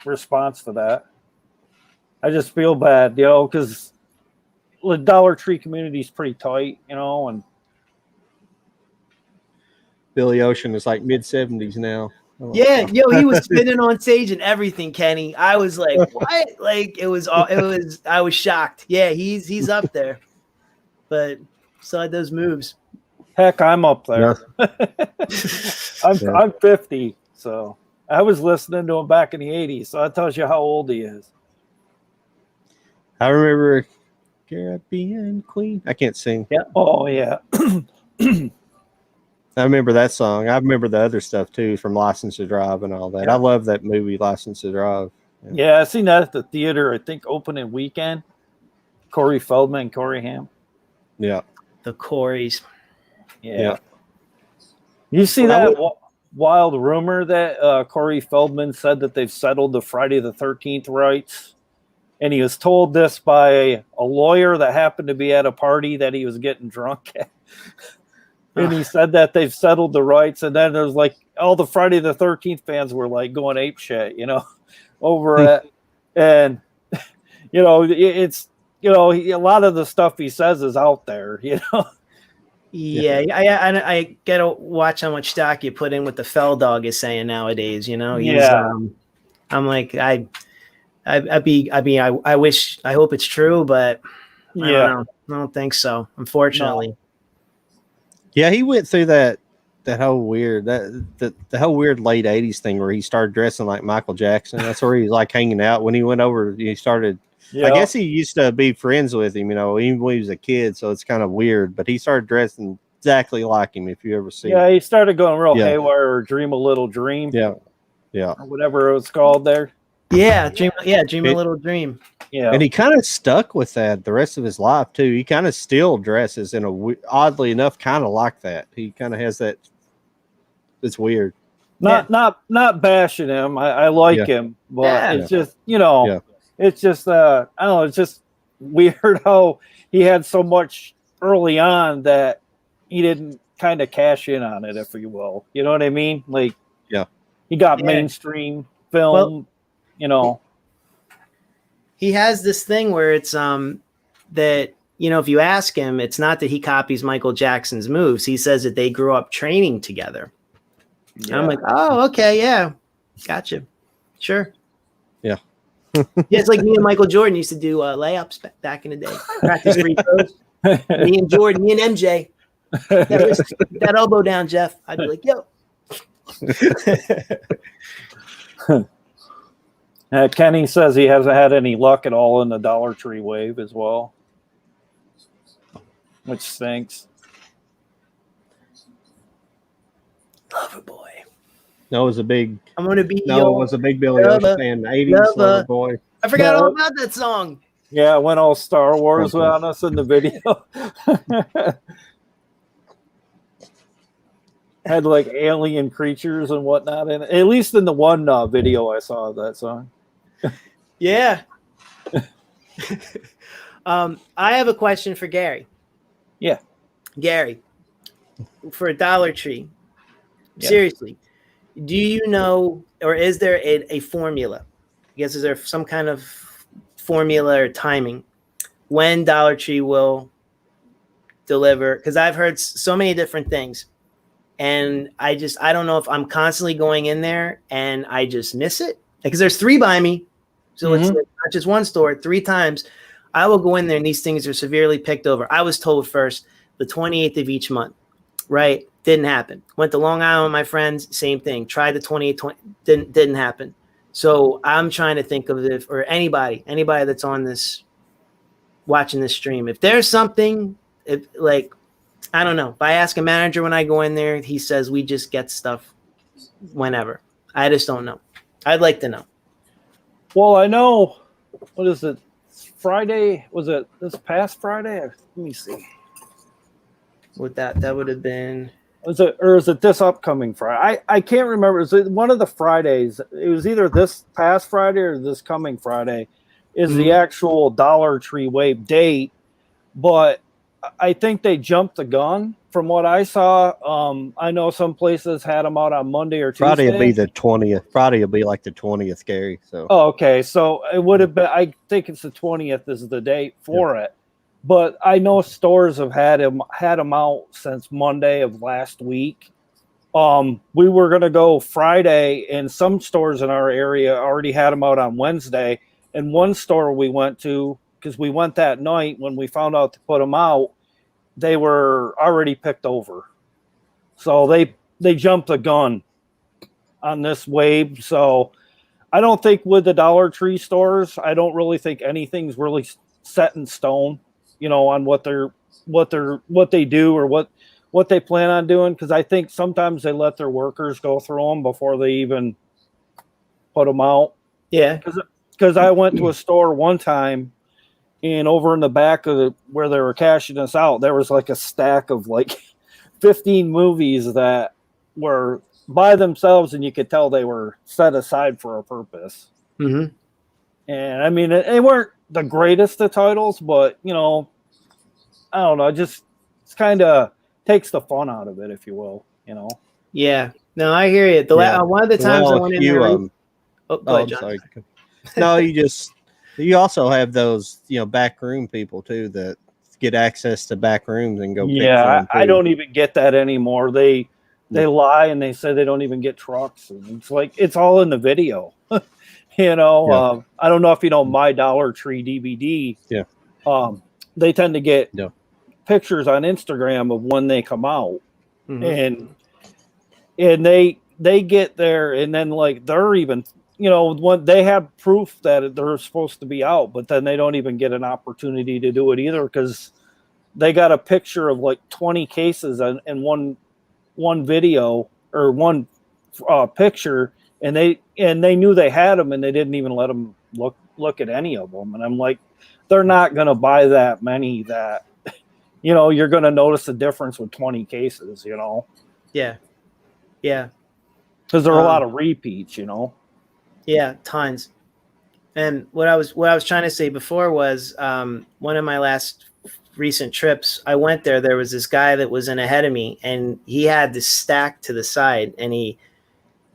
[SPEAKER 3] response to that, I just feel bad, because the Dollar Tree community is pretty tight, and
[SPEAKER 1] Billy Ocean is like mid-70s now.
[SPEAKER 4] Yeah, he was spinning on stage and everything, Kenny. I was like, what? Like I was shocked. Yeah, he's up there. But saw those moves.
[SPEAKER 3] Heck, I'm up there. I'm 50, so I was listening to him back in the 80s, so that tells you how old he is.
[SPEAKER 1] I remember Caribbean Queen. I can't sing.
[SPEAKER 3] Yeah. Oh, yeah.
[SPEAKER 1] I remember that song. I remember the other stuff too from License to Drive and all that.
[SPEAKER 4] Yeah.
[SPEAKER 1] I love that movie, License to Drive.
[SPEAKER 3] Yeah, I seen that at the theater, I think opening weekend. Corey Feldman, Corey Haim.
[SPEAKER 1] Yeah.
[SPEAKER 4] The Coreys.
[SPEAKER 3] Yeah. You see that wild rumor that Corey Feldman said that they've settled the Friday the 13th rights? And he was told this by a lawyer that happened to be at a party that he was getting drunk at. And he said that they've settled the rights. And then there's like all the Friday the 13th fans were like going ape shit, over it. And, it's, a lot of the stuff he says is out there,
[SPEAKER 4] Yeah, I gotta watch how much stock you put in what the Fell Dog is saying nowadays. I'm like, I hope it's true, but I don't know. I don't think so, unfortunately.
[SPEAKER 3] No.
[SPEAKER 1] Yeah, he went through that whole weird the whole weird late 80s thing where he started dressing like Michael Jackson. That's where he's like hanging out. When he went over, he started. Yeah. I guess he used to be friends with him, even when he was a kid. So it's kind of weird. But he started dressing exactly like him. If you ever see.
[SPEAKER 3] Yeah, he started going real haywire or Dream a Little Dream.
[SPEAKER 1] Yeah.
[SPEAKER 3] Or whatever it was called there.
[SPEAKER 4] Yeah, Dream a Little Dream.
[SPEAKER 3] Yeah.
[SPEAKER 1] And he kind of stuck with that the rest of his life too. He kind of still dresses in oddly enough, kind of like that. He kind of has that. It's weird.
[SPEAKER 3] Not bashing him. I like him, but it's just it's just I don't know. It's just weird how he had so much early on that he didn't kind of cash in on it, if you will. You know what I mean? Like, he got mainstream film.
[SPEAKER 4] He has this thing where it's that if you ask him, it's not that he copies Michael Jackson's moves. He says that they grew up training together. Yeah. I'm like, oh, okay, yeah, gotcha, sure,
[SPEAKER 1] yeah.
[SPEAKER 4] It's like me and Michael Jordan used to do layups back in the day. Practice free throws. Me and MJ. That elbow down, Jeff. I'd be like, yo.
[SPEAKER 3] Kenny says he hasn't had any luck at all in the Dollar Tree wave as well, which stinks.
[SPEAKER 4] Lover boy.
[SPEAKER 1] No, it was a big.
[SPEAKER 4] I'm gonna be.
[SPEAKER 1] No, it was a big Billy Ocean fan. 80s Lover Boy.
[SPEAKER 4] I forgot all about that song.
[SPEAKER 3] Yeah, it went all Star Wars on us in the video. Had like alien creatures and whatnot in it. At least in the one video I saw of that song.
[SPEAKER 4] Yeah. I have a question for Gary.
[SPEAKER 3] Yeah.
[SPEAKER 4] Gary, for a Dollar Tree. Yeah. Seriously, do you know, or is there a formula? I guess, is there some kind of formula or timing when Dollar Tree will deliver? Because I've heard so many different things. And I don't know if I'm constantly going in there and I just miss it. Because there's 3 by me. So it's not just one store, 3 times. I will go in there and these things are severely picked over. I was told first the 28th of each month, right? Didn't happen. Went to Long Island with my friends, same thing. Tried the 28th, didn't happen. So I'm trying to think of if, or anybody that's on this, watching this stream, if there's something, if like, I don't know. If I ask a manager when I go in there, he says we just get stuff whenever. I just don't know. I'd like to know.
[SPEAKER 3] Well, I know. What is it? Friday? Was it this past Friday? Let me see.
[SPEAKER 4] With that would have been.
[SPEAKER 3] Was it this upcoming Friday? I can't remember. Is it one of the Fridays? It was either this past Friday or this coming Friday. Is the actual Dollar Tree Wave date? But I think they jumped the gun from what I saw. I know some places had them out on Monday or Tuesday.
[SPEAKER 1] Friday will be the 20th. Friday will be like the 20th, Gary. So.
[SPEAKER 3] Oh, okay. So it would have been, I think it's the 20th is the date for it. But I know stores have had them out since Monday of last week. We were going to go Friday, and some stores in our area already had them out on Wednesday. And one store we went to, because we went that night when we found out to put them out, they were already picked over. So they jumped the gun on this wave. So I don't think with the Dollar Tree stores, I don't really think anything's really set in stone, on what they do or what they plan on doing. Because I think sometimes they let their workers go through them before they even put them out.
[SPEAKER 4] Yeah.
[SPEAKER 3] Because I went to a store one time, and over in the back of where they were cashing us out, there was like a stack of like 15 movies that were by themselves, and you could tell they were set aside for a purpose.
[SPEAKER 4] Mm-hmm.
[SPEAKER 3] And I mean, they weren't the greatest of titles, but I don't know, just it's kind of takes the fun out of it, if you will.
[SPEAKER 4] Yeah. No, I hear you. One of the times I went in there.
[SPEAKER 1] I'm sorry. No, you also have those back room people too that get access to back rooms and go.
[SPEAKER 3] Yeah, I don't even get that anymore. They lie and they say they don't even get trucks, and it's like it's all in the video. I don't know if you know My Dollar Tree DVD.
[SPEAKER 1] Yeah.
[SPEAKER 3] They tend to get pictures on Instagram of when they come out, and they get there, and then like they're even when they have proof that they're supposed to be out, but then they don't even get an opportunity to do it either because they got a picture of like 20 cases in one video or one picture, and they knew they had them, and they didn't even let them look at any of them. And I'm like, they're not going to buy that many that you're going to notice a difference with 20 cases.
[SPEAKER 4] Yeah,
[SPEAKER 3] because there are a lot of repeats.
[SPEAKER 4] Yeah, tons. And what I was trying to say before was one of my last recent trips, I went there. There was this guy that was in ahead of me, and he had this stack to the side, and he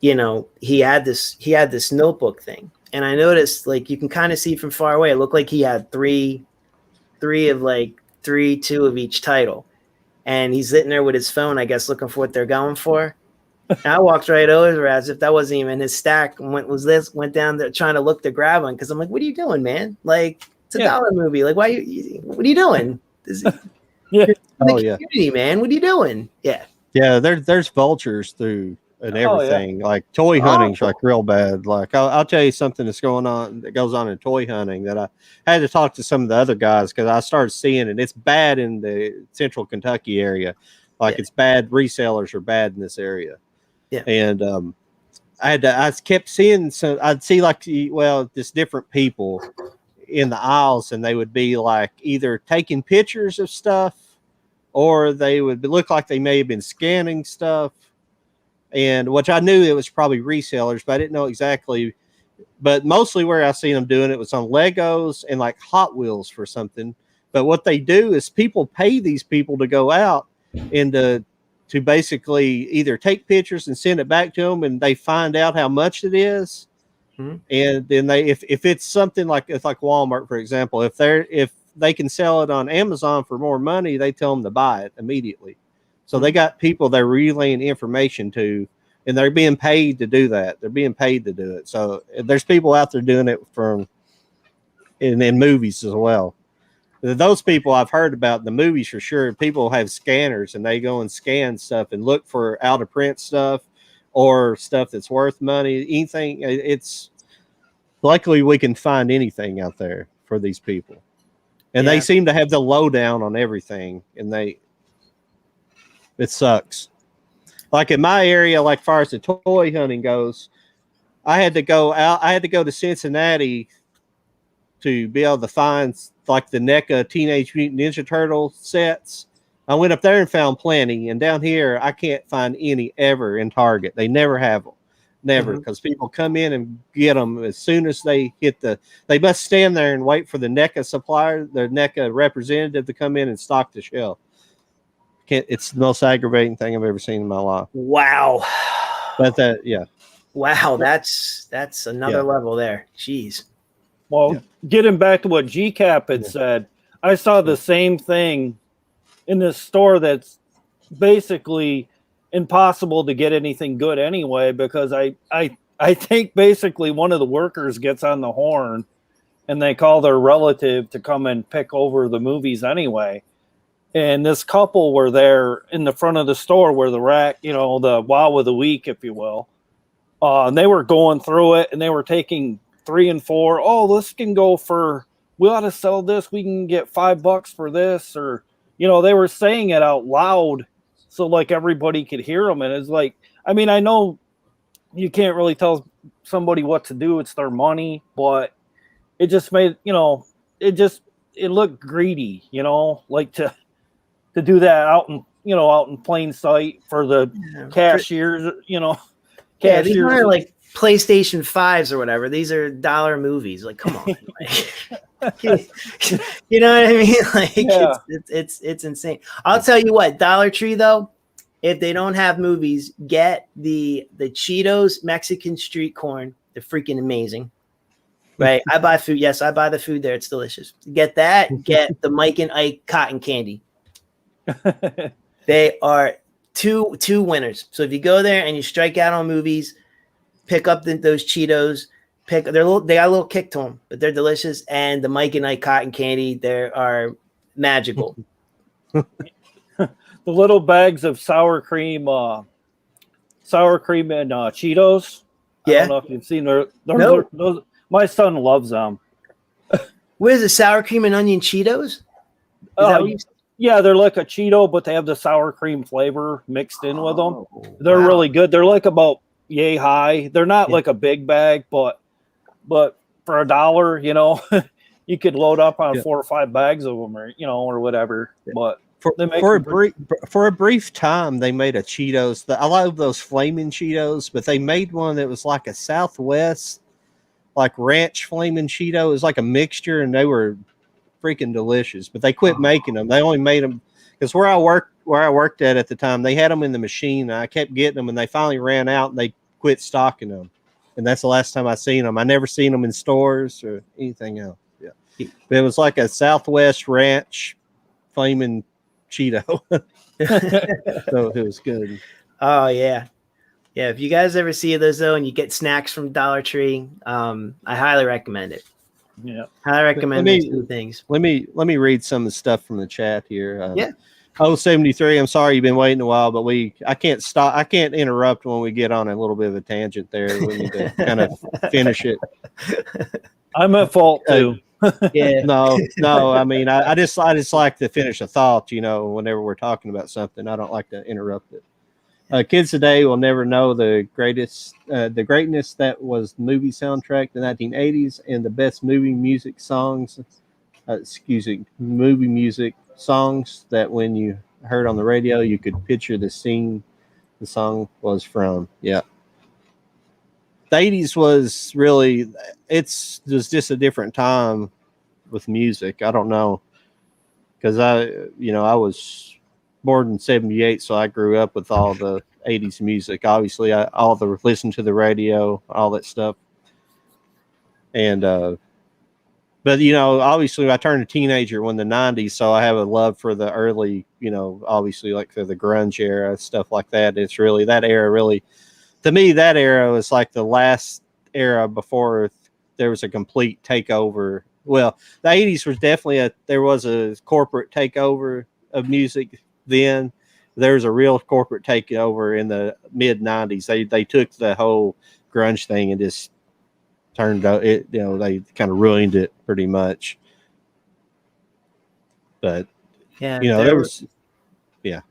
[SPEAKER 4] had this notebook thing. And I noticed, like, you can kind of see from far away, it looked like he had two of each title. And he's sitting there with his phone, I guess, looking for what they're going for. And I walked right over as if that wasn't even his stack. And went down there trying to look to grab one because I'm like, "What are you doing, man? Like, it's a dollar movie. Like, what are you doing? Community, man. What are you doing? Yeah.
[SPEAKER 1] There's vultures through and everything. Like toy hunting's like real bad. Like I'll tell you something that goes on in toy hunting that I had to talk to some of the other guys because I started seeing it. It's bad in the central Kentucky area. Like it's bad. Resellers are bad in this area. Yeah. And I kept seeing, so I'd see just different people in the aisles, and they would be like either taking pictures of stuff or they would look like they may have been scanning stuff. And which I knew it was probably resellers, but I didn't know exactly. But mostly where I seen them doing it was on Legos and like Hot Wheels for something. But what they do is people pay these people to go out and to basically either take pictures and send it back to them, and they find out how much it is. Mm-hmm. And then if it's something like Walmart, for example, if they can sell it on Amazon for more money, they tell them to buy it immediately. So they got people they're relaying information to, and they're being paid to do that. They're being paid to do it. So there's people out there doing it in movies as well. Those people I've heard about in the movies for sure. People have scanners and they go and scan stuff and look for out of print stuff or stuff that's worth money. Anything. It's luckily we can find anything out there for these people, and they seem to have the lowdown on everything. And it sucks. Like in my area, like far as the toy hunting goes, I had to go out. I had to go to Cincinnati to be able to find like the NECA Teenage Mutant Ninja Turtle sets. I went up there and found plenty, and down here I can't find any ever in Target. They never have them, never, because people come in and get them as soon as they hit the. They must stand there and wait for the NECA supplier, the NECA representative, to come in and stock the shelf. It's the most aggravating thing I've ever seen in my life.
[SPEAKER 4] Wow.
[SPEAKER 1] But that,
[SPEAKER 4] Wow, that's another level there. Jeez.
[SPEAKER 3] Well, getting back to what GCAP had said, I saw the same thing in this store that's basically impossible to get anything good anyway, because I think basically one of the workers gets on the horn and they call their relative to come and pick over the movies anyway. And this couple were there in the front of the store where the rack, the wow of the week, if you will. And they were going through it and they were taking 3 and 4. Oh, this can go for, we ought to sell this. We can get $5 for this. Or, they were saying it out loud so like everybody could hear them. And it's like, I mean, I know you can't really tell somebody what to do. It's their money, but it just made, it looked greedy, like to do that out in plain sight for the cashiers,
[SPEAKER 4] Yeah, these aren't like PlayStation 5s or whatever. These are dollar movies. Like, come on. You know what I mean? Like, it's insane. I'll tell you what, Dollar Tree, though, if they don't have movies, get the Cheetos Mexican street corn. They're freaking amazing. Right? I buy food. Yes, I buy the food there. It's delicious. Get that. Get the Mike and Ike cotton candy. They are two winners. So if you go there and you strike out on movies, pick up those Cheetos. They got a little kick to them, but they're delicious. And the Mike and Ike cotton candy, they are magical.
[SPEAKER 3] The little bags of sour cream and Cheetos. I don't know if you've seen those. My son loves them.
[SPEAKER 4] What is it? Sour cream and onion Cheetos?
[SPEAKER 3] Yeah, they're like a Cheeto, but they have the sour cream flavor mixed in with them. They're really good. They're like about yay high. They're not like a big bag, but for $1, you could load up on 4 or 5 bags of them, or whatever. But
[SPEAKER 1] for a brief time, they made a Cheetos. I love those flaming Cheetos, but they made one that was like a Southwest, like ranch flaming Cheeto. It was like a mixture, and they were freaking delicious. But they quit making them. They only made them because where I worked at the time, they had them in the machine. And I kept getting them, and they finally ran out, and they quit stocking them. And that's the last time I seen them. I never seen them in stores or anything else. Yeah, but it was like a Southwest ranch flaming Cheeto. So it was good.
[SPEAKER 4] Oh yeah. If you guys ever see those though, and you get snacks from Dollar Tree, I highly recommend it.
[SPEAKER 3] Yeah,
[SPEAKER 4] I recommend these two things.
[SPEAKER 1] Let me read some of the stuff from the chat here. 073. I'm sorry you've been waiting a while, but I can't stop. I can't interrupt when we get on a little bit of a tangent there. We need to kind of finish it.
[SPEAKER 3] I'm at fault too.
[SPEAKER 1] No. I mean, I just like to finish a thought. Whenever we're talking about something, I don't like to interrupt it. Kids today will never know the greatness that was the movie soundtrack in the 1980s and the best movie music songs. Movie music songs that when you heard on the radio, you could picture the scene the song was from. Yeah. The 80s was really, it was just a different time with music. I don't know. Because I was born in 78, so I grew up with all the 80s music. Obviously, listen to the radio, all that stuff. And, but, obviously I turned a teenager in the 90s, so I have a love for the early, obviously like for the grunge era, stuff like that. It's really, that era really, to me, that era was like the last era before there was a complete takeover well, the 80s was definitely there was a corporate takeover of music then. There was a real corporate takeover in the mid 90s. They took the whole grunge thing and just turned it, they kind of ruined it pretty much. But
[SPEAKER 4] Yeah,
[SPEAKER 1] there was, yeah.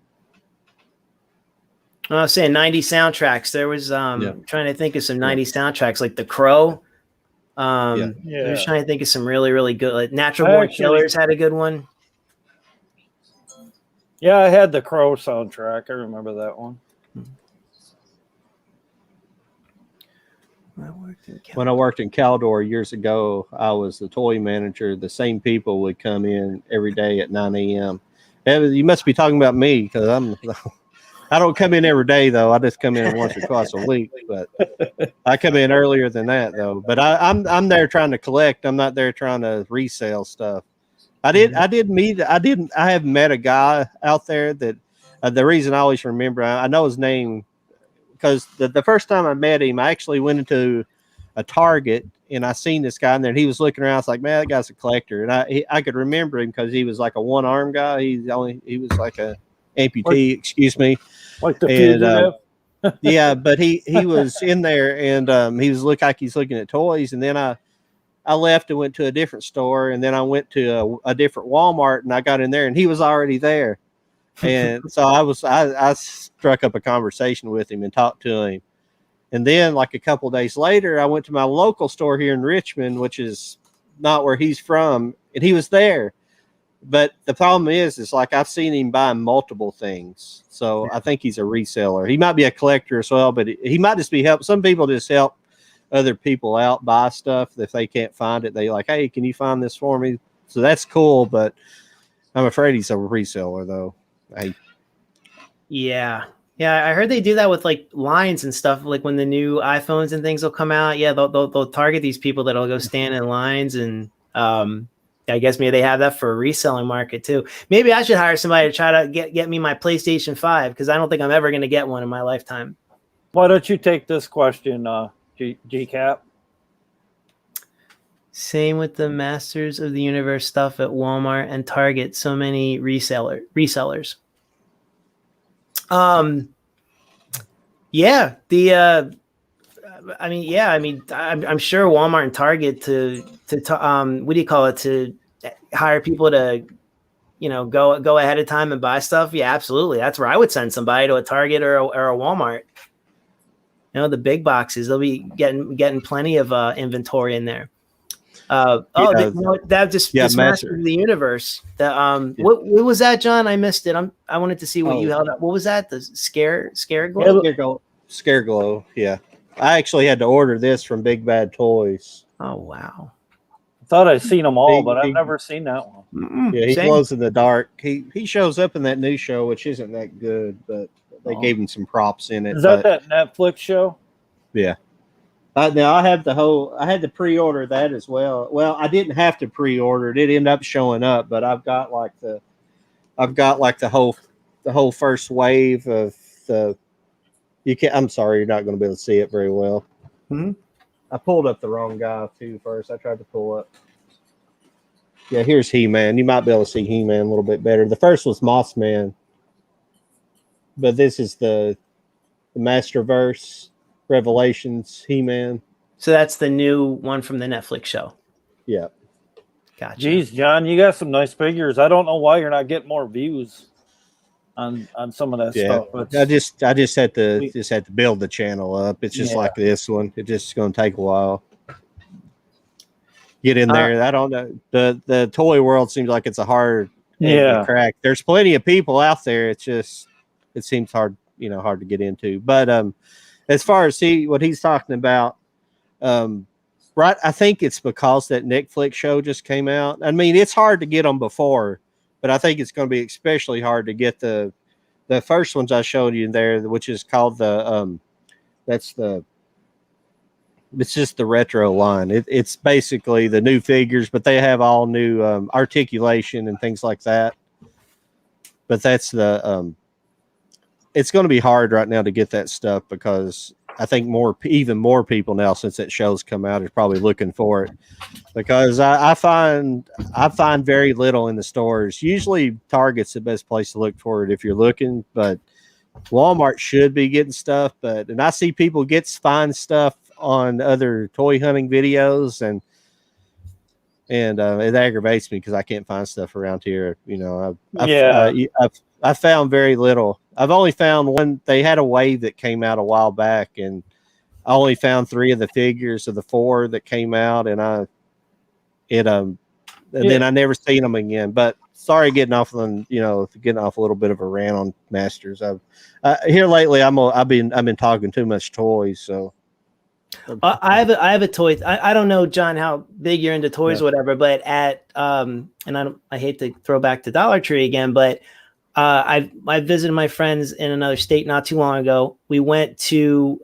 [SPEAKER 4] I was saying 90 soundtracks. There was trying to think of some 90 soundtracks like The Crow. I was trying to think of some really, really good. Like Natural Born Killers had a good one.
[SPEAKER 3] Yeah, I had the Crow soundtrack. I remember that one.
[SPEAKER 1] When I worked in Caldor years ago, I was the toy manager. The same people would come in every day at 9 a.m. You must be talking about me because I don't come in every day though. I just come in once or twice a week. But I come in earlier than that though. But I'm there trying to collect. I'm not there trying to resell stuff. I have met a guy out there that the reason I always remember, I know his name because the first time I met him, I actually went into a Target and I seen this guy in there and he was looking around. I was like, man, that guy's a collector. And I could remember him because he was like a one arm guy. He was like a amputee, excuse me.
[SPEAKER 3] Like the fugitive.
[SPEAKER 1] Yeah, but he was in there and he was like he's looking at toys. And then I left and went to a different store, and then I went to a different Walmart, and I got in there, and he was already there. And so I struck up a conversation with him and talked to him. And then like a couple of days later, I went to my local store here in Richmond, which is not where he's from, and he was there. But the problem is like I've seen him buy multiple things. So I think he's a reseller. He might be a collector as well, but he might just be help. Some people just help other people out buy stuff. If they can't find it, they like, hey, can you find this for me? So that's cool, but I'm afraid he's a reseller though.
[SPEAKER 4] Yeah, I heard they do that with like lines and stuff. Like when the new iPhones and things will come out, they'll target these people that'll go stand in lines, and I guess maybe they have that for a reselling market too. Maybe I should hire somebody to try to get me my PlayStation 5 because I don't think I'm ever going to get one in my lifetime.
[SPEAKER 3] Why don't you take this question, GCap?
[SPEAKER 4] Same with the Masters of the Universe stuff at Walmart and Target. So many resellers. I'm sure Walmart and Target to hire people to, go ahead of time and buy stuff. Yeah, absolutely. That's where I would send somebody, to a Target or a Walmart. The big boxes, they'll be getting plenty of inventory in there. This Master of the Universe. What was that, John? I missed it. I wanted to see what you held up. What was that? The Scare Glow?
[SPEAKER 1] Scare Glow. Yeah, I actually had to order this from Big Bad Toys.
[SPEAKER 4] Oh wow!
[SPEAKER 3] I thought I'd seen them all, but I've never seen that one.
[SPEAKER 1] Yeah, he glows in the dark. He shows up in that new show, which isn't that good, but they gave him some props in it.
[SPEAKER 3] Is that Netflix show?
[SPEAKER 1] Yeah. Now I had to pre-order that as well. Well, I didn't have to pre-order it. It ended up showing up, but I've got the whole first wave of the. I'm sorry, you're not going to be able to see it very well.
[SPEAKER 4] Mm-hmm.
[SPEAKER 1] I pulled up the wrong guy too first. I tried to pull up. Yeah, here's He-Man. You might be able to see He-Man a little bit better. The first was Mothman, but this is the Masterverse Revelations He-Man.
[SPEAKER 4] So that's the new one from the Netflix show.
[SPEAKER 1] Yeah.
[SPEAKER 4] Gotcha.
[SPEAKER 3] Geez, John, you got some nice figures. I don't know why you're not getting more views on some of that stuff. But
[SPEAKER 1] I just had to build the channel up. It's just like this one. It's just going to take a while. Get in there. I don't know. The toy world seems like it's a hard to crack. There's plenty of people out there. It's just it seems hard to get into. But as far as what he's talking about, right? I think it's because that Netflix show just came out. I mean, it's hard to get them before, but I think it's going to be especially hard to get the first ones I showed you there, which is called it's just the retro line. It's basically the new figures, but they have all new articulation and things like that. But that's it's going to be hard right now to get that stuff because I think even more people now, since that show's come out, is probably looking for it, because I find very little in the stores. Usually Target's the best place to look for it if you're looking, but Walmart should be getting stuff. And I see people find stuff on other toy hunting videos, and it aggravates me because I can't find stuff around here. I've found very little. I've only found one. They had a wave that came out a while back, and I only found 3 of the figures of the 4 that came out, and then I never seen them again. But sorry, getting off a little bit of a rant on Masters. Here lately, I've been talking too much toys. So
[SPEAKER 4] I have a toy. I don't know, John, how big you're into toys or whatever, but at and I hate to throw back to Dollar Tree again, but I visited my friends in another state not too long ago. We went to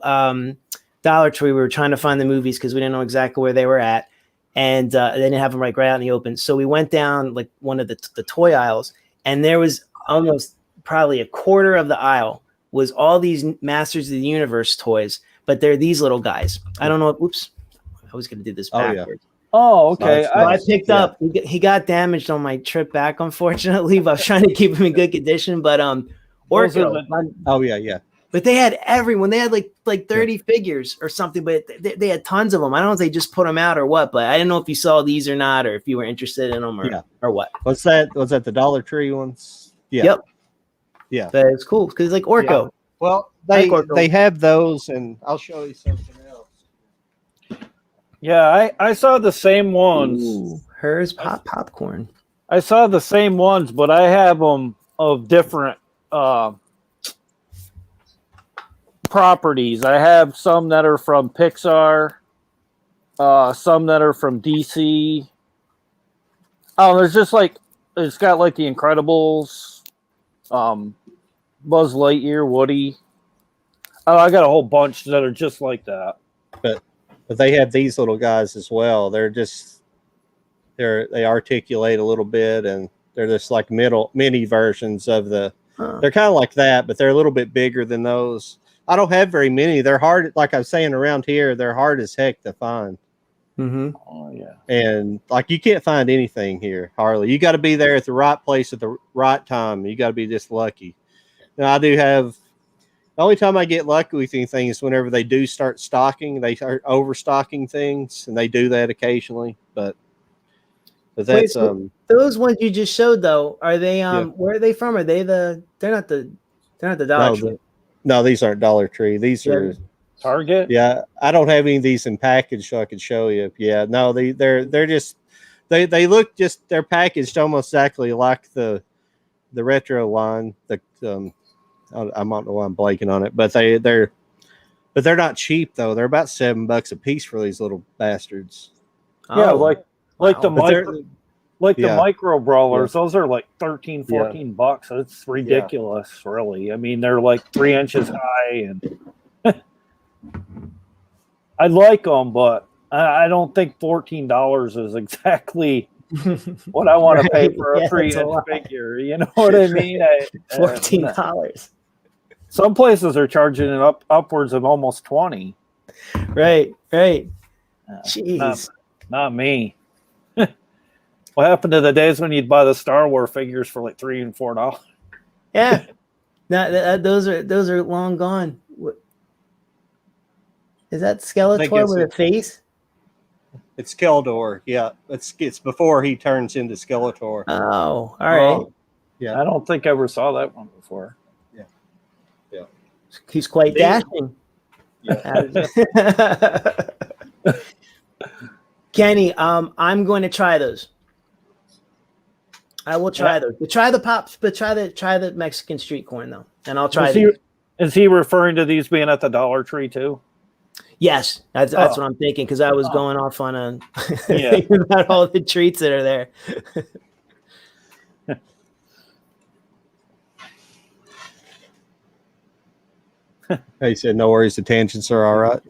[SPEAKER 4] Dollar Tree. We were trying to find the movies because we didn't know exactly where they were at, and they didn't have them right out in the open. So we went down like one of the toy aisles, and there was almost probably a quarter of the aisle was all these Masters of the Universe toys, but they're these little guys. I don't know. Oops, I was going to do this backwards.
[SPEAKER 3] Oh, okay.
[SPEAKER 4] I picked up. He got damaged on my trip back, unfortunately. But I was trying to keep him in good condition. But
[SPEAKER 1] Orko.
[SPEAKER 4] But they had everyone. They had like 30 figures or something. But they had tons of them. I don't know if they just put them out or what. But I didn't know if you saw these or not, or if you were interested in them or what.
[SPEAKER 1] What's that? Was that the Dollar Tree ones? Yeah.
[SPEAKER 4] Yep.
[SPEAKER 1] Yeah.
[SPEAKER 4] But it's cool because it's like Orko.
[SPEAKER 1] Yeah. Well, they have those, and I'll show you something else.
[SPEAKER 3] Yeah, I saw the same ones.
[SPEAKER 4] Ooh, hers popcorn.
[SPEAKER 3] I saw the same ones, but I have them of different properties. I have some that are from Pixar, some that are from DC. Oh, there's just it's got like the Incredibles, Buzz Lightyear, Woody. Oh, I got a whole bunch that are just like that.
[SPEAKER 1] But they have these little guys as well. They articulate a little bit, and they're just like mini versions of the. They're kind of like that, but they're a little bit bigger than those. I don't have very many. They're hard, like I was saying around here. They're hard as heck to find.
[SPEAKER 4] Mm-hmm.
[SPEAKER 3] Oh yeah.
[SPEAKER 1] And like you can't find anything here, hardly. You got to be there at the right place at the right time. You got to be just lucky. Now I do have. The only time I get lucky with anything is whenever they do start stocking. They start overstocking things, and they do that occasionally. But that's
[SPEAKER 4] those ones you just showed though. Are they where are they from? Are they they're not the Dollar Tree?
[SPEAKER 1] No, these aren't Dollar Tree. These are
[SPEAKER 3] Target.
[SPEAKER 1] Yeah, I don't have any of these in package, so I could show you. Yeah, no, they're just they look just they're packaged almost exactly like the retro line. I might know why I'm blanking on it, but they're not cheap though. They're about $7 a piece for these little bastards.
[SPEAKER 3] Yeah, the micro brawlers.
[SPEAKER 1] Yeah.
[SPEAKER 3] Those are like $13, $14. It's ridiculous, really. I mean, they're like 3 inches high, and I like them, but I don't think $14 is exactly what I want to pay for a 3-inch figure. You know what I mean?
[SPEAKER 4] $14.
[SPEAKER 3] Some places are charging it upwards of almost 20.
[SPEAKER 4] Right. Jeez.
[SPEAKER 3] Not me. What happened to the days when you'd buy the Star Wars figures for like $3 and $4?
[SPEAKER 4] Yeah. Those are long gone. Is that Skeletor with a face?
[SPEAKER 1] It's Skeletor. Yeah. It's before he turns into Skeletor.
[SPEAKER 4] Oh, all right.
[SPEAKER 1] Yeah.
[SPEAKER 3] I don't think I ever saw that one before.
[SPEAKER 1] Yeah.
[SPEAKER 4] He's quite dashing.
[SPEAKER 1] Yeah.
[SPEAKER 4] Kenny, I'm going to try those. I will try those. But try the pops, but try the Mexican street corn though, and I'll try.
[SPEAKER 3] Is he referring to these being at the Dollar Tree too?
[SPEAKER 4] Yes, that's what I'm thinking because I was going off on thinking about all the treats that are there.
[SPEAKER 1] He said, "No worries, the tangents are all right."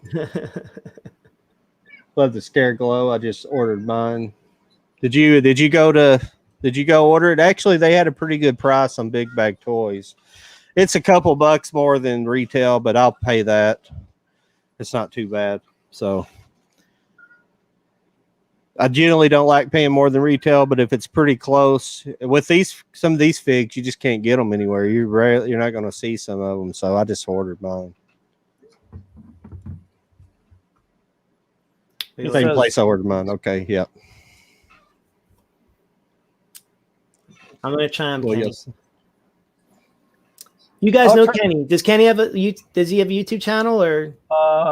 [SPEAKER 1] Love the Scare Glow. I just ordered mine. Did you go order it? Actually, they had a pretty good price on Big Bag Toys. It's a couple bucks more than retail, but I'll pay that. It's not too bad. So I generally don't like paying more than retail, but if it's pretty close with some of these figs, you just can't get them anywhere. You're not going to see some of them. So I just ordered mine. Same place I ordered mine. Okay. Yep.
[SPEAKER 4] I'm going to chime
[SPEAKER 1] Well,
[SPEAKER 4] Kenny.
[SPEAKER 1] yes.
[SPEAKER 4] You guys know Kenny. Does Kenny have does he have a YouTube channel or?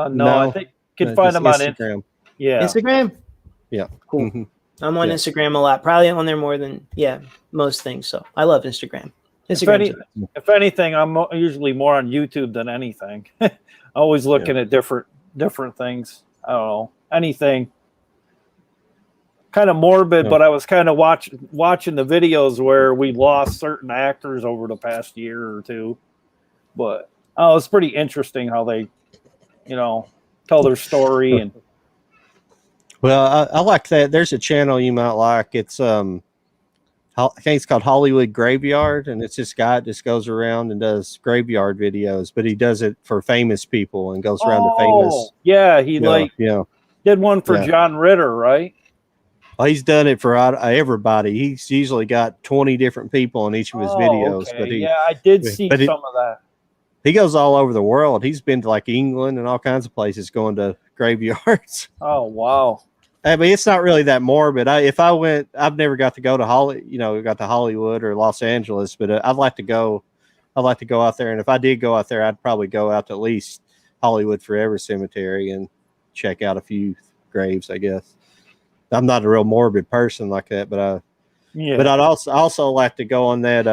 [SPEAKER 3] No, I think you can find him on Instagram. Yeah.
[SPEAKER 4] Instagram?
[SPEAKER 1] Yeah.
[SPEAKER 4] Cool. Mm-hmm. I'm on Instagram a lot. Probably on there more than most things. So I love Instagram.
[SPEAKER 3] If anything, I'm usually more on YouTube than anything. Always looking at different things. I don't know. Anything kind of morbid, but I was kind of watching the videos where we lost certain actors over the past year or two. But it's pretty interesting how they, tell their story. And
[SPEAKER 1] well, I like that. There's a channel you might like. It's I think it's called Hollywood Graveyard, and it's this guy that just goes around and does graveyard videos, but he does it for famous people and goes around to famous.
[SPEAKER 3] Yeah, he did one for John Ritter, right?
[SPEAKER 1] Well, he's done it for everybody. He's usually got 20 different people in each of his videos.
[SPEAKER 3] Okay. But I did see some of that.
[SPEAKER 1] He goes all over the world. He's been to like England and all kinds of places going to graveyards.
[SPEAKER 3] Oh, wow.
[SPEAKER 1] I mean, it's not really that morbid. If I went, I've never got to go to Hollywood or Los Angeles, but I'd like to go. I'd like to go out there. And if I did go out there, I'd probably go out to at least Hollywood Forever Cemetery and check out a few graves, I guess. I'm not a real morbid person like that, but but I'd also like to go on that.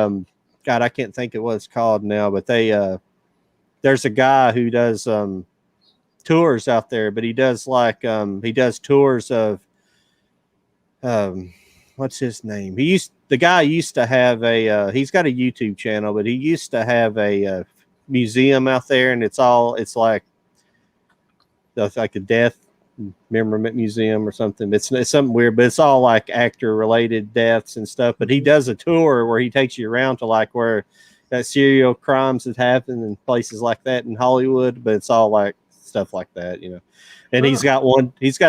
[SPEAKER 1] God, I can't think of what it's called now, but there's a guy who does tours out there, but he does tours of what's his name? The guy used to have he's got a YouTube channel, but he used to have a museum out there, and it's like a death memorament museum or something. It's something weird, but it's all like actor related deaths and stuff. But he does a tour where he takes you around to like where that serial crimes have happened in places like that in Hollywood, but it's all like stuff like that, And he's got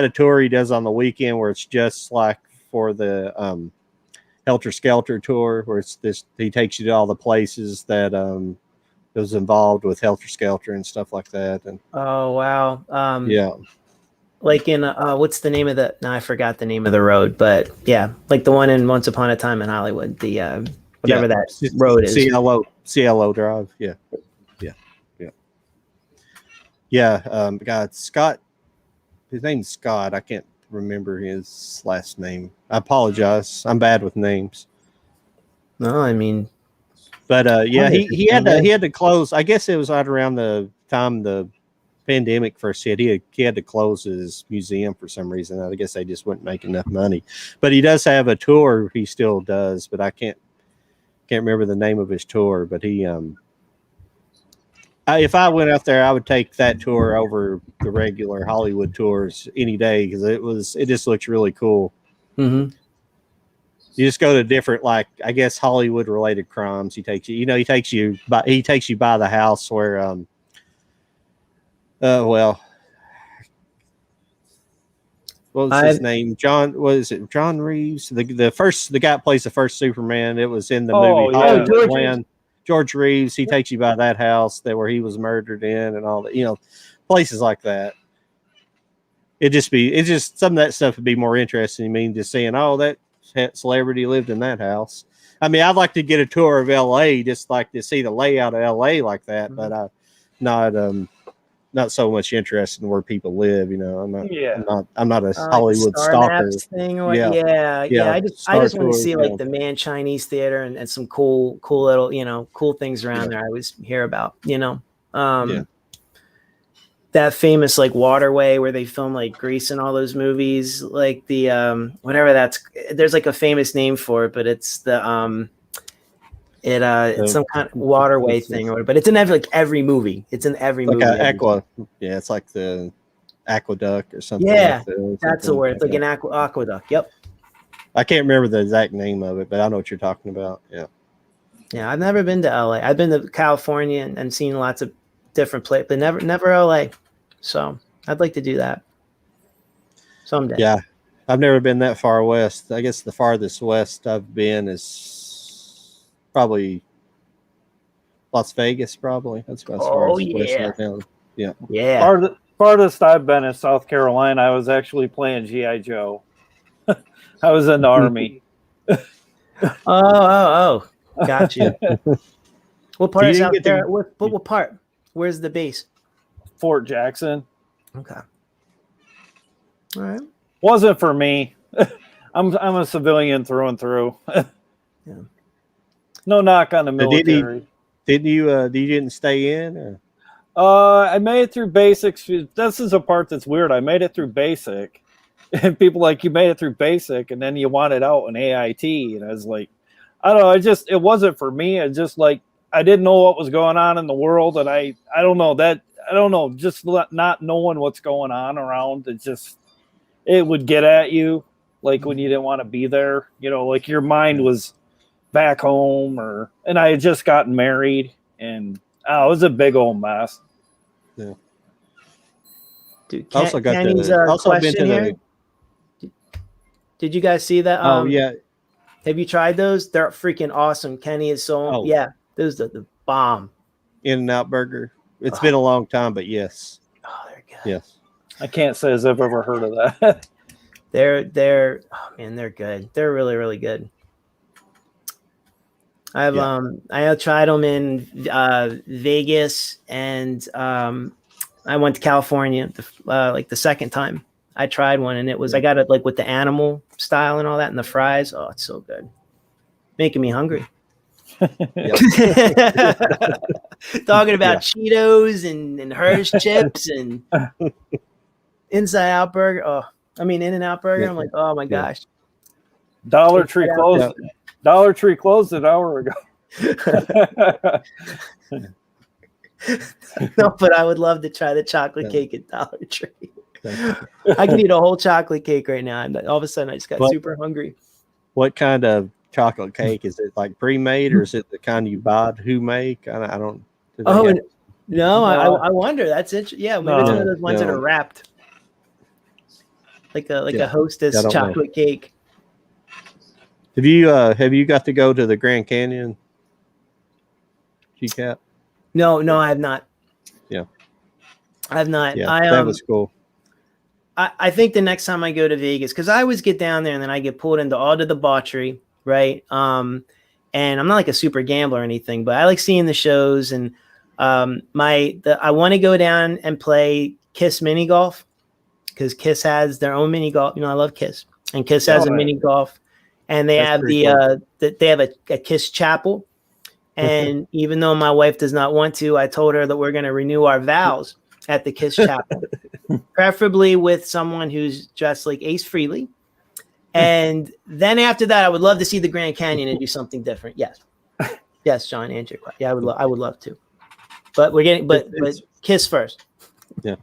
[SPEAKER 1] a tour he does on the weekend where it's just like for the Helter Skelter tour, where he takes you to all the places that was involved with Helter Skelter and stuff like that. And
[SPEAKER 4] oh wow. Like in what's the name of I forgot the name of the road, but like the one in Once Upon a Time in Hollywood, the whatever that road is.
[SPEAKER 1] CLO Drive. God, Scott, his name's Scott. I can't remember his last name. I apologize. I'm bad with names.
[SPEAKER 4] No, I mean,
[SPEAKER 1] but he had to close. I guess it was right around the time the pandemic first hit. He had to close his museum for some reason. I guess they just wouldn't make enough money. But he does have a tour. He still does, but I can't remember the name of his tour. But he if I went out there, I would take that tour over the regular Hollywood tours any day because it just looks really cool.
[SPEAKER 4] Mm-hmm.
[SPEAKER 1] You just go to different, like I guess Hollywood related crimes. He takes you. He takes you by the house where what was his name? John Reeves? The guy that plays the first Superman. It was in the movie. George Reeves. He takes you by that house where he was murdered in, and all that. Places like that. It just some of that stuff would be more interesting. I mean, just saying, that celebrity lived in that house. I mean, I'd like to get a tour of L.A. just like to see the layout of L.A. like that, but not so much interested in where people live. I'm not a Hollywood stalker
[SPEAKER 4] thing. I just want to see like the Man Chinese Theater and some cool little cool things around there. I always hear about that famous like waterway where they film like Grease and all those movies, like the whatever there's like a famous name for it, but it's the it's some kind of waterway thing, but it's in every movie. It's in every movie.
[SPEAKER 1] It's like the aqueduct or something.
[SPEAKER 4] Yeah, that's the word. It's like an aqueduct. Yep.
[SPEAKER 1] I can't remember the exact name of it, but I know what you're talking about.
[SPEAKER 4] Yeah. I've never been to LA. I've been to California and seen lots of different places, but never LA. So I'd like to do that someday.
[SPEAKER 1] Yeah, I've never been that far west. I guess the farthest west I've been is probably Las Vegas. Probably that's about as far
[SPEAKER 4] Oh
[SPEAKER 1] as west
[SPEAKER 4] yeah,
[SPEAKER 1] right now. Yeah.
[SPEAKER 4] yeah.
[SPEAKER 3] Farthest I've been is South Carolina. I was actually playing GI Joe. I was in the Army.
[SPEAKER 4] Oh, got you. What part
[SPEAKER 1] You
[SPEAKER 4] is
[SPEAKER 1] didn't
[SPEAKER 4] out
[SPEAKER 1] get to-
[SPEAKER 4] there? What part? Where's the base?
[SPEAKER 3] Fort Jackson.
[SPEAKER 4] Okay. All right.
[SPEAKER 3] Wasn't for me. I'm a civilian through and through.
[SPEAKER 4] Yeah.
[SPEAKER 3] No knock on the
[SPEAKER 1] Did he-
[SPEAKER 3] military.
[SPEAKER 1] Didn't you? You didn't stay in? Or?
[SPEAKER 3] I made it through basics. This is a part that's weird. I made it through basic, and people like, you made it through basic, and then you want it out in AIT, and I was like, I don't know. It wasn't for me. It's just like I didn't know what was going on in the world, and I don't know that. I don't know. Just not knowing what's going on around. It would get at you, like when you didn't want to be there. You know, like your mind was back home, and I had just gotten married, and it was a big old mess.
[SPEAKER 1] Yeah.
[SPEAKER 4] Dude,
[SPEAKER 1] Also got
[SPEAKER 4] Kenny's
[SPEAKER 1] the. Also been
[SPEAKER 4] question
[SPEAKER 1] to
[SPEAKER 4] here. Did you guys see that?
[SPEAKER 1] Oh yeah.
[SPEAKER 4] Have you tried those? They're freaking awesome. Kenny is so
[SPEAKER 1] Oh.
[SPEAKER 4] yeah. Those are the bomb.
[SPEAKER 1] In-N-Out Burger. It's been a long time, but yes.
[SPEAKER 4] Oh, they're good.
[SPEAKER 1] Yes.
[SPEAKER 3] I can't say as I've ever heard of that.
[SPEAKER 4] They're oh man, they're good. They're really, really good. I tried them in Vegas, and I went to California like the second time I tried one, and I got it like with the animal style and all that, and the fries. Oh, it's so good, making me hungry. Talking about Cheetos and Hershey chips and In-N-Out Burger. In-N-Out Burger. I'm like, oh my gosh.
[SPEAKER 3] Dollar Tree closed. Yeah. Dollar Tree closed an hour ago.
[SPEAKER 4] No, but I would love to try the chocolate cake at Dollar Tree. I could eat a whole chocolate cake right now, and all of a sudden I just got super hungry.
[SPEAKER 1] What kind of chocolate cake is it? Like pre-made, or is it the kind you buy who make? I don't.
[SPEAKER 4] No, I wonder. That's interesting. Yeah, maybe it's one of those ones that are wrapped, like a Hostess chocolate cake.
[SPEAKER 1] Have you got to go to the Grand Canyon? GCAP?
[SPEAKER 4] No, I have not.
[SPEAKER 1] Yeah,
[SPEAKER 4] I have not.
[SPEAKER 1] Yeah, that was cool.
[SPEAKER 4] I think the next time I go to Vegas, because I always get down there and then I get pulled into all the debauchery, right? And I'm not like a super gambler or anything, but I like seeing the shows, and I want to go down and play Kiss mini golf, because Kiss has their own mini golf. I love Kiss, and Kiss has a mini golf, and they have they have a Kiss chapel. And even though my wife does not want to, I told her that we're going to renew our vows at the Kiss chapel, preferably with someone who's dressed like Ace Frehley. And then after that, I would love to see the Grand Canyon and do something different. Yes, John, answer your question. Yeah, I would love to. But we're getting, but Kiss first.
[SPEAKER 1] Yeah,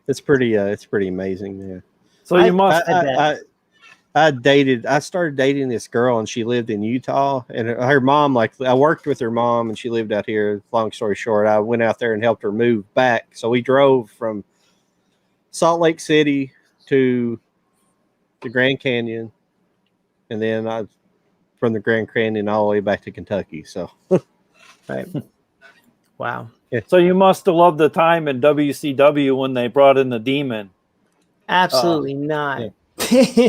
[SPEAKER 1] it's pretty amazing. Yeah.
[SPEAKER 3] So you must.
[SPEAKER 1] I started dating this girl, and she lived in Utah, and her mom, I worked with her mom, and she lived out here. Long story short, I went out there and helped her move back. So we drove from Salt Lake City to the Grand Canyon, and then from the Grand Canyon all the way back to Kentucky. So,
[SPEAKER 4] right. Wow.
[SPEAKER 3] Yeah. So you must have loved the time in WCW when they brought in the Demon.
[SPEAKER 4] Absolutely not.
[SPEAKER 1] Yeah.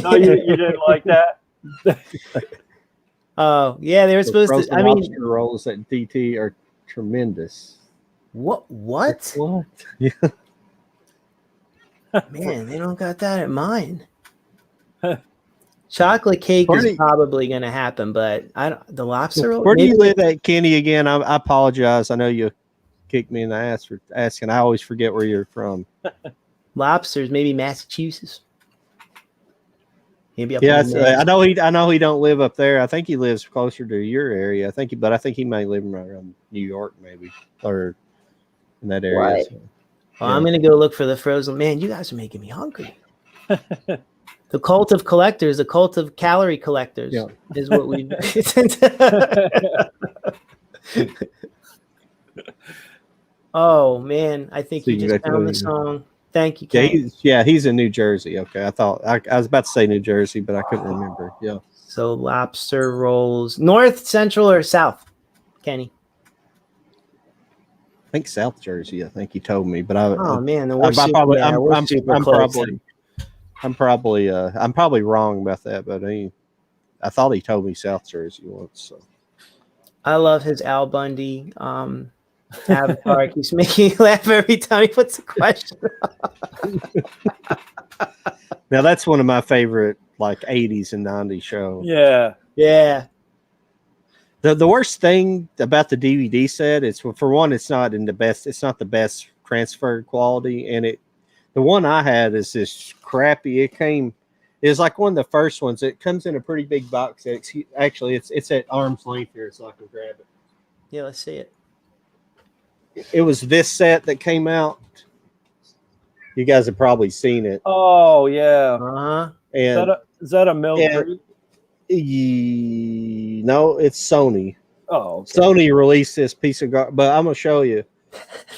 [SPEAKER 3] No, you didn't like that?
[SPEAKER 4] Oh, yeah, they were supposed to. I mean,
[SPEAKER 1] lobster rolls at DT are tremendous.
[SPEAKER 4] What?
[SPEAKER 1] What? Yeah.
[SPEAKER 4] Man, they don't got that in mind. Chocolate cake is probably going to happen, but the lobster roll.
[SPEAKER 1] Where do you live at, Kenny? Again, I apologize. I know you kicked me in the ass for asking. I always forget where you're from.
[SPEAKER 4] Lobsters, maybe Massachusetts.
[SPEAKER 1] Maybe I know he don't live up there. I think he lives closer to your area. But I think he may live right around New York, maybe, or in that area.
[SPEAKER 4] Right. So, well, I'm gonna go look for the frozen. Man, you guys are making me hungry. The cult of collectors, the cult of calorie collectors, is what we. Oh man, I think you just found the song. Thank you,
[SPEAKER 1] Yeah,
[SPEAKER 4] Ken.
[SPEAKER 1] he's in New Jersey. Okay, I thought I was about to say New Jersey, but I couldn't remember. Yeah.
[SPEAKER 4] So lobster rolls, north, central, or south, Kenny?
[SPEAKER 1] I think South Jersey. I think he told me, but
[SPEAKER 4] Oh man, then
[SPEAKER 1] I'm probably
[SPEAKER 4] we're super close.
[SPEAKER 1] I'm probably wrong about that, but I thought he told me South Jersey once. So.
[SPEAKER 4] I love his Al Bundy avatar. It keeps making me laugh every time he puts a question.
[SPEAKER 1] Now that's one of my favorite like 80s and 90s shows.
[SPEAKER 3] Yeah.
[SPEAKER 4] Yeah.
[SPEAKER 1] The worst thing about the DVD set is, for one, it's not the best transfer quality, and the one I had is this crappy. It's like one of the first ones. It comes in a pretty big box. Actually, it's at arm's length here, so I can grab it.
[SPEAKER 4] Yeah, let's see it.
[SPEAKER 1] It was this set that came out. You guys have probably seen it.
[SPEAKER 3] Oh yeah.
[SPEAKER 4] Uh-huh.
[SPEAKER 1] And
[SPEAKER 3] is that a Mill Creek?
[SPEAKER 1] No, it's Sony.
[SPEAKER 3] Oh, okay.
[SPEAKER 1] Sony released this piece of garbage, but I'm gonna show you.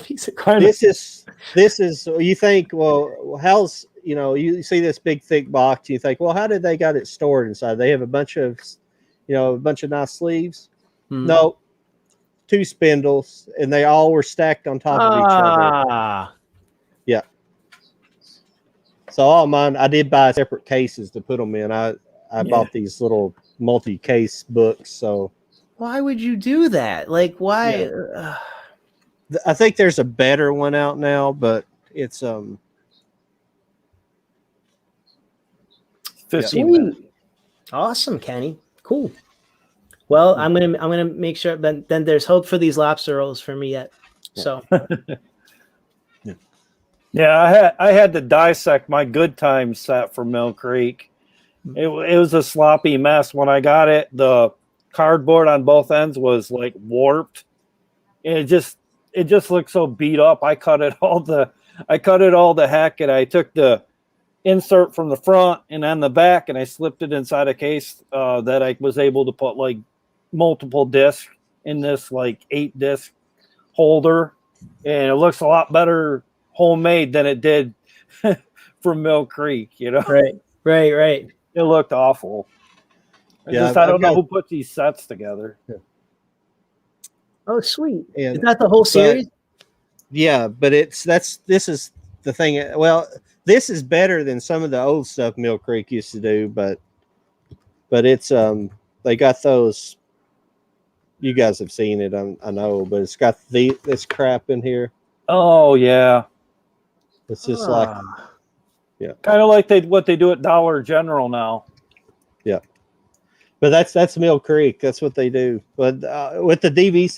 [SPEAKER 4] Piece of garbage.
[SPEAKER 1] This is. You think, well, how's you see this big thick box? You think, well, how did they got it stored inside? They have a bunch of nice sleeves.
[SPEAKER 4] Hmm.
[SPEAKER 1] No, 2 spindles, and they all were stacked on top of each other. Yeah. So all mine, I did buy separate cases to put them in. I bought these little multi-case books. So
[SPEAKER 4] why would you do that? Like, why?
[SPEAKER 1] Yeah. I think there's a better one out now, but it's
[SPEAKER 3] 15.
[SPEAKER 4] Awesome, Kenny. Cool. Well, I'm gonna make sure. Then there's hope for these lobster rolls for me yet. So.
[SPEAKER 3] Yeah, I had to dissect my Good Times set for Mill Creek. It was a sloppy mess when I got it. The cardboard on both ends was like warped. And it just looked so beat up. I cut it all the heck, and I took the insert from the front and on the back, and I slipped it inside a case that I was able to put like multiple discs in this like 8-disc holder, and it looks a lot better homemade than it did from Mill Creek.
[SPEAKER 4] Right.
[SPEAKER 3] It looked awful. I don't know who put these sets together.
[SPEAKER 1] Yeah.
[SPEAKER 4] Oh, sweet. Is that the whole series?
[SPEAKER 1] Yeah, but this is the thing. Well, this is better than some of the old stuff Mill Creek used to do, but it's they got those. You guys have seen it, I know, but it's got this crap in here.
[SPEAKER 3] Oh yeah,
[SPEAKER 1] it's just like
[SPEAKER 3] kind of like what they do at Dollar General now.
[SPEAKER 1] Yeah, but that's Mill Creek. That's what they do. But with the DVD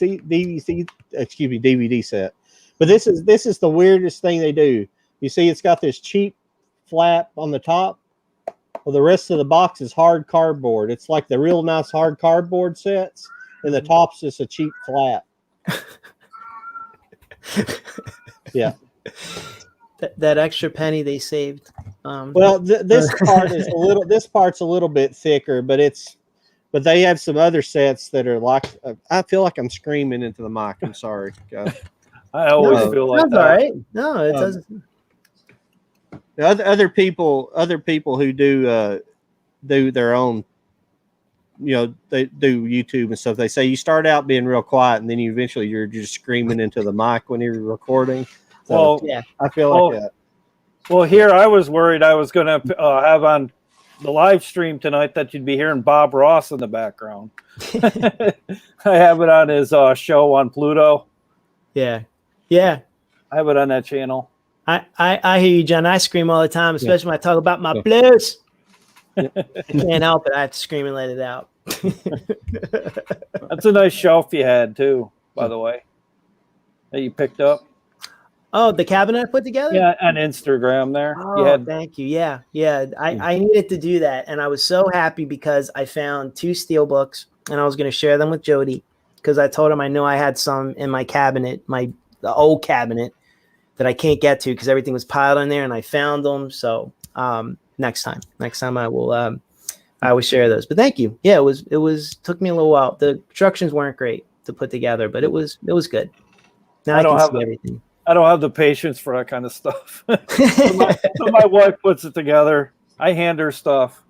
[SPEAKER 1] set. But this is the weirdest thing they do. You see, it's got this cheap flap on the top. Well, the rest of the box is hard cardboard. It's like the real nice hard cardboard sets, and the top's just a cheap flap. Yeah.
[SPEAKER 4] That extra penny they saved.
[SPEAKER 1] Well, this part's a little bit thicker, but they have some other sets that are like. I feel like I'm screaming into the mic. I'm sorry, guys.
[SPEAKER 3] I always feel like that.
[SPEAKER 4] All right. No, it doesn't.
[SPEAKER 1] Other people who do their own, they do YouTube and stuff. They say you start out being real quiet, and then you're just screaming into the mic when you're recording. So,
[SPEAKER 4] yeah,
[SPEAKER 1] I feel like that.
[SPEAKER 3] Well, here I was worried I was going to have on the live stream tonight that you'd be hearing Bob Ross in the background. I have it on his show on Pluto.
[SPEAKER 4] Yeah.
[SPEAKER 3] I have it on that channel.
[SPEAKER 4] I hear you, John. I scream all the time, especially when I talk about my blues. I can't help it. I have to scream and let it out.
[SPEAKER 3] That's a nice shelf you had too, by the way, that you picked up.
[SPEAKER 4] Oh, the cabinet I put together?
[SPEAKER 3] Yeah, on Instagram there.
[SPEAKER 4] Oh, thank you. Yeah. I needed to do that, and I was so happy because I found 2 steel books, and I was going to share them with Jody because I told him I know I had some in my cabinet, the old cabinet that I can't get to because everything was piled in there, and I found them. So next time I will share those. But thank you. Yeah, it was took me a little while. The instructions weren't great to put together, but it was good. Now I can see everything.
[SPEAKER 3] I don't have the patience for that kind of stuff. So my wife puts it together. I hand her stuff.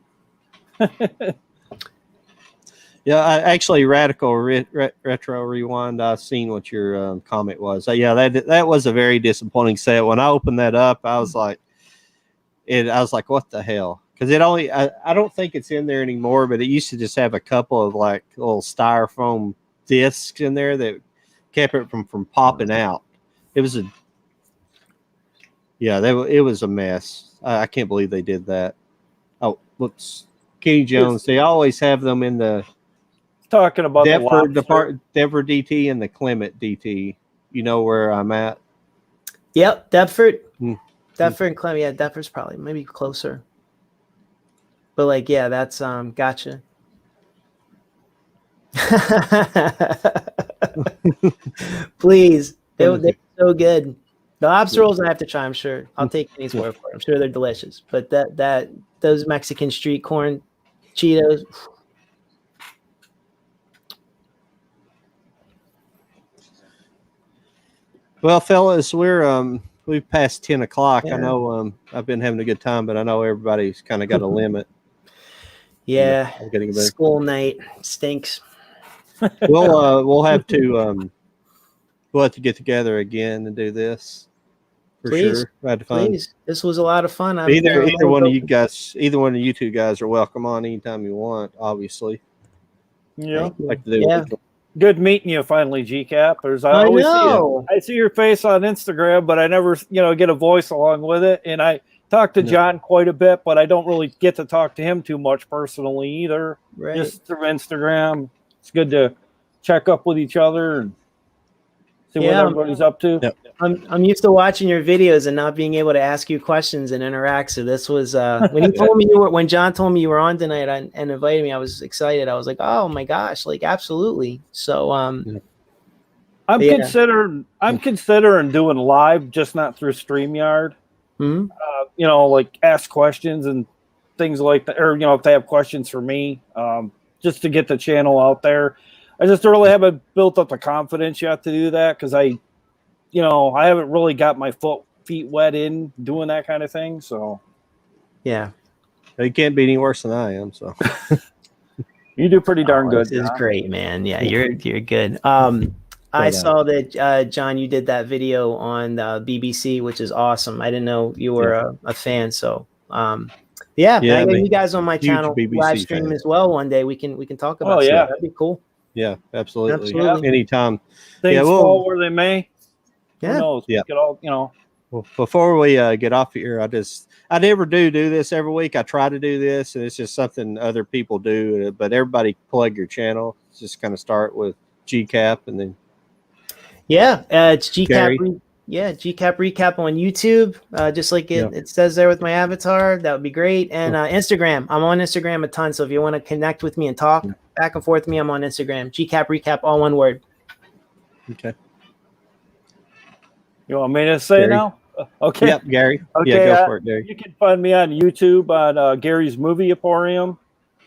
[SPEAKER 1] Yeah, actually, Radical Retro Rewind. I seen what your comment was. Yeah, that was a very disappointing set. When I opened that up, I was like, what the hell? Because I don't think it's in there anymore. But it used to just have a couple of like little styrofoam discs in there that kept it from popping out. It was it was a mess. I can't believe they did that. Oh, whoops. Kenny Jones. They always have them in the
[SPEAKER 3] talking about
[SPEAKER 1] Deptford DT and the Clement DT. You know where I'm at?
[SPEAKER 4] Yep, Deptford. Deptford and Clement. Yeah, Deptford's probably maybe closer. But like, yeah, that's gotcha. Please. They're so good. The lobster rolls I have to try, I'm sure. I'll take Kenny's word for it. I'm sure they're delicious. But those Mexican street corn Cheetos.
[SPEAKER 1] Well, fellas, we've passed 10 o'clock. Yeah. I know I've been having a good time, but I know everybody's kind of got a limit.
[SPEAKER 4] Yeah, school night stinks.
[SPEAKER 1] We'll have to get together again and do this for sure. Had fun.
[SPEAKER 4] Please, this was a lot of fun.
[SPEAKER 1] Either one of you two guys are welcome on anytime you want. Obviously,
[SPEAKER 3] yeah. Good meeting you finally, GCap. I see your face on Instagram, but I never, get a voice along with it. And I talk to John quite a bit, but I don't really get to talk to him too much personally either.
[SPEAKER 4] Right.
[SPEAKER 3] Just through Instagram. It's good to check up with each other and see what everybody's up to.
[SPEAKER 1] Yep.
[SPEAKER 4] I'm used to watching your videos and not being able to ask you questions and interact. So this was when when John told me you were on tonight and invited me, I was excited. I was like, oh my gosh, like absolutely. So I'm
[SPEAKER 3] considering doing live, just not through StreamYard.
[SPEAKER 4] Mm-hmm.
[SPEAKER 3] Like ask questions and things like that, or if they have questions for me, just to get the channel out there. I just really haven't built up the confidence yet to do that because I haven't really got my feet wet in doing that kind of thing. So,
[SPEAKER 4] yeah,
[SPEAKER 1] you can't be any worse than I am. So,
[SPEAKER 3] you do pretty darn good.
[SPEAKER 4] This is great, man. Yeah, you're good. I saw that John, you did that video on BBC, which is awesome. I didn't know you were a fan. So, I get you guys on my channel live stream as well one day. We can talk about.
[SPEAKER 3] Yeah,
[SPEAKER 4] that'd be cool.
[SPEAKER 1] Yeah, absolutely. Yeah. Anytime.
[SPEAKER 3] Things fall where they may.
[SPEAKER 4] Yeah.
[SPEAKER 3] Who knows?
[SPEAKER 1] Yeah.
[SPEAKER 3] Well,
[SPEAKER 1] before we get off here, I never do this every week. I try to do this, and it's just something other people do. But everybody plug your channel. Just kind of start with GCap, and then
[SPEAKER 4] it's GCap. GCap recap on YouTube, just like it says there with my avatar. That would be great. And Instagram. I'm on Instagram a ton. So if you want to connect with me and talk back and forth with me, I'm on Instagram. GCap recap, all one word.
[SPEAKER 1] Okay.
[SPEAKER 3] You want me to say
[SPEAKER 1] Gary?
[SPEAKER 3] now? Okay.
[SPEAKER 1] Yep, Gary.
[SPEAKER 3] Okay,
[SPEAKER 1] go for it, Gary.
[SPEAKER 3] You can find me on YouTube on Gary's Movie Emporium.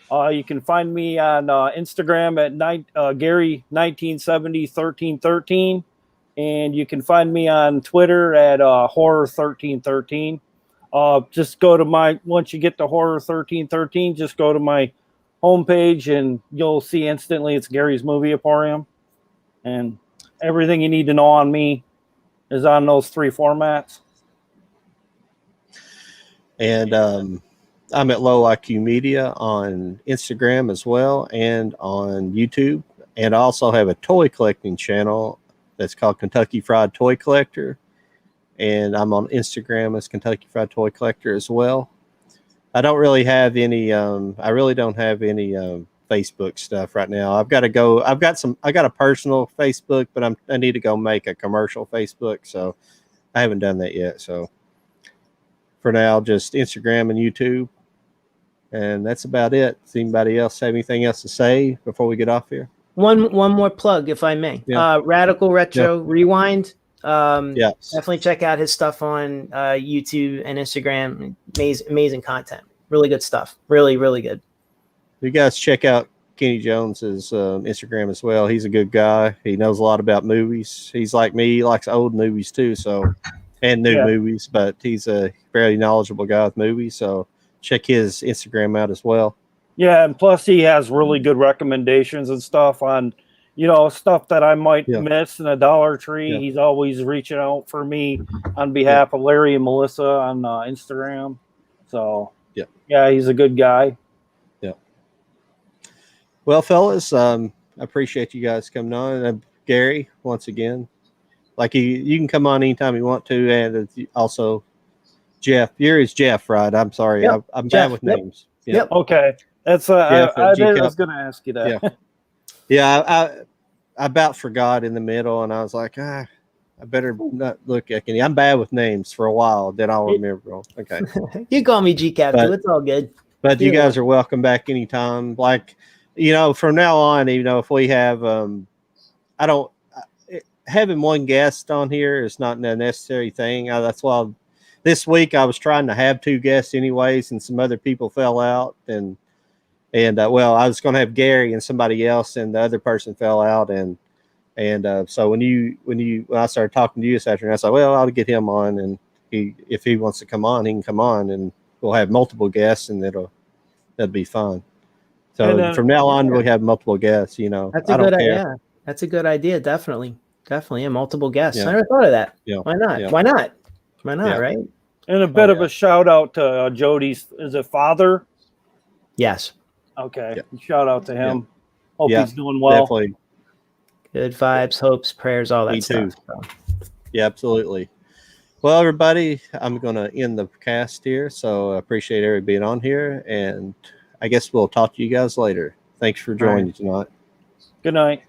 [SPEAKER 3] You can find me on Instagram at Gary 19701313. And you can find me on Twitter at Horror1313. Just go to once you get to Horror1313, just go to my homepage and you'll see instantly it's Gary's Movie Emporium. And everything you need to know on me is on those three formats.
[SPEAKER 1] And I'm at Low IQ Media on Instagram as well and on YouTube. And I also have a toy collecting channel that's called Kentucky Fried Toy Collector, and I'm on Instagram as Kentucky Fried Toy Collector as well. I don't really have any. I really don't have any Facebook stuff right now. I've got to go. I got a personal Facebook, but I need to go make a commercial Facebook, so I haven't done that yet. So for now, just Instagram and YouTube, and that's about it. Does anybody else have anything else to say before we get off here?
[SPEAKER 4] One more plug, if I may. Radical Retro Rewind. Definitely check out his stuff on YouTube and Instagram. Amazing content. Really good stuff. Really, really good.
[SPEAKER 1] You guys check out Kenny Jones's Instagram as well. He's a good guy. He knows a lot about movies. He's like me. He likes old movies too, and new movies. But he's a very knowledgeable guy with movies. So check his Instagram out as well.
[SPEAKER 3] Yeah, and plus he has really good recommendations and stuff on, stuff that I might miss in a Dollar Tree. Yeah. He's always reaching out for me on behalf of Larry and Melissa on Instagram. So yeah, he's a good guy.
[SPEAKER 1] Yeah. Well, fellas, I appreciate you guys coming on. Gary, once again, like you can come on anytime you want to, and also Jeff. Yours Jeff, right? I'm sorry, I'm bad with names.
[SPEAKER 3] Yep. Okay, that's I was going to ask you that.
[SPEAKER 1] Yeah. I about forgot in the middle, and I was like, I better not look at any. I'm bad with names for a while. Then I'll remember. Okay.
[SPEAKER 4] You call me G-Cap too. It's all good.
[SPEAKER 1] But you guys are welcome back anytime. Like, from now on, if we have, having one guest on here is not a necessary thing. That's why this week I was trying to have 2 guests anyways, and some other people fell out. And I was going to have Gary and somebody else, and the other person fell out. And so when I started talking to you this afternoon, I said, well, I'll get him on, and if he wants to come on, he can come on, and we'll have multiple guests, and that'll be fun. So from now on, we have multiple guests.
[SPEAKER 4] That's a good idea. That's a good idea. Definitely, yeah, multiple guests. I never thought of that. Yeah. Why not? Yeah. Why not? Right?
[SPEAKER 3] And a bit of a shout out to Jody's. Is it father?
[SPEAKER 4] Yes.
[SPEAKER 3] Okay. Yeah. Shout out to him. Hope he's doing well.
[SPEAKER 1] Definitely.
[SPEAKER 4] Good vibes, hopes, prayers, all that stuff. So.
[SPEAKER 1] Yeah, absolutely. Well, everybody, I'm going to end the cast here. So I appreciate everybody being on here. And I guess we'll talk to you guys later. Thanks for joining tonight.
[SPEAKER 3] Good night.